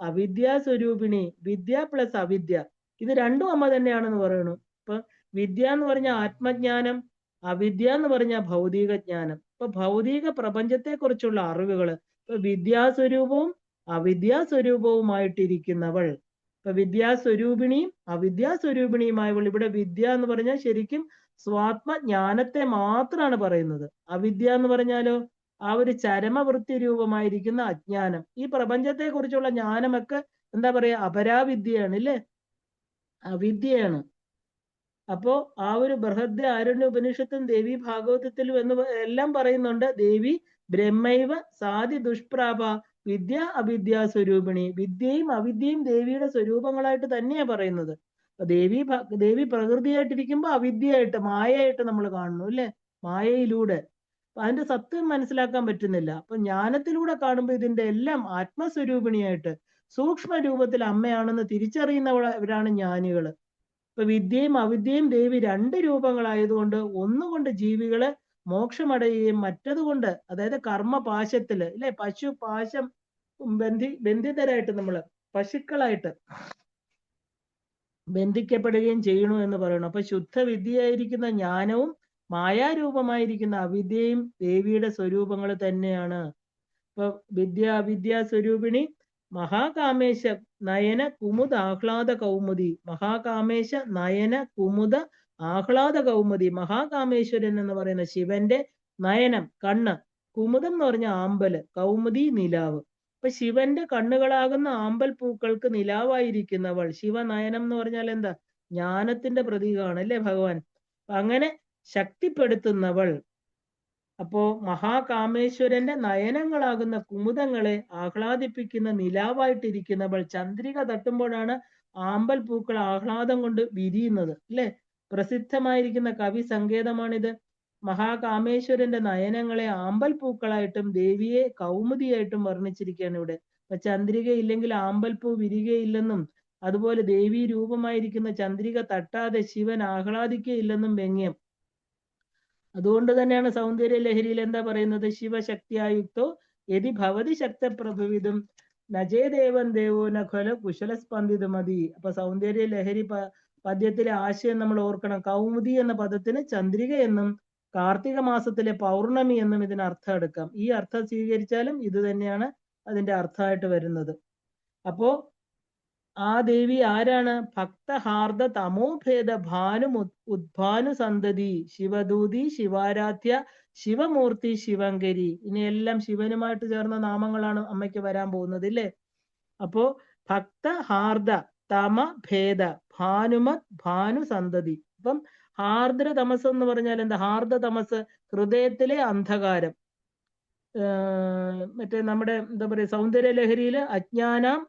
അവിദ്യാ സ്വരൂപിണി. വിദ്യ പ്ലസ് അവിദ്യ, ഇത് രണ്ടും അമ്മ തന്നെയാണെന്ന് പറയണു. ഇപ്പൊ വിദ്യ എന്ന് പറഞ്ഞ ആത്മജ്ഞാനം, അവിദ്യ എന്ന് പറഞ്ഞ ഭൗതിക ജ്ഞാനം. ഇപ്പൊ ഭൗതിക പ്രപഞ്ചത്തെ കുറിച്ചുള്ള അറിവുകള്. ഇപ്പൊ വിദ്യാസ്വരൂപവും അവിദ്യാസ്വരൂപവുമായിട്ടിരിക്കുന്നവൾ. ഇപ്പൊ വിദ്യാസ്വരൂപിണിയും അവിദ്യാസ്വരൂപിണിയുമായവൾ. ഇവിടെ വിദ്യ എന്ന് പറഞ്ഞാൽ ശരിക്കും സ്വാത്മജ്ഞാനത്തെ മാത്രമാണ് പറയുന്നത്. അവിദ്യ എന്ന് പറഞ്ഞാലോ ആ ഒരു ചരമവൃത്തി രൂപമായിരിക്കുന്ന അജ്ഞാനം. ഈ പ്രപഞ്ചത്തെ കുറിച്ചുള്ള ജ്ഞാനമൊക്കെ എന്താ പറയാ, അപരാവിദ്യയാണ് ഇല്ലേ, അവിദ്യയാണ്. അപ്പോ ആ ഒരു ബൃഹദ് ആരണ്യ ഉപനിഷത്തും ദേവി ഭാഗവതത്തിലും എല്ലാം പറയുന്നുണ്ട്, ദേവി ബ്രഹ്മൈവ സാധി ദുഷ്പ്രാപ വിദ്യ അവിദ്യാ സ്വരൂപിണി. വിദ്യയും അവിദ്യയും ദേവിയുടെ സ്വരൂപങ്ങളായിട്ട് തന്നെയാ പറയുന്നത്. ദേവി പ്രകൃതിയായിട്ടിരിക്കുമ്പോ അവിദ്യയായിട്ട് മായയായിട്ട് നമ്മൾ കാണുന്നു അല്ലെ, മായയിലൂടെ. അതിന്റെ സത്യം മനസ്സിലാക്കാൻ പറ്റുന്നില്ല. അപ്പൊ ജ്ഞാനത്തിലൂടെ കാണുമ്പോൾ ഇതിന്റെ എല്ലാം ആത്മസ്വരൂപിണിയായിട്ട് സൂക്ഷ്മ രൂപത്തിൽ അമ്മയാണെന്ന് തിരിച്ചറിയുന്നവരാണ് ജ്ഞാനികള്. ഇപ്പൊ വിദ്യയും അവിദ്യയും ദേവി രണ്ട് രൂപങ്ങളായതുകൊണ്ട് ഒന്നുകൊണ്ട് ജീവികള് മോക്ഷമടയുകയും മറ്റതുകൊണ്ട്, അതായത് കർമ്മപാശത്തില് ഇല്ലെ, പശു പാശം ബന്ധിതരായിട്ട് നമ്മള് പശുക്കളായിട്ട് ബന്ധിക്കപ്പെടുകയും ചെയ്യണു എന്ന് പറയണം. അപ്പൊ ശുദ്ധ വിദ്യയായിരിക്കുന്ന ജ്ഞാനവും മായാരൂപമായിരിക്കുന്ന അവിദ്യയും ദേവിയുടെ സ്വരൂപങ്ങൾ തന്നെയാണ്. ഇപ്പൊ അവിദ്യാ സ്വരൂപിണി മഹാകാമേശ നയന കുമുദ ആഹ്ലാദ കൗമുദി. മഹാകാമേശ നയന കുമുദ ആഹ്ലാദ കൗമുദി. മഹാകാമേശ്വരൻ എന്ന് പറയുന്ന ശിവന്റെ നയനം കണ്ണ്, കുമുദം എന്ന് പറഞ്ഞ ആമ്പല്, കൗമുദി നിലാവ്. അപ്പൊ ശിവന്റെ കണ്ണുകളാകുന്ന ആമ്പൽ പൂക്കൾക്ക് നിലാവായിരിക്കുന്നവൾ. ശിവനയനം എന്ന് പറഞ്ഞാൽ എന്താ? ജ്ഞാനത്തിന്റെ പ്രതീകമാണ് അല്ലേ ഭഗവാൻ. അങ്ങനെ ശക്തിപ്പെടുത്തുന്നവൾ. അപ്പോ മഹാകാമേശ്വരന്റെ നയനങ്ങളാകുന്ന കുമുദങ്ങളെ ആഹ്ലാദിപ്പിക്കുന്ന നിലാവായിട്ടിരിക്കുന്നവൾ. ചന്ദ്രിക തട്ടുമ്പോഴാണ് ആമ്പൽ പൂക്കൾ ആഹ്ലാദം കൊണ്ട് വിരിയുന്നത് അല്ലെ. പ്രസിദ്ധമായിരിക്കുന്ന കവി സങ്കേതമാണിത്. മഹാകാമേശ്വരന്റെ നയനങ്ങളെ ആമ്പൽ പൂക്കളായിട്ടും ദേവിയെ കൗമുദിയായിട്ടും വർണ്ണിച്ചിരിക്കുകയാണ് ഇവിടെ. അപ്പൊ ചന്ദ്രിക ഇല്ലെങ്കിൽ ആമ്പൽ പൂ വിരികയില്ലെന്നും അതുപോലെ ദേവി രൂപമായിരിക്കുന്ന ചന്ദ്രിക തട്ടാതെ ശിവൻ ആഹ്ലാദിക്കുകയില്ലെന്നും വ്യംഗ്യം. അതുകൊണ്ട് തന്നെയാണ് സൗന്ദര്യ ലഹരിയിൽ എന്താ പറയുന്നത്? ശിവശക്തിയായുക്തോ യതി ഭവതി ശക്തപ്രഭുവിതും നജേദേവൻ ദേവോ നഖല കുശലസ്പന്ദിത മതി. അപ്പൊ സൗന്ദര്യ ലഹരി പദ്യത്തിലെ ആശയം നമ്മൾ ഓർക്കണം. കൗമുദി എന്ന പദത്തിന് ചന്ദ്രിക എന്നും കാർത്തിക മാസത്തിലെ പൗർണമി എന്നും ഇതിന് അർത്ഥം എടുക്കാം. ഈ അർത്ഥം സ്വീകരിച്ചാലും ഇത് തന്നെയാണ് അതിന്റെ അർത്ഥമായിട്ട് വരുന്നത്. അപ്പോ ആ ദേവി ആരാണ്? ഭക്തഹാർദ തമോഭേദ ഭാനു ഉദ്ഭാനു സന്തതി ശിവദൂതി ശിവാരാധ്യ ശിവമൂർത്തി ശിവങ്കരി. ഇനിയെല്ലാം ശിവനുമായിട്ട് ചേർന്ന നാമങ്ങളാണ് അമ്മയ്ക്ക് വരാൻ പോകുന്നത് ഇല്ലേ? അപ്പോ ഭക്തഹാർദ തമ ഭേദ ഭാനുമത് ഭാനു സന്തതി. അപ്പം ഹാർദ്ര തമസ് എന്ന് പറഞ്ഞാൽ എന്താ? ഹാർദ തമസ് ഹൃദയത്തിലെ അന്ധകാരം. മറ്റേ നമ്മുടെ എന്താ പറയുക, സൗന്ദര്യ ലഹരിയില് അജ്ഞാനാം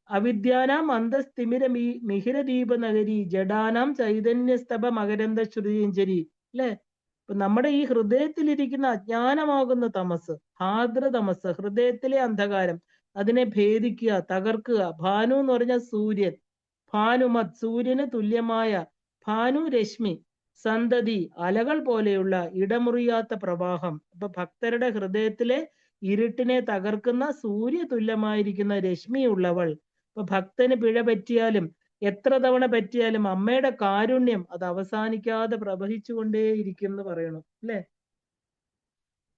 അവിദ്യാനാം അന്തസ്തിമിര മിഹിരദീപ നഗരി ജഡാനാം ചൈതന്യസ്തഭ മകരന്ദ ശ്രുതിഞ്ചരി അല്ലെ? ഇപ്പൊ നമ്മുടെ ഈ ഹൃദയത്തിലിരിക്കുന്ന അജ്ഞാനമാകുന്ന തമസ്, ആർദ്ര തമസ്, ഹൃദയത്തിലെ അന്ധകാരം, അതിനെ ഭേദിക്കുക, തകർക്കുക. ഭാനു എന്ന് പറഞ്ഞാൽ സൂര്യൻ, ഭാനുമത് സൂര്യന് തുല്യമായ, ഭാനു രശ്മി, സന്തതി അലകൾ പോലെയുള്ള ഇടമുറിയാത്ത പ്രവാഹം. അപ്പൊ ഭക്തരുടെ ഹൃദയത്തിലെ ഇരുട്ടിനെ തകർക്കുന്ന സൂര്യ തുല്യമായിരിക്കുന്ന രശ്മിയുള്ളവൾ. അപ്പൊ ഭക്തന് പിഴ പറ്റിയാലും എത്ര തവണ പറ്റിയാലും അമ്മയുടെ കാരുണ്യം അത് അവസാനിക്കാതെ പ്രവഹിച്ചുകൊണ്ടേയിരിക്കും എന്ന് പറയണം അല്ലെ?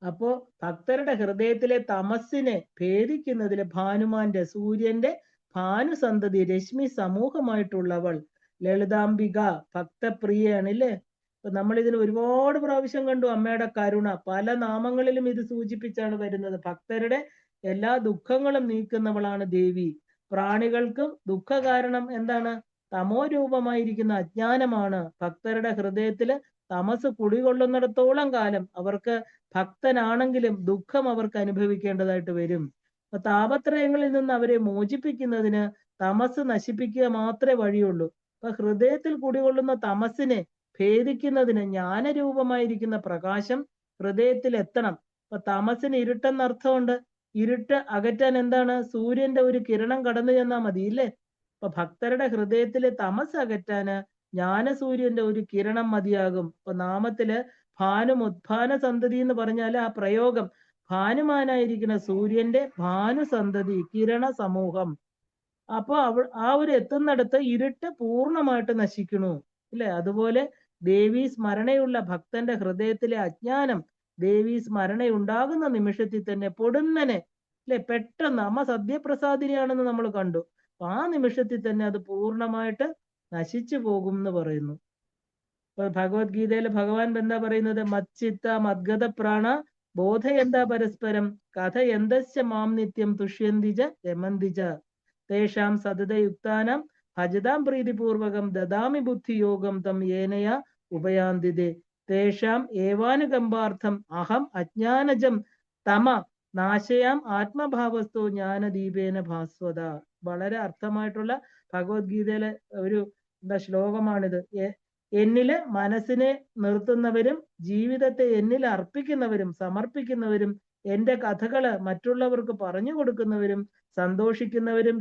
അപ്പോ ഭക്തരുടെ ഹൃദയത്തിലെ തമസ്സിനെ ഭേദിക്കുന്നതില് ഭാനുമാന്റെ, സൂര്യന്റെ ഭാനുസന്തതി രശ്മി സമൂഹമായിട്ടുള്ളവൾ ലളിതാംബിക ഭക്തപ്രിയയാണ് ഇല്ലേ? അപ്പൊ നമ്മൾ ഇതിന് ഒരുപാട് പ്രാവശ്യം കണ്ടു അമ്മയുടെ കരുണ. പല നാമങ്ങളിലും ഇത് സൂചിപ്പിച്ചാണ് വരുന്നത്. ഭക്തരുടെ എല്ലാ ദുഃഖങ്ങളും നീക്കുന്നവളാണ് ദേവി. പ്രാണികൾക്കും ദുഃഖ കാരണം എന്താണ്? തമോ രൂപമായിരിക്കുന്ന അജ്ഞാനമാണ്. ഭക്തരുടെ ഹൃദയത്തില് തമസ് കുടികൊള്ളുന്നിടത്തോളം കാലം അവർക്ക് ഭക്തനാണെങ്കിലും ദുഃഖം അവർക്ക് അനുഭവിക്കേണ്ടതായിട്ട് വരും. അപ്പൊ താപത്രയങ്ങളിൽ നിന്ന് അവരെ മോചിപ്പിക്കുന്നതിന് തമസ് നശിപ്പിക്കുക മാത്രമേ വഴിയുള്ളൂ. അപ്പൊ ഹൃദയത്തിൽ കുടികൊള്ളുന്ന തമസിനെ ഭേദിക്കുന്നതിന് ജ്ഞാനരൂപമായിരിക്കുന്ന പ്രകാശം ഹൃദയത്തിൽ എത്തണം. അപ്പൊ തമസിന് ഇരുട്ടെന്ന് അർത്ഥമുണ്ട്. ഇരുട്ട് അകറ്റാൻ എന്താണ്? സൂര്യന്റെ ഒരു കിരണം കടന്നു ചെന്നാൽ മതി ഇല്ലേ? അപ്പൊ ഭക്തരുടെ ഹൃദയത്തിലെ തമസ് അകറ്റാന് ജ്ഞാനസൂര്യന്റെ ഒരു കിരണം മതിയാകും. അപ്പൊ നാമത്തില് ഭാനുമുത്ഥാന സന്തതി എന്ന് പറഞ്ഞാൽ ആ പ്രയോഗം ഭാനുമാനായിരിക്കുന്ന സൂര്യന്റെ ഭാനുസന്തതി കിരണ സമൂഹം. അപ്പൊ ആ ഒരു എത്തുന്നിടത്ത് ഇരുട്ട് പൂർണ്ണമായിട്ട് നശിക്കണു ഇല്ലേ? അതുപോലെ ദേവീ സ്മരണയുള്ള ഭക്തന്റെ ഹൃദയത്തിലെ അജ്ഞാനം ദേവീ സ്മരണയുണ്ടാകുന്ന നിമിഷത്തിൽ തന്നെ പൊടുന്നനെ അല്ലെ, പെട്ടെന്ന് അമ്മ സദ്യപ്രസാദിനിയാണെന്ന് നമ്മൾ കണ്ടു. ആ നിമിഷത്തിൽ തന്നെ അത് പൂർണ്ണമായിട്ട് നശിച്ചു പോകും എന്ന് പറയുന്നു. ഇപ്പൊ ഭഗവത്ഗീതയിൽ ഭഗവാൻ എന്താ പറയുന്നത്? മച്ചിത്ത മദ്ഗത പ്രാണ ബോധയന്ത പരസ്പരം കഥ എന്തശ്ച മാം നിത്യം തുഷ്യന്തിജ രമന്തിജ തേഷാം സതതയുക്താനം ഭജതാം പ്രീതിപൂർവകം ദദാമി ബുദ്ധിയോഗം തം ഏനയ ഉപയാന്തിതേ തേഷാം ഏവാനുകമ്പാർത്ഥം അഹം അജ്ഞാനജം തമ നാശയാം ആത്മഭാവസ്തു ജ്ഞാനദീപേന ഭാസ്വത. വളരെ അർത്ഥമായിട്ടുള്ള ഭഗവത്ഗീതയിലെ ഒരു ശ്ലോകമാണിത്. എന്നില് മനസ്സിനെ നിർത്തുന്നവരും ജീവിതത്തെ എന്നിൽ അർപ്പിക്കുന്നവരും സമർപ്പിക്കുന്നവരും എന്റെ കഥകള് മറ്റുള്ളവർക്ക് പറഞ്ഞു കൊടുക്കുന്നവരും സന്തോഷിക്കുന്നവരും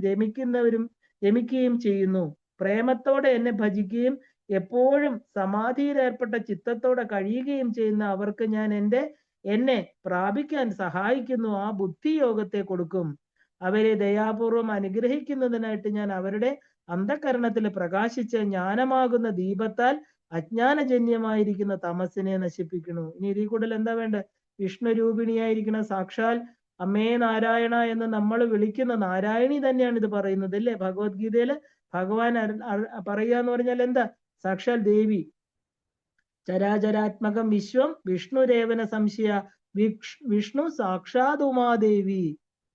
രമിക്കുകയും ചെയ്യുന്നു. പ്രേമത്തോടെ എന്നെ ഭജിക്കുകയും എപ്പോഴും സമാധിയിലേർപ്പെട്ട ചിത്തത്തോടെ കഴിയുകയും ചെയ്യുന്ന അവർക്ക് ഞാൻ എന്നെ പ്രാപിക്കാൻ സഹായിക്കുന്നു. ആ ബുദ്ധിയോഗത്തെ കൊടുക്കും. അവരെ ദയാപൂർവം അനുഗ്രഹിക്കുന്നതിനായിട്ട് ഞാൻ അവരുടെ അന്ധകരണത്തിൽ പ്രകാശിച്ച ജ്ഞാനമാകുന്ന ദീപത്താൽ അജ്ഞാനജന്യമായിരിക്കുന്ന തമസിനെ നശിപ്പിക്കുന്നു. ഇനി ഇതിൽ കൂടുതൽ എന്താ വേണ്ട? വിഷ്ണു രൂപിണിയായിരിക്കുന്ന സാക്ഷാൽ അമ്മേ നാരായണ എന്ന് നമ്മൾ വിളിക്കുന്ന നാരായണി തന്നെയാണ് ഇത് പറയുന്നത് അല്ലേ? ഭഗവത്ഗീതയില് ഭഗവാൻ പറയുക എന്ന് പറഞ്ഞാൽ എന്താ? സാക്ഷാൽ ദേവി. ചരാചരാത്മകം വിശ്വം വിഷ്ണുരേവന സംശയ വിഷ്ണു സാക്ഷാത് ഉമാദേവി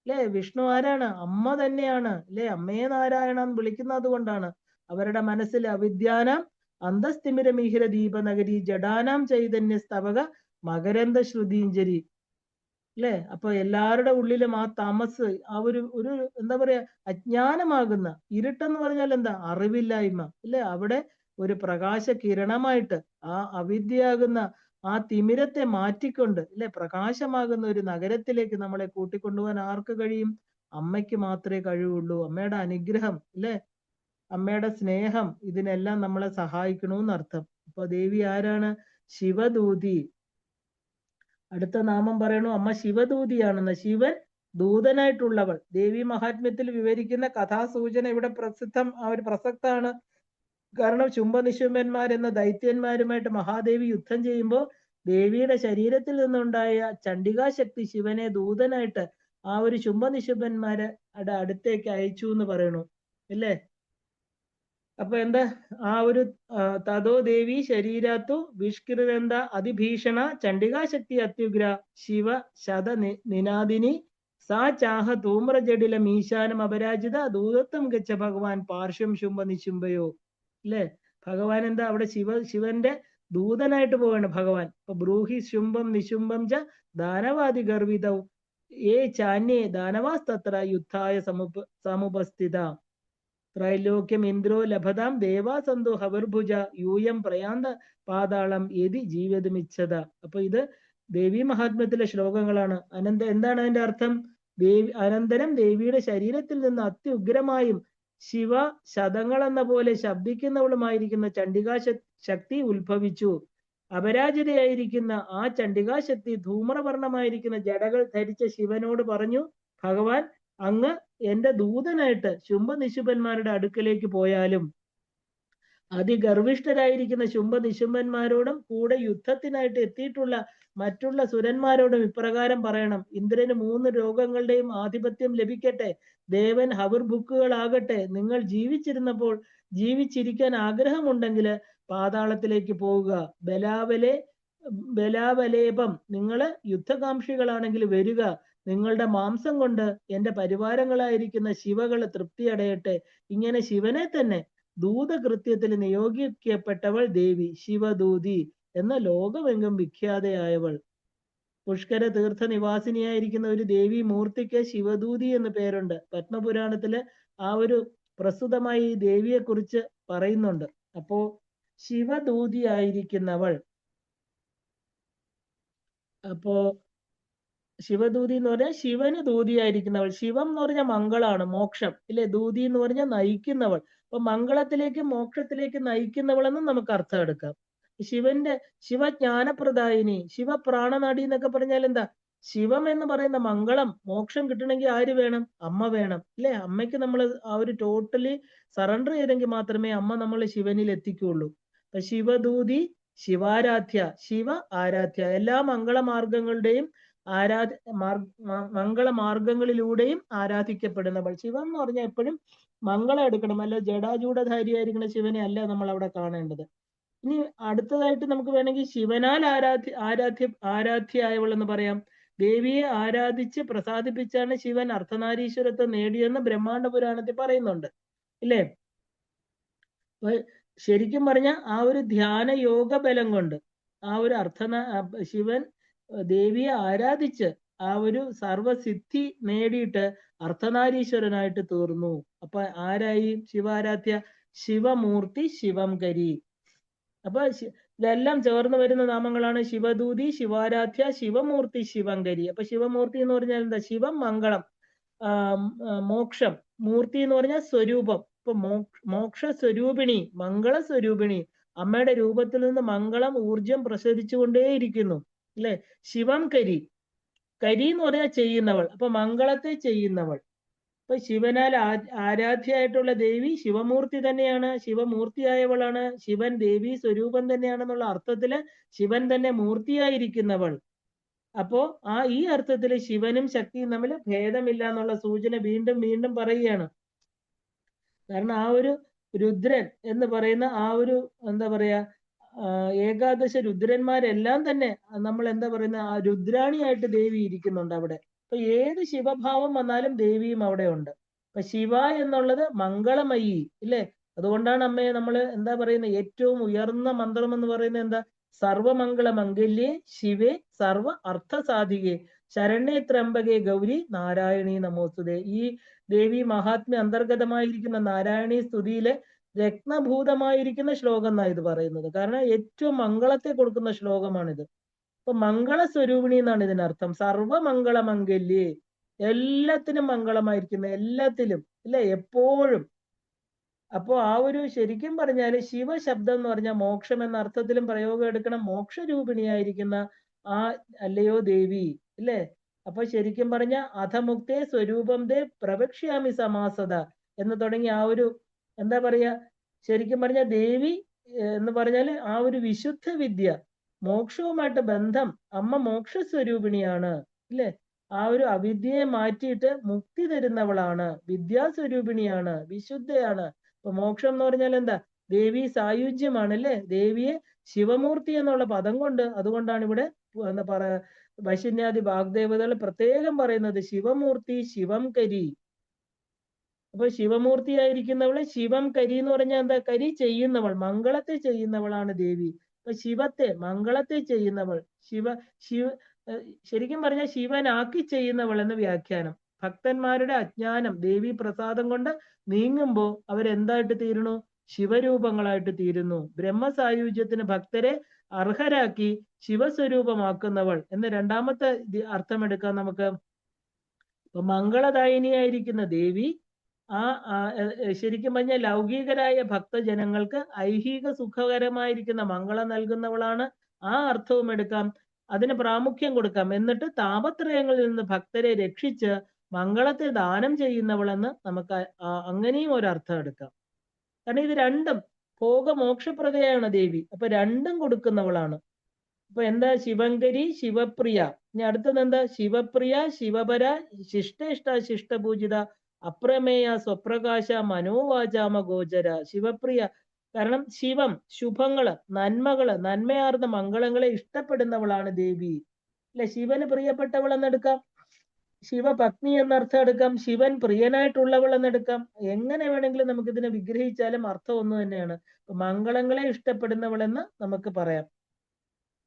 അല്ലെ? വിഷ്ണു ആരാണ്? അമ്മ തന്നെയാണ് അല്ലെ? അമ്മേ നാരായണ എന്ന് വിളിക്കുന്നത് കൊണ്ടാണ്. അവരുടെ മനസ്സിൽ അവിദ്യാനാം അന്തസ്തിമിര മിഹിര ദീപനഗരി ജഡാനാം ചൈതന്യ സ്തവക മകരന്ദ ശ്രുതീഞ്ചരി അല്ലെ? അപ്പൊ എല്ലാവരുടെ ഉള്ളിലും ആ തമസ്, ആ ഒരു എന്താ പറയാ, അജ്ഞാനമാകുന്ന ഇരുട്ടെന്ന് പറഞ്ഞാൽ എന്താ? അറിവില്ലായ്മ അല്ലെ? അവിടെ ഒരു പ്രകാശ കിരണമായിട്ട് ആ അവിദ്യയാകുന്ന ആ തിമിരത്തെ മാറ്റിക്കൊണ്ട് അല്ലെ പ്രകാശമാകുന്ന ഒരു നഗരത്തിലേക്ക് നമ്മളെ കൂട്ടിക്കൊണ്ടുപോകാൻ ആർക്ക് കഴിയും? അമ്മയ്ക്ക് മാത്രമേ കഴിവുള്ളൂ. അമ്മയുടെ അനുഗ്രഹം അല്ലെ, അമ്മയുടെ സ്നേഹം ഇതിനെല്ലാം നമ്മളെ സഹായിക്കണമെന്നർത്ഥം. അപ്പൊ ദേവി ആരാണ്? ശിവദൂതി. അടുത്ത നാമം പറയണു അമ്മ ശിവദൂതിയാണെന്ന്. ശിവൻ ദൂതനായിട്ടുള്ളവൾ. ദേവി മഹാത്മ്യത്തിൽ വിവരിക്കുന്ന കഥാസൂചന ഇവിടെ പ്രസക്താണ്. കാരണം ശുംഭനിശുംഭന്മാരെന്ന ദൈത്യന്മാരുമായിട്ട് മഹാദേവി യുദ്ധം ചെയ്യുമ്പോൾ ദേവിയുടെ ശരീരത്തിൽ നിന്നുണ്ടായ ചണ്ഡികാശക്തി ശിവനെ ദൂതനായിട്ട് ആ ഒരു ശുംഭനിശുംഭന്മാരെ അടുത്തേക്ക് അയച്ചു എന്ന് പറയണു അല്ലേ? അപ്പൊ എന്താ ആ ഒരു തതോ ദേവി ശരീരാത്തു വിഷ്കൃതന്ത അതിഭീഷണ ചണ്ഡികാശക്തി അത്യുഗ്ര ശിവ ശത നിനാദിനി സാ ചാഹ ധൂമ്രജടില മീശാനം അപരാജിത ദൂതത്വം ഗച്ഛ ഭഗവാൻ പാർശ്വം ശുംഭ നിശുംഭയോ. അല്ലേ? ഭഗവാൻ എന്താ അവിടെ ശിവന്റെ ദൂതനായിട്ട് പോവാണ് ഭഗവാൻ. അപ്പൊ ബ്രൂഹി ശുംഭം നിശുംഭം ച ദാനവാദി ഗർവിതൗ ഏ ചാന്യേ ദാനവാസ്തത്ര യുദ്ധായ സമുപസ്ഥിത ത്രൈലോക്യം ഇന്ദ്രോ ലഭതാം ദേവാസന്തു ഹവർഭുജ യൂയം പ്രയാന്ത പാതാളം യതി ജീവിതമിച്ഛത. അപ്പൊ ഇത് ദേവി മഹാത്മ്യത്തിലെ ശ്ലോകങ്ങളാണ്. എന്താണ് അതിന്റെ അർത്ഥം? അനന്തരം ദേവിയുടെ ശരീരത്തിൽ നിന്ന് അത്യുഗ്രമായും ശിവ ശതങ്ങൾ എന്ന പോലെ ശബ്ദിക്കുന്നവളുമായിരിക്കുന്ന ചണ്ഡികാ ശക്തി ഉത്ഭവിച്ചു. അപരാജിതയായിരിക്കുന്ന ആ ചണ്ഡികാശക്തി ധൂമ്രവർണ്ണമായിരിക്കുന്ന ജടകൾ ധരിച്ച ശിവനോട് പറഞ്ഞു, ഭഗവാൻ അങ്ങ് എന്റെ ദൂതനായിട്ട് ശുംഭനിശുംഭന്മാരുടെ അടുക്കലേക്ക് പോയാലും അതിഗർവിഷ്ഠരായിരിക്കുന്ന ശുംഭനിശുംഭന്മാരോടും കൂടെ യുദ്ധത്തിനായിട്ട് എത്തിയിട്ടുള്ള മറ്റുള്ള സുരന്മാരോടും ഇപ്രകാരം പറയണം, ഇന്ദ്രന് 3 ലോകങ്ങളുടെയും ആധിപത്യം ലഭിക്കട്ടെ, ദേവൻ ഹവിർഭുക്കുകളാകട്ടെ, നിങ്ങൾ ജീവിച്ചിരിക്കാൻ ആഗ്രഹമുണ്ടെങ്കിൽ പാതാളത്തിലേക്ക് പോവുക, ബലാവലേപം നിങ്ങൾ യുദ്ധകാംക്ഷികളാണെങ്കിൽ വരിക, നിങ്ങളുടെ മാംസം കൊണ്ട് എന്റെ പരിവാരങ്ങളായിരിക്കുന്ന ശിവകൾ തൃപ്തിയടയട്ടെ. ഇങ്ങനെ ശിവനെ തന്നെ ദൂതകൃത്യത്തിൽ നിയോഗിക്കപ്പെട്ടവൾ ദേവി ശിവദൂതി എന്ന ലോകമെങ്കും വിഖ്യാതയായവൾ. പുഷ്കര തീർത്ഥ നിവാസിനിയായിരിക്കുന്ന ഒരു ദേവി മൂർത്തിക്ക് ശിവദൂതി എന്ന് പേരുണ്ട്. പത്മപുരാണത്തില് ആ ഒരു പ്രസ്തുതമായി ഈ ദേവിയെ കുറിച്ച് പറയുന്നുണ്ട്. അപ്പോ ശിവദൂതി ആയിരിക്കുന്നവൾ, അപ്പോ ശിവദൂതി എന്ന് പറഞ്ഞാൽ ശിവന് ദൂതിയായിരിക്കുന്നവൾ. ശിവം എന്ന് പറഞ്ഞാൽ മംഗളാണ്, മോക്ഷം ഇല്ലേ? ദൂതി എന്ന് പറഞ്ഞാൽ നയിക്കുന്നവൾ. അപ്പൊ മംഗളത്തിലേക്ക് മോക്ഷത്തിലേക്ക് നയിക്കുന്നവളെന്നും നമുക്ക് അർത്ഥം എടുക്കാം. ശിവജ്ഞാനപ്രദായിനി, ശിവപ്രാണനാടി എന്നൊക്കെ പറഞ്ഞാൽ എന്താ? ശിവം എന്ന് പറയുന്ന മംഗളം മോക്ഷം കിട്ടണമെങ്കിൽ ആര് വേണം? അമ്മ വേണം ഇല്ലേ? അമ്മയ്ക്ക് നമ്മൾ ആ ഒരു ടോട്ടലി സറണ്ടർ ചെയ്തെങ്കിൽ മാത്രമേ അമ്മ നമ്മളെ ശിവനിൽ എത്തിക്കുകയുള്ളൂ. അപ്പൊ ശിവദൂതി, ശിവാരാധ്യ, ശിവ ആരാധ്യ, എല്ലാ മംഗളമാർഗങ്ങളുടെയും മംഗളമാർഗങ്ങളിലൂടെയും ആരാധിക്കപ്പെടുന്നവൾ. ശിവം എന്ന് പറഞ്ഞാൽ എപ്പോഴും മംഗളം എടുക്കണം, അല്ല ജടാജൂഢധാരിയായിരിക്കുന്ന ശിവനെ അല്ല നമ്മൾ അവിടെ കാണേണ്ടത്. ഇനി അടുത്തതായിട്ട് നമുക്ക് വേണമെങ്കിൽ ശിവനാൽ ആരാധ്യയായവൾ എന്ന് പറയാം. ദേവിയെ ആരാധിച്ച് പ്രസാദിപ്പിച്ചാണ് ശിവൻ അർദ്ധനാരീശ്വരത്വം നേടിയെന്ന് ബ്രഹ്മാണ്ഡ പുരാണത്തിൽ പറയുന്നുണ്ട് ഇല്ലേ? ശരിക്കും പറഞ്ഞ ആ ഒരു ധ്യാന യോഗ ബലം കൊണ്ട് ആ ഒരു ശിവൻ ദേവിയെ ആരാധിച്ച് ആ ഒരു സർവസിദ്ധി നേടിയിട്ട് അർദ്ധനാരീശ്വരനായിട്ട് തീർന്നു. അപ്പൊ ആരായി ശിവാരാധ്യ? ശിവമൂർത്തി ശിവംകരി. അപ്പൊ ഇതെല്ലാം ചേർന്ന് വരുന്ന നാമങ്ങളാണ് ശിവദൂതി, ശിവാരാധ്യ, ശിവമൂർത്തി ശിവംകരി. അപ്പൊ ശിവമൂർത്തി എന്ന് പറഞ്ഞാൽ എന്താ? ശിവം മംഗളം, മോക്ഷം, മൂർത്തി എന്ന് പറഞ്ഞാൽ സ്വരൂപം. ഇപ്പൊ മോക്ഷ സ്വരൂപിണി, മംഗള സ്വരൂപിണി, അമ്മയുടെ രൂപത്തിൽ നിന്ന് മംഗളം ഊർജം പ്രസരിച്ചുകൊണ്ടേയിരിക്കുന്നു അല്ലെ? ശിവം കരി, കരി എന്ന് പറഞ്ഞാൽ ചെയ്യുന്നവൾ, അപ്പൊ മംഗളത്തെ ചെയ്യുന്നവൾ. അപ്പൊ ശിവനാൽ ആരാധ്യയായിട്ടുള്ള ദേവി ശിവമൂർത്തി തന്നെയാണ്, ശിവമൂർത്തിയായവളാണ്. ശിവൻ ദേവി സ്വരൂപം തന്നെയാണെന്നുള്ള അർത്ഥത്തില് ശിവൻ തന്നെ മൂർത്തിയായിരിക്കുന്നവൾ. അപ്പോ ഈ അർത്ഥത്തില് ശിവനും ശക്തിയും തമ്മിൽ ഭേദമില്ല എന്നുള്ള സൂചന വീണ്ടും വീണ്ടും പറയുകയാണ്. കാരണം ആ ഒരു രുദ്രൻ എന്ന് പറയുന്ന ആ ഒരു എന്താ പറയാ ഏകാദശ രുദ്രന്മാരെല്ലാം തന്നെ നമ്മൾ എന്താ പറയുന്ന ആ രുദ്രാണിയായിട്ട് ദേവി ഇരിക്കുന്നുണ്ട് അവിടെ. അപ്പൊ ഏത് ശിവഭാവം വന്നാലും ദേവിയും അവിടെ ഉണ്ട്. അപ്പൊ ശിവ എന്നുള്ളത് മംഗളമയി ഇല്ലേ? അതുകൊണ്ടാണ് അമ്മയെ നമ്മൾ എന്താ പറയുന്നത്, ഏറ്റവും ഉയർന്ന മന്ത്രം എന്ന് പറയുന്നത് എന്താ? സർവമംഗള മംഗല്യേ ശിവേ സർവ അർത്ഥ സാധികേ ശരണ്യേ ത്രംബകേ ഗൗരി നാരായണീ നമോസ്തുതേ. ഈ ദേവി മഹാത്മ്യ അന്തർഗതമായിരിക്കുന്ന നാരായണീ സ്തുതിയിലെ രത്നഭൂതമായിരിക്കുന്ന ശ്ലോകം എന്നാ ഇത് പറയുന്നത്. കാരണം ഏറ്റവും മംഗളത്തെ കൊടുക്കുന്ന ശ്ലോകമാണിത്. അപ്പൊ മംഗള സ്വരൂപിണി എന്നാണ് ഇതിനർത്ഥം. സർവമംഗള മംഗല്യേ, എല്ലാത്തിനും മംഗളമായിരിക്കുന്ന, എല്ലാത്തിലും ഇല്ലേ? എപ്പോഴും. അപ്പോ ആ ഒരു ശരിക്കും പറഞ്ഞാല് ശിവശബ്ദം എന്ന് പറഞ്ഞാൽ മോക്ഷം എന്ന അർത്ഥത്തിലും പ്രയോഗം എടുക്കണം. മോക്ഷരൂപിണിയായിരിക്കുന്ന ആ അല്ലയോ ദേവി ഇല്ലേ? അപ്പൊ ശരിക്കും പറഞ്ഞ അധമുക്തേ സ്വരൂപം ദേ പ്രവക്ഷ്യാമി സമാസത എന്ന് തുടങ്ങി ആ ഒരു എന്താ പറയാ, ശരിക്കും പറഞ്ഞ ദേവി എന്ന് പറഞ്ഞാല് ആ ഒരു വിശുദ്ധ വിദ്യ, മോക്ഷവുമായിട്ട് ബന്ധം, അമ്മ മോക്ഷ സ്വരൂപിണിയാണ് ഇല്ലേ? ആ ഒരു അവിദ്യയെ മാറ്റിയിട്ട് മുക്തി തരുന്നവളാണ്, വിദ്യാസ്വരൂപിണിയാണ്, വിശുദ്ധയാണ്. ഇപ്പൊ മോക്ഷം എന്ന് പറഞ്ഞാൽ എന്താ? ദേവി സായുജ്യമാണ് അല്ലേ? ദേവിയെ ശിവമൂർത്തി എന്നുള്ള പദം കൊണ്ട്, അതുകൊണ്ടാണ് ഇവിടെ എന്താ പറയാ വൈശന്യാദി വാഗ്ദേവതകൾ പ്രത്യേകം പറയുന്നത് ശിവമൂർത്തി ശിവം കരി. അപ്പൊ ശിവമൂർത്തിയായിരിക്കുന്നവള് ശിവം കരി എന്ന് പറഞ്ഞാൽ എന്താ? കരി ചെയ്യുന്നവൾ, മംഗളത്തെ ചെയ്യുന്നവളാണ് ദേവി. അപ്പൊ ശിവത്തെ, മംഗളത്തെ ചെയ്യുന്നവൾ, ശിവ ശിവ ശരിക്കും പറഞ്ഞാൽ ശിവനാക്കി ചെയ്യുന്നവൾ എന്ന് വ്യാഖ്യാനം. ഭക്തന്മാരുടെ അജ്ഞാനം ദേവി പ്രസാദം കൊണ്ട് നീങ്ങുമ്പോ അവരെന്തായിട്ട് തീരുന്നു? ശിവരൂപങ്ങളായിട്ട് തീരുന്നു. ബ്രഹ്മസായുജ്യത്തിന് ഭക്തരെ അർഹരാക്കി ശിവസ്വരൂപമാക്കുന്നവൾ എന്ന് രണ്ടാമത്തെ അർത്ഥം എടുക്കാം നമുക്ക്. അപ്പൊ മംഗളദായിനിയായിരിക്കുന്ന ദേവി ആ ശരിക്കും പറഞ്ഞാൽ ലൗകികരായ ഭക്തജനങ്ങൾക്ക് ഐഹിക സുഖകരമായിരിക്കുന്ന മംഗളം നൽകുന്നവളാണ്. ആ അർത്ഥവും എടുക്കാം, അതിന് പ്രാമുഖ്യം കൊടുക്കാം. എന്നിട്ട് താപത്രയങ്ങളിൽ നിന്ന് ഭക്തരെ രക്ഷിച്ച് മംഗളത്തെ ദാനം ചെയ്യുന്നവളെന്ന് നമുക്ക് അങ്ങനെയും ഒരു അർത്ഥം എടുക്കാം. കാരണം ഇത് രണ്ടും ഭോഗമോക്ഷപ്രദയാണ് ദേവി. അപ്പൊ രണ്ടും കൊടുക്കുന്നവളാണ്. അപ്പൊ എന്താ? ശിവങ്കരി, ശിവപ്രിയ. ഇനി അടുത്തത് എന്താ? ശിവപ്രിയ, ശിവപര, ശിഷ്ടേഷ്ട, ശിഷ്ടപൂജിത, അപ്രമേയ, സ്വപ്രകാശ, മനോവാചാമ ഗോചര. ശിവപ്രിയ, കാരണം ശിവം, ശുഭങ്ങള്, നന്മകള്, നന്മയാർന്ന മംഗളങ്ങളെ ഇഷ്ടപ്പെടുന്നവളാണ് ദേവി അല്ലെ? ശിവന് പ്രിയപ്പെട്ടവൾ എന്നെടുക്കാം, ശിവപത്നി എന്നർത്ഥം എടുക്കാം, ശിവൻ പ്രിയനായിട്ടുള്ളവൾ എന്നെടുക്കാം. എങ്ങനെ വേണമെങ്കിലും നമുക്ക് ഇതിനെ വിഗ്രഹിച്ചാലും അർത്ഥം ഒന്ന് തന്നെയാണ്. മംഗളങ്ങളെ ഇഷ്ടപ്പെടുന്നവളെന്ന് നമുക്ക് പറയാം.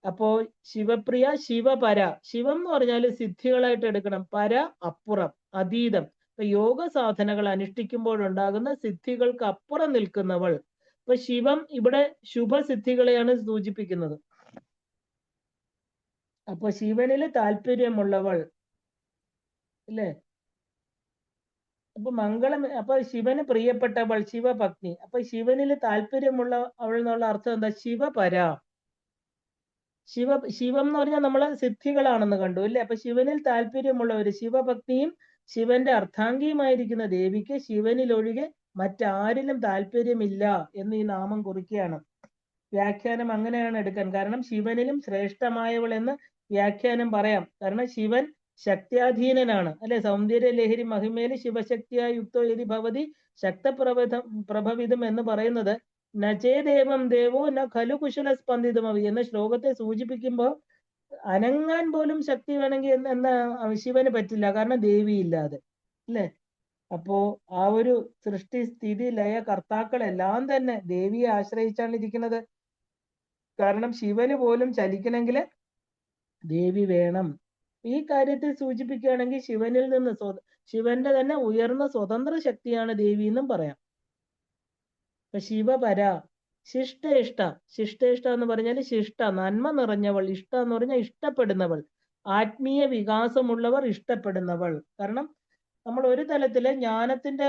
അപ്പോ ശിവപ്രിയ, ശിവപര. ശിവം എന്ന് പറഞ്ഞാൽ സിദ്ധികളായിട്ട് എടുക്കണം, പര അപ്പുറം, അതീതം. ഇപ്പൊ യോഗ സാധനകൾ അനുഷ്ഠിക്കുമ്പോഴുണ്ടാകുന്ന സിദ്ധികൾക്ക് അപ്പുറം നിൽക്കുന്നവൾ. ഇപ്പൊ ശിവം ഇവിടെ ശുഭസിദ്ധികളെയാണ് സൂചിപ്പിക്കുന്നത്. അപ്പൊ ശിവനില് താല്പര്യമുള്ളവൾ അല്ലേ? അപ്പൊ മംഗളം, അപ്പൊ ശിവന് പ്രിയപ്പെട്ടവൾ, ശിവപത്നി. അപ്പൊ ശിവനില് താല്പര്യമുള്ള അവൾ എന്നുള്ള അർത്ഥം എന്താ? ശിവപര. ശിവം എന്ന് പറഞ്ഞാൽ നമ്മള് സിദ്ധികളാണെന്ന് കണ്ടു അല്ലെ? അപ്പൊ ശിവനിൽ താല്പര്യമുള്ളവര്, ശിവഭക്തിയും ശിവന്റെ അർത്ഥാംഗിയുമായിരിക്കുന്ന ദേവിക്ക് ശിവനിലൊഴികെ മറ്റാരിലും താല്പര്യമില്ല എന്ന് ഈ നാമം കുറിക്കുകയാണ്. വ്യാഖ്യാനം അങ്ങനെയാണ് എടുക്കാൻ. കാരണം ശിവനിലും ശ്രേഷ്ഠമായവൾ എന്ന് വ്യാഖ്യാനം പറയാം. കാരണം ശിവൻ ശക്തിയാധീനനാണ് അല്ലെ? സൗന്ദര്യ ലഹരി മഹിമേല് ശിവശക്തിയാ യുക്തോ യതി ഭവതി പ്രഭവിതം എന്ന് പറയുന്നത് നചേദേവം ദേവോ ന ഖലു കുശല സ്പന്ദിതമവി എന്ന ശ്ലോകത്തെ സൂചിപ്പിക്കുമ്പോൾ അനങ്ങാൻ പോലും ശക്തി വേണമെങ്കിൽ എന്ന ശിവന് പറ്റില്ല, കാരണം ദേവി ഇല്ലാതെ അല്ലെ? അപ്പോ ആ ഒരു സൃഷ്ടി സ്ഥിതി ലയ കർത്താക്കളെല്ലാം തന്നെ ദേവിയെ ആശ്രയിച്ചാണ് ഇരിക്കുന്നത്. കാരണം ശിവന് പോലും ചലിക്കണമെങ്കിൽ ദേവി വേണം. ഈ കാര്യത്തിൽ സൂചിപ്പിക്കുകയാണെങ്കിൽ ശിവനിൽ നിന്ന് ശിവന്റെ തന്നെ ഉയർന്ന സ്വതന്ത്ര ശക്തിയാണ് ദേവി എന്നും പറയാം. ഇപ്പൊ ശിവപര, ശിഷ്ടേഷ്ട. ശിഷ്ടേഷ്ട എന്ന് പറഞ്ഞാൽ ശിഷ്ട, നന്മ നിറഞ്ഞവൾ. ഇഷ്ട എന്ന് പറഞ്ഞാൽ ഇഷ്ടപ്പെടുന്നവൾ, ആത്മീയ വികാസമുള്ളവർ, ഇഷ്ടപ്പെടുന്നവൾ. കാരണം നമ്മൾ ഒരു തലത്തില് ജ്ഞാനത്തിന്റെ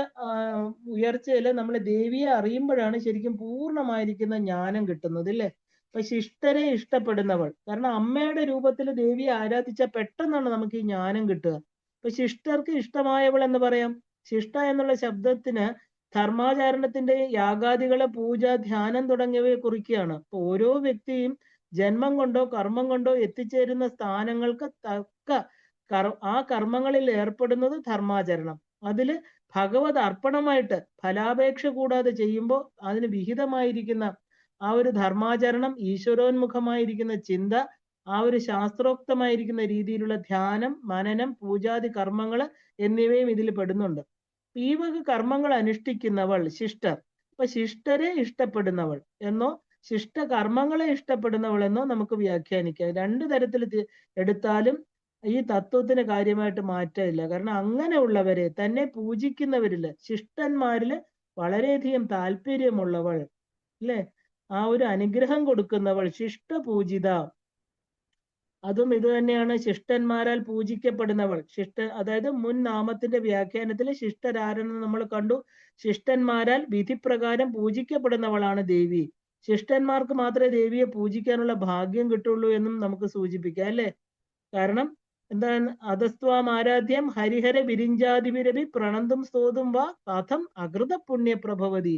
ഉയർച്ചയില് നമ്മൾ ദേവിയെ അറിയുമ്പോഴാണ് ശരിക്കും പൂർണ്ണമായിരിക്കുന്ന ജ്ഞാനം കിട്ടുന്നത് അല്ലേ? അപ്പൊ ശിഷ്ടരെ ഇഷ്ടപ്പെടുന്നവൾ, കാരണം അമ്മയുടെ രൂപത്തിൽ ദേവിയെ ആരാധിച്ച പെട്ടെന്നാണ് നമുക്ക് ഈ ജ്ഞാനം കിട്ടുക. അപ്പൊ ശിഷ്ടർക്ക് ഇഷ്ടമായവൾ എന്ന് പറയാം. ശിഷ്ട എന്നുള്ള ശബ്ദത്തിന് ധർമാചരണത്തിന്റെ യാഗാദികളെ, പൂജ, ധ്യാനം തുടങ്ങിയവയെ കുറിക്കുകയാണ്. അപ്പൊ ഓരോ വ്യക്തിയും ജന്മം കൊണ്ടോ കർമ്മം കൊണ്ടോ എത്തിച്ചേരുന്ന സ്ഥാനങ്ങൾക്ക് തക്ക ആ കർമ്മങ്ങളിൽ ഏർപ്പെടുന്നത് ധർമാചരണം. അതില് ഭഗവത് അർപ്പണമായിട്ട് ഫലാപേക്ഷ കൂടാതെ ചെയ്യുമ്പോൾ അതിന് വിഹിതമായിരിക്കുന്ന ആ ഒരു ധർമാചരണം, ഈശ്വരോന്മുഖമായിരിക്കുന്ന ചിന്ത, ആ ഒരു ശാസ്ത്രോക്തമായിരിക്കുന്ന രീതിയിലുള്ള ധ്യാനം, മനനം, പൂജാതി കർമ്മങ്ങൾ എന്നിവയും ഇതിൽ പെടുന്നുണ്ട്. ഈ വക കർമ്മങ്ങൾ അനുഷ്ഠിക്കുന്നവൾ ശിഷ്ടർ. അപ്പൊ ശിഷ്ടരെ ഇഷ്ടപ്പെടുന്നവൾ എന്നോ ശിഷ്ട കർമ്മങ്ങളെ ഇഷ്ടപ്പെടുന്നവൾ എന്നോ നമുക്ക് വ്യാഖ്യാനിക്കാം. രണ്ടു തരത്തിൽ എടുത്താലും ഈ തത്വത്തിന് കാര്യമായിട്ട് മാറ്റമില്ല. കാരണം അങ്ങനെയുള്ളവരെ തന്നെ പൂജിക്കുന്നവരില്, ശിഷ്ടന്മാരില് വളരെയധികം താല്പര്യമുള്ളവൾ അല്ലെ? ആ ഒരു അനുഗ്രഹം കൊടുക്കുന്നവൾ, ശിഷ്ടപൂജിത. അതും ഇത് തന്നെയാണ്, ശിഷ്ടന്മാരാൽ പൂജിക്കപ്പെടുന്നവൾ. അതായത് മുൻ നാമത്തിന്റെ വ്യാഖ്യാനത്തിൽ ശിഷ്ടരാരെന്ന് നമ്മൾ കണ്ടു. ശിഷ്ടന്മാരാൽ വിധിപ്രകാരം പൂജിക്കപ്പെടുന്നവളാണ് ദേവി. ശിഷ്ടന്മാർക്ക് മാത്രമേ ദേവിയെ പൂജിക്കാനുള്ള ഭാഗ്യം കിട്ടുള്ളൂ എന്നും നമുക്ക് സൂചിപ്പിക്കാം അല്ലെ? കാരണം എന്താണ്? അധസ്ത്വാം ആരാധ്യം ഹരിഹര വിരിഞ്ചാതിവിരവി പ്രണന്തും സ്തോതും വാ കഥം അകൃത പുണ്യ പ്രഭവതി.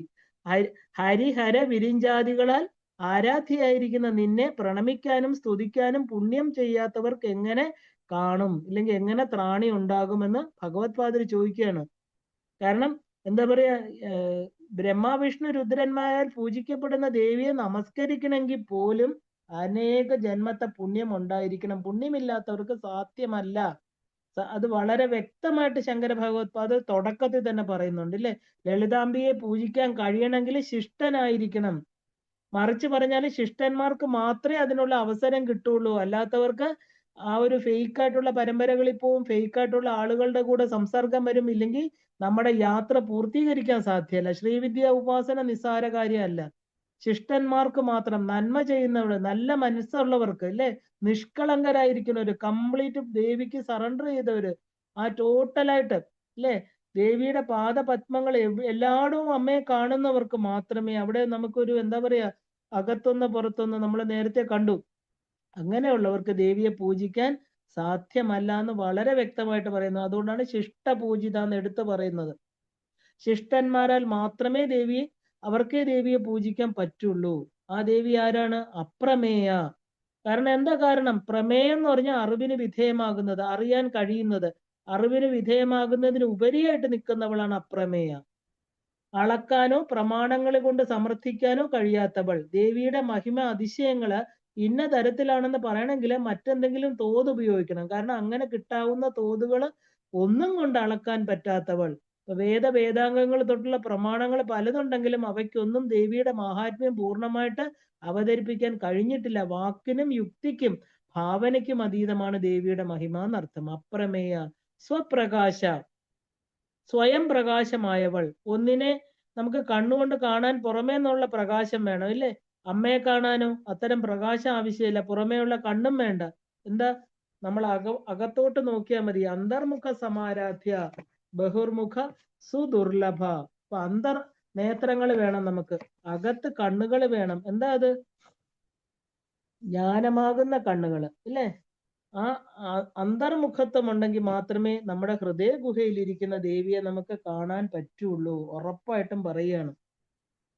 ഹരിഹര വിരിഞ്ചാദികളാൽ ആരാധ്യയായിരിക്കുന്ന നിന്നെ പ്രണമിക്കാനും സ്തുതിക്കാനും പുണ്യം ചെയ്യാത്തവർക്ക് എങ്ങനെ കാണും, ഇല്ലെങ്കിൽ എങ്ങനെ ത്രാണി ഉണ്ടാകുമെന്ന് ഭഗവത് പാദര് ചോദിക്കുകയാണ്. കാരണം എന്താ പറയാ, ബ്രഹ്മാവിഷ്ണു രുദ്രന്മാരാൽ പൂജിക്കപ്പെടുന്ന ദേവിയെ നമസ്കരിക്കണമെങ്കിൽ പോലും അനേക ജന്മത്തെ പുണ്യം ഉണ്ടായിരിക്കണം. പുണ്യമില്ലാത്തവർക്ക് സാധ്യമല്ല. അത് വളരെ വ്യക്തമായിട്ട് ശങ്കര ഭഗവത്പാദർ തുടക്കത്തിൽ തന്നെ പറയുന്നുണ്ട് അല്ലെ. ലളിതാംബിയെ പൂജിക്കാൻ കഴിയണമെങ്കിൽ ശിഷ്ടനായിരിക്കണം. മറിച്ച് പറഞ്ഞാൽ ശിഷ്ടന്മാർക്ക് മാത്രമേ അതിനുള്ള അവസരം കിട്ടുള്ളൂ. അല്ലാത്തവർക്ക് ആ ഒരു ഫേക്ക് ആയിട്ടുള്ള പരമ്പരകളിൽ പോവും, ഫേക്ക് ആയിട്ടുള്ള ആളുകളുടെ കൂടെ സംസർഗം വരും, ഇല്ലെങ്കിൽ നമ്മുടെ യാത്ര പൂർത്തീകരിക്കാൻ സാധ്യമല്ല. ശ്രീവിദ്യ ഉപാസന നിസ്സാര കാര്യമല്ല. ശിഷ്ടന്മാർക്ക് മാത്രം, നന്മ ചെയ്യുന്നവർ, നല്ല മനസ്സുള്ളവർക്ക് അല്ലെ, നിഷ്കളങ്കരായിരിക്കുന്നവര്, കംപ്ലീറ്റ് ദേവിക്ക് സറണ്ടർ ചെയ്തവര്, ആ ടോട്ടലായിട്ട് അല്ലെ ദേവിയുടെ പാദപത്മങ്ങൾ എല്ലായിടവും അമ്മയെ കാണുന്നവർക്ക് മാത്രമേ അവിടെ നമുക്കൊരു എന്താ പറയാ, അകത്തൊന്ന് പുറത്തൊന്ന് നമ്മൾ നേരത്തെ കണ്ടു, അങ്ങനെയുള്ളവർക്ക് ദേവിയെ പൂജിക്കാൻ സാധ്യമല്ല എന്ന് വളരെ വ്യക്തമായിട്ട് പറയുന്നു. അതുകൊണ്ടാണ് ശിഷ്ടപൂജിത എന്ന് എടുത്തു പറയുന്നത്. ശിഷ്ടന്മാരാൽ മാത്രമേ അവർക്കേ ദേവിയെ പൂജിക്കാൻ പറ്റുള്ളൂ. ആ ദേവി ആരാണ്? അപ്രമേയ. കാരണം എന്താ കാരണം? പ്രമേയം എന്ന് പറഞ്ഞാൽ അറിവിന് വിധേയമാകുന്നത്, അറിയാൻ കഴിയുന്നത്, അറിവിന് വിധേയമാകുന്നതിന് ഉപരിയായിട്ട് നിൽക്കുന്നവളാണ് അപ്രമേയ. അളക്കാനോ പ്രമാണങ്ങൾ കൊണ്ട് സമർത്ഥിക്കാനോ കഴിയാത്തവൾ. ദേവിയുടെ മഹിമ അതിശയങ്ങള് ഇന്ന തരത്തിലാണെന്ന് പറയണമെങ്കിൽ മറ്റെന്തെങ്കിലും തോത് ഉപയോഗിക്കണം. കാരണം അങ്ങനെ കിട്ടാവുന്ന തോതുകൾ ഒന്നും കൊണ്ട് അളക്കാൻ പറ്റാത്തവൾ. വേദാംഗങ്ങൾ തൊട്ടുള്ള പ്രമാണങ്ങൾ പലതുണ്ടെങ്കിലും അവയ്ക്കൊന്നും ദേവിയുടെ മഹാത്മ്യം പൂർണ്ണമായിട്ട് അവതരിപ്പിക്കാൻ കഴിഞ്ഞിട്ടില്ല. വാക്കിനും യുക്തിക്കും ഭാവനയ്ക്കും അതീതമാണ് ദേവിയുടെ മഹിമ എന്നർത്ഥം. അപ്രമേയ, സ്വപ്രകാശ, സ്വയം പ്രകാശമായവൾ. ഒന്നിനെ നമുക്ക് കണ്ണുകൊണ്ട് കാണാൻ പുറമേ നിന്നുള്ള പ്രകാശം വേണം ഇല്ലേ? അമ്മയെ കാണാനോ അത്തരം പ്രകാശം ആവശ്യമില്ല, പുറമേയുള്ള കണ്ണും വേണ്ട. എന്താ, നമ്മൾ അകത്തോട്ട് നോക്കിയാൽ മതി. അന്തർമുഖ സമാരാധ്യ ബഹുർമുഖ സുദുർലഭ. അപ്പൊ നേത്രങ്ങൾ വേണം നമുക്ക്, അകത്ത് കണ്ണുകൾ വേണം. എന്താ അത്? ജ്ഞാനമാകുന്ന കണ്ണുകൾ ഇല്ലേ? ആ അന്തർമുഖത്വം ഉണ്ടെങ്കിൽ മാത്രമേ നമ്മുടെ ഹൃദയ ഗുഹയിലിരിക്കുന്ന ദേവിയെ നമുക്ക് കാണാൻ പറ്റുള്ളൂ. ഉറപ്പായിട്ടും പറയുകയാണ്.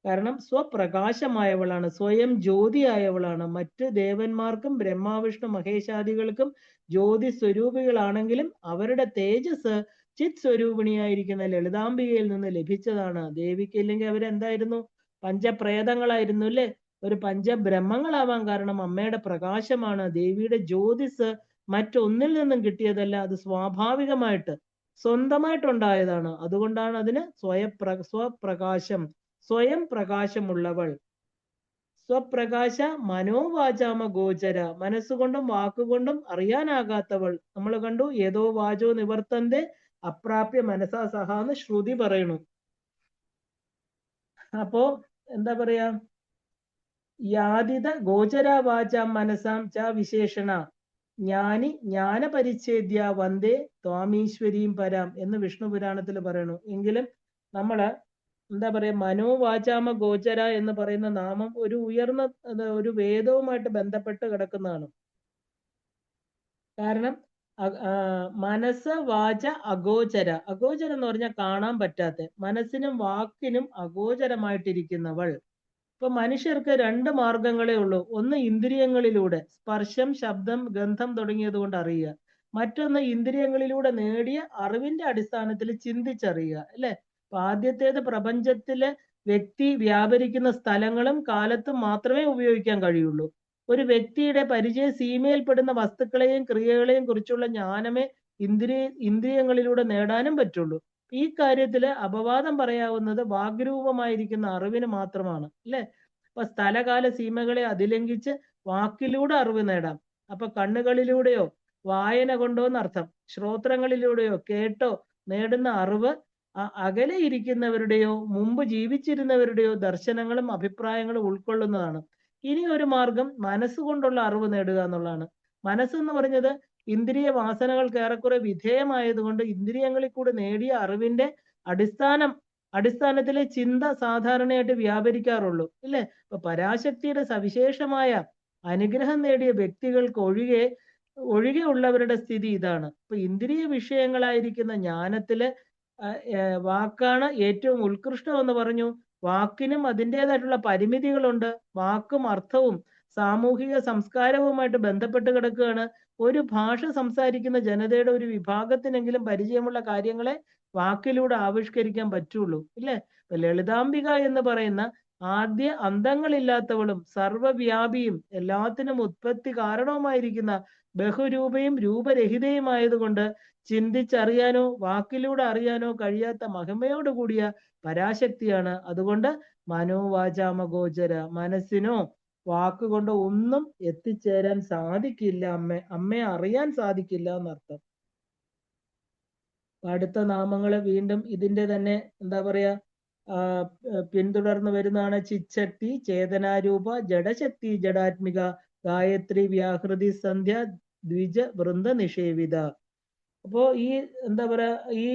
കാരണം സ്വപ്രകാശമായവളാണ്, സ്വയം ജ്യോതിയായവളാണ്. മറ്റ് ദേവന്മാർക്കും ബ്രഹ്മാവിഷ്ണു മഹേശാദികൾക്കും ജ്യോതി സ്വരൂപികളാണെങ്കിലും അവരുടെ തേജസ് ചിത് സ്വരൂപിണിയായിരിക്കുന്ന ലളിതാംബികയിൽ നിന്ന് ലഭിച്ചതാണ്. ദേവിക്ക് ഇല്ലെങ്കിൽ അവരെന്തായിരുന്നു? പഞ്ചപ്രേതങ്ങളായിരുന്നു അല്ലേ? ഒരു പഞ്ചബ്രഹ്മങ്ങളാവാൻ കാരണം അമ്മയുടെ പ്രകാശമാണ്. ദേവിയുടെ ജ്യോതിസ് മറ്റൊന്നിൽ നിന്നും കിട്ടിയതല്ല, അത് സ്വാഭാവികമായിട്ട് സ്വന്തമായിട്ടുണ്ടായതാണ്. അതുകൊണ്ടാണ് അതിന് സ്വപ്രകാശം, സ്വയം പ്രകാശമുള്ളവൾ. സ്വപ്രകാശ മനോവാചാമ ഗോചര, മനസ്സുകൊണ്ടും വാക്കുകൊണ്ടും അറിയാനാകാത്തവൾ. നമ്മൾ കണ്ടു, ഏതോ വാചോ നിവർത്തന്റെ അപ്രാപ്യ മനസാ സഹാന്ന് ശ്രുതി പറയണു. അപ്പോ എന്താ പറയാ, യാതിത ഗോചരാവാചാം മനസാം ച വിശേഷണ ജ്ഞാനി ജ്ഞാനപരിച്ഛേദ്യ വന്ദേ ത്വാമീശ്വരീം പരാം എന്ന് വിഷ്ണു പുരാണത്തിൽ പറയണു. എങ്കിലും നമ്മള് എന്താ പറയാ, മനോവാചാമ ഗോചര എന്ന് പറയുന്ന നാമം ഒരു ഉയർന്ന ഒരു വേദവുമായിട്ട് ബന്ധപ്പെട്ട് കിടക്കുന്നതാണ്. കാരണം മനസ്സ് വാച അഗോചര. അഗോചരം എന്ന് പറഞ്ഞാൽ കാണാൻ പറ്റാത്ത, മനസ്സിനും വാക്കിനും അഗോചരമായിട്ടിരിക്കുന്നവൾ. ഇപ്പൊ മനുഷ്യർക്ക് രണ്ട് മാർഗങ്ങളേ ഉള്ളൂ. ഒന്ന് ഇന്ദ്രിയങ്ങളിലൂടെ സ്പർശം, ശബ്ദം, ഗന്ധം തുടങ്ങിയത് കൊണ്ട് അറിയുക. മറ്റൊന്ന് ഇന്ദ്രിയങ്ങളിലൂടെ നേടിയ അറിവിന്റെ അടിസ്ഥാനത്തിൽ ചിന്തിച്ചറിയുക അല്ലെ? അപ്പൊ ആദ്യത്തേത് പ്രപഞ്ചത്തിലെ വ്യക്തി വ്യാപരിക്കുന്ന സ്ഥലങ്ങളും കാലത്തും മാത്രമേ ഉപയോഗിക്കാൻ കഴിയുള്ളൂ. ഒരു വ്യക്തിയുടെ പരിചയ സീമയിൽപ്പെടുന്ന വസ്തുക്കളെയും ക്രിയകളെയും കുറിച്ചുള്ള ജ്ഞാനമേ ഇന്ദ്രിയങ്ങളിലൂടെ നേടാനും പറ്റുള്ളൂ. ഈ കാര്യത്തില് അപവാദം പറയാവുന്നത് വാഗ്രൂപമായിരിക്കുന്ന അറിവിന് മാത്രമാണ് അല്ലെ? അപ്പൊ സ്ഥലകാല സീമകളെ അതിലംഘിച്ച് വാക്കിലൂടെ അറിവ് നേടാം. അപ്പൊ കണ്ണുകളിലൂടെയോ വായന കൊണ്ടോ എന്നർത്ഥം, ശ്രോത്രങ്ങളിലൂടെയോ കേട്ടോ നേടുന്ന അറിവ് അകലെ ഇരിക്കുന്നവരുടെയോ മുമ്പ് ജീവിച്ചിരുന്നവരുടെയോ ദർശനങ്ങളും അഭിപ്രായങ്ങളും ഉൾക്കൊള്ളുന്നതാണ്. ഇനി ഒരു മാർഗം മനസ്സുകൊണ്ടുള്ള അറിവ് നേടുക എന്നുള്ളതാണ്. മനസ്സെന്ന് പറഞ്ഞത് ഇന്ദ്രിയ വാസനകൾക്ക് ഏറെക്കുറെ വിധേയമായതുകൊണ്ട് ഇന്ദ്രിയങ്ങളിൽ കൂടെ നേടിയ അറിവിന്റെ അടിസ്ഥാനത്തിലെ ചിന്ത സാധാരണയായിട്ട് വ്യാപരിക്കാറുള്ളൂ ഇല്ലേ? ഇപ്പൊ പരാശക്തിയുടെ സവിശേഷമായ അനുഗ്രഹം നേടിയ വ്യക്തികൾക്ക് ഒഴികെ ഉള്ളവരുടെ സ്ഥിതി ഇതാണ്. ഇപ്പൊ ഇന്ദ്രിയ വിഷയങ്ങളായിരിക്കുന്ന ജ്ഞാനത്തില് വാക്കാണ് ഏറ്റവും ഉത്കൃഷ്ടം എന്ന് പറഞ്ഞു. വാക്കിനും അതിൻ്റെതായിട്ടുള്ള പരിമിതികളുണ്ട്. വാക്കും അർത്ഥവും സാമൂഹിക സംസ്കാരവുമായിട്ട് ബന്ധപ്പെട്ട് കിടക്കുകയാണ്. ഒരു ഭാഷ സംസാരിക്കുന്ന ജനതയുടെ ഒരു വിഭാഗത്തിനെങ്കിലും പരിചയമുള്ള കാര്യങ്ങളെ വാക്കിലൂടെ ആവിഷ്കരിക്കാൻ പറ്റുള്ളൂ, ഇല്ലേ? ഇപ്പൊ ലളിതാംബിക എന്ന് പറയുന്ന ആദ്യ അന്തങ്ങളില്ലാത്തവളും സർവവ്യാപിയും എല്ലാത്തിനും ഉത്പത്തി കാരണവുമായിരിക്കുന്ന ബഹുരൂപയും രൂപരഹിതയുമായതുകൊണ്ട് ചിന്തിച്ചറിയാനോ വാക്കിലൂടെ അറിയാനോ കഴിയാത്ത മഹിമയോട് കൂടിയ പരാശക്തിയാണ്. അതുകൊണ്ട് മനോവാചാമഗോചര, മനസ്സിനോ വാക്കുകൊണ്ട് ഒന്നും എത്തിച്ചേരാൻ സാധിക്കില്ല, അമ്മയെ അറിയാൻ സാധിക്കില്ല എന്നർത്ഥം. അടുത്ത നാമങ്ങള് വീണ്ടും ഇതിന്റെ തന്നെ എന്താ പറയാ പിന്തുടർന്ന് വരുന്നതാണ്. ചിച്ചക്തി, ചേതനാരൂപ, ജഡശക്തി, ജഡാത്മിക, ഗായത്രി, വ്യാഹൃതി, സന്ധ്യ, ദ്വിജ, വൃന്ദ, നിഷേവിത. അപ്പോ ഈ എന്താ പറയാ ഈ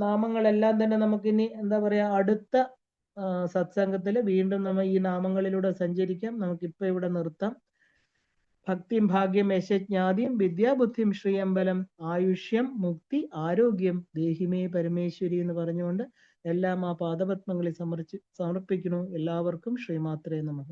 നാമങ്ങളെല്ലാം തന്നെ നമുക്കിനി എന്താ പറയാ അടുത്ത സത്സംഗത്തിൽ വീണ്ടും നമ്മൾ ഈ നാമങ്ങളിലൂടെ സഞ്ചരിക്കാം. നമുക്കിപ്പോ ഇവിടെ നിർത്താം. ഭക്തിം ഭാഗ്യം യശജ്ഞാതിം വിദ്യാബുദ്ധിം ശ്രീയമ്പലം ആയുഷ്യം മുക്തി ആരോഗ്യം ദേഹിമേ പരമേശ്വരി എന്ന് പറഞ്ഞുകൊണ്ട് എല്ലാം ആ പാദപത്മങ്ങളിൽ സമർപ്പിക്കുന്നു. എല്ലാവർക്കും ശ്രീമാത്രേ നമഃ.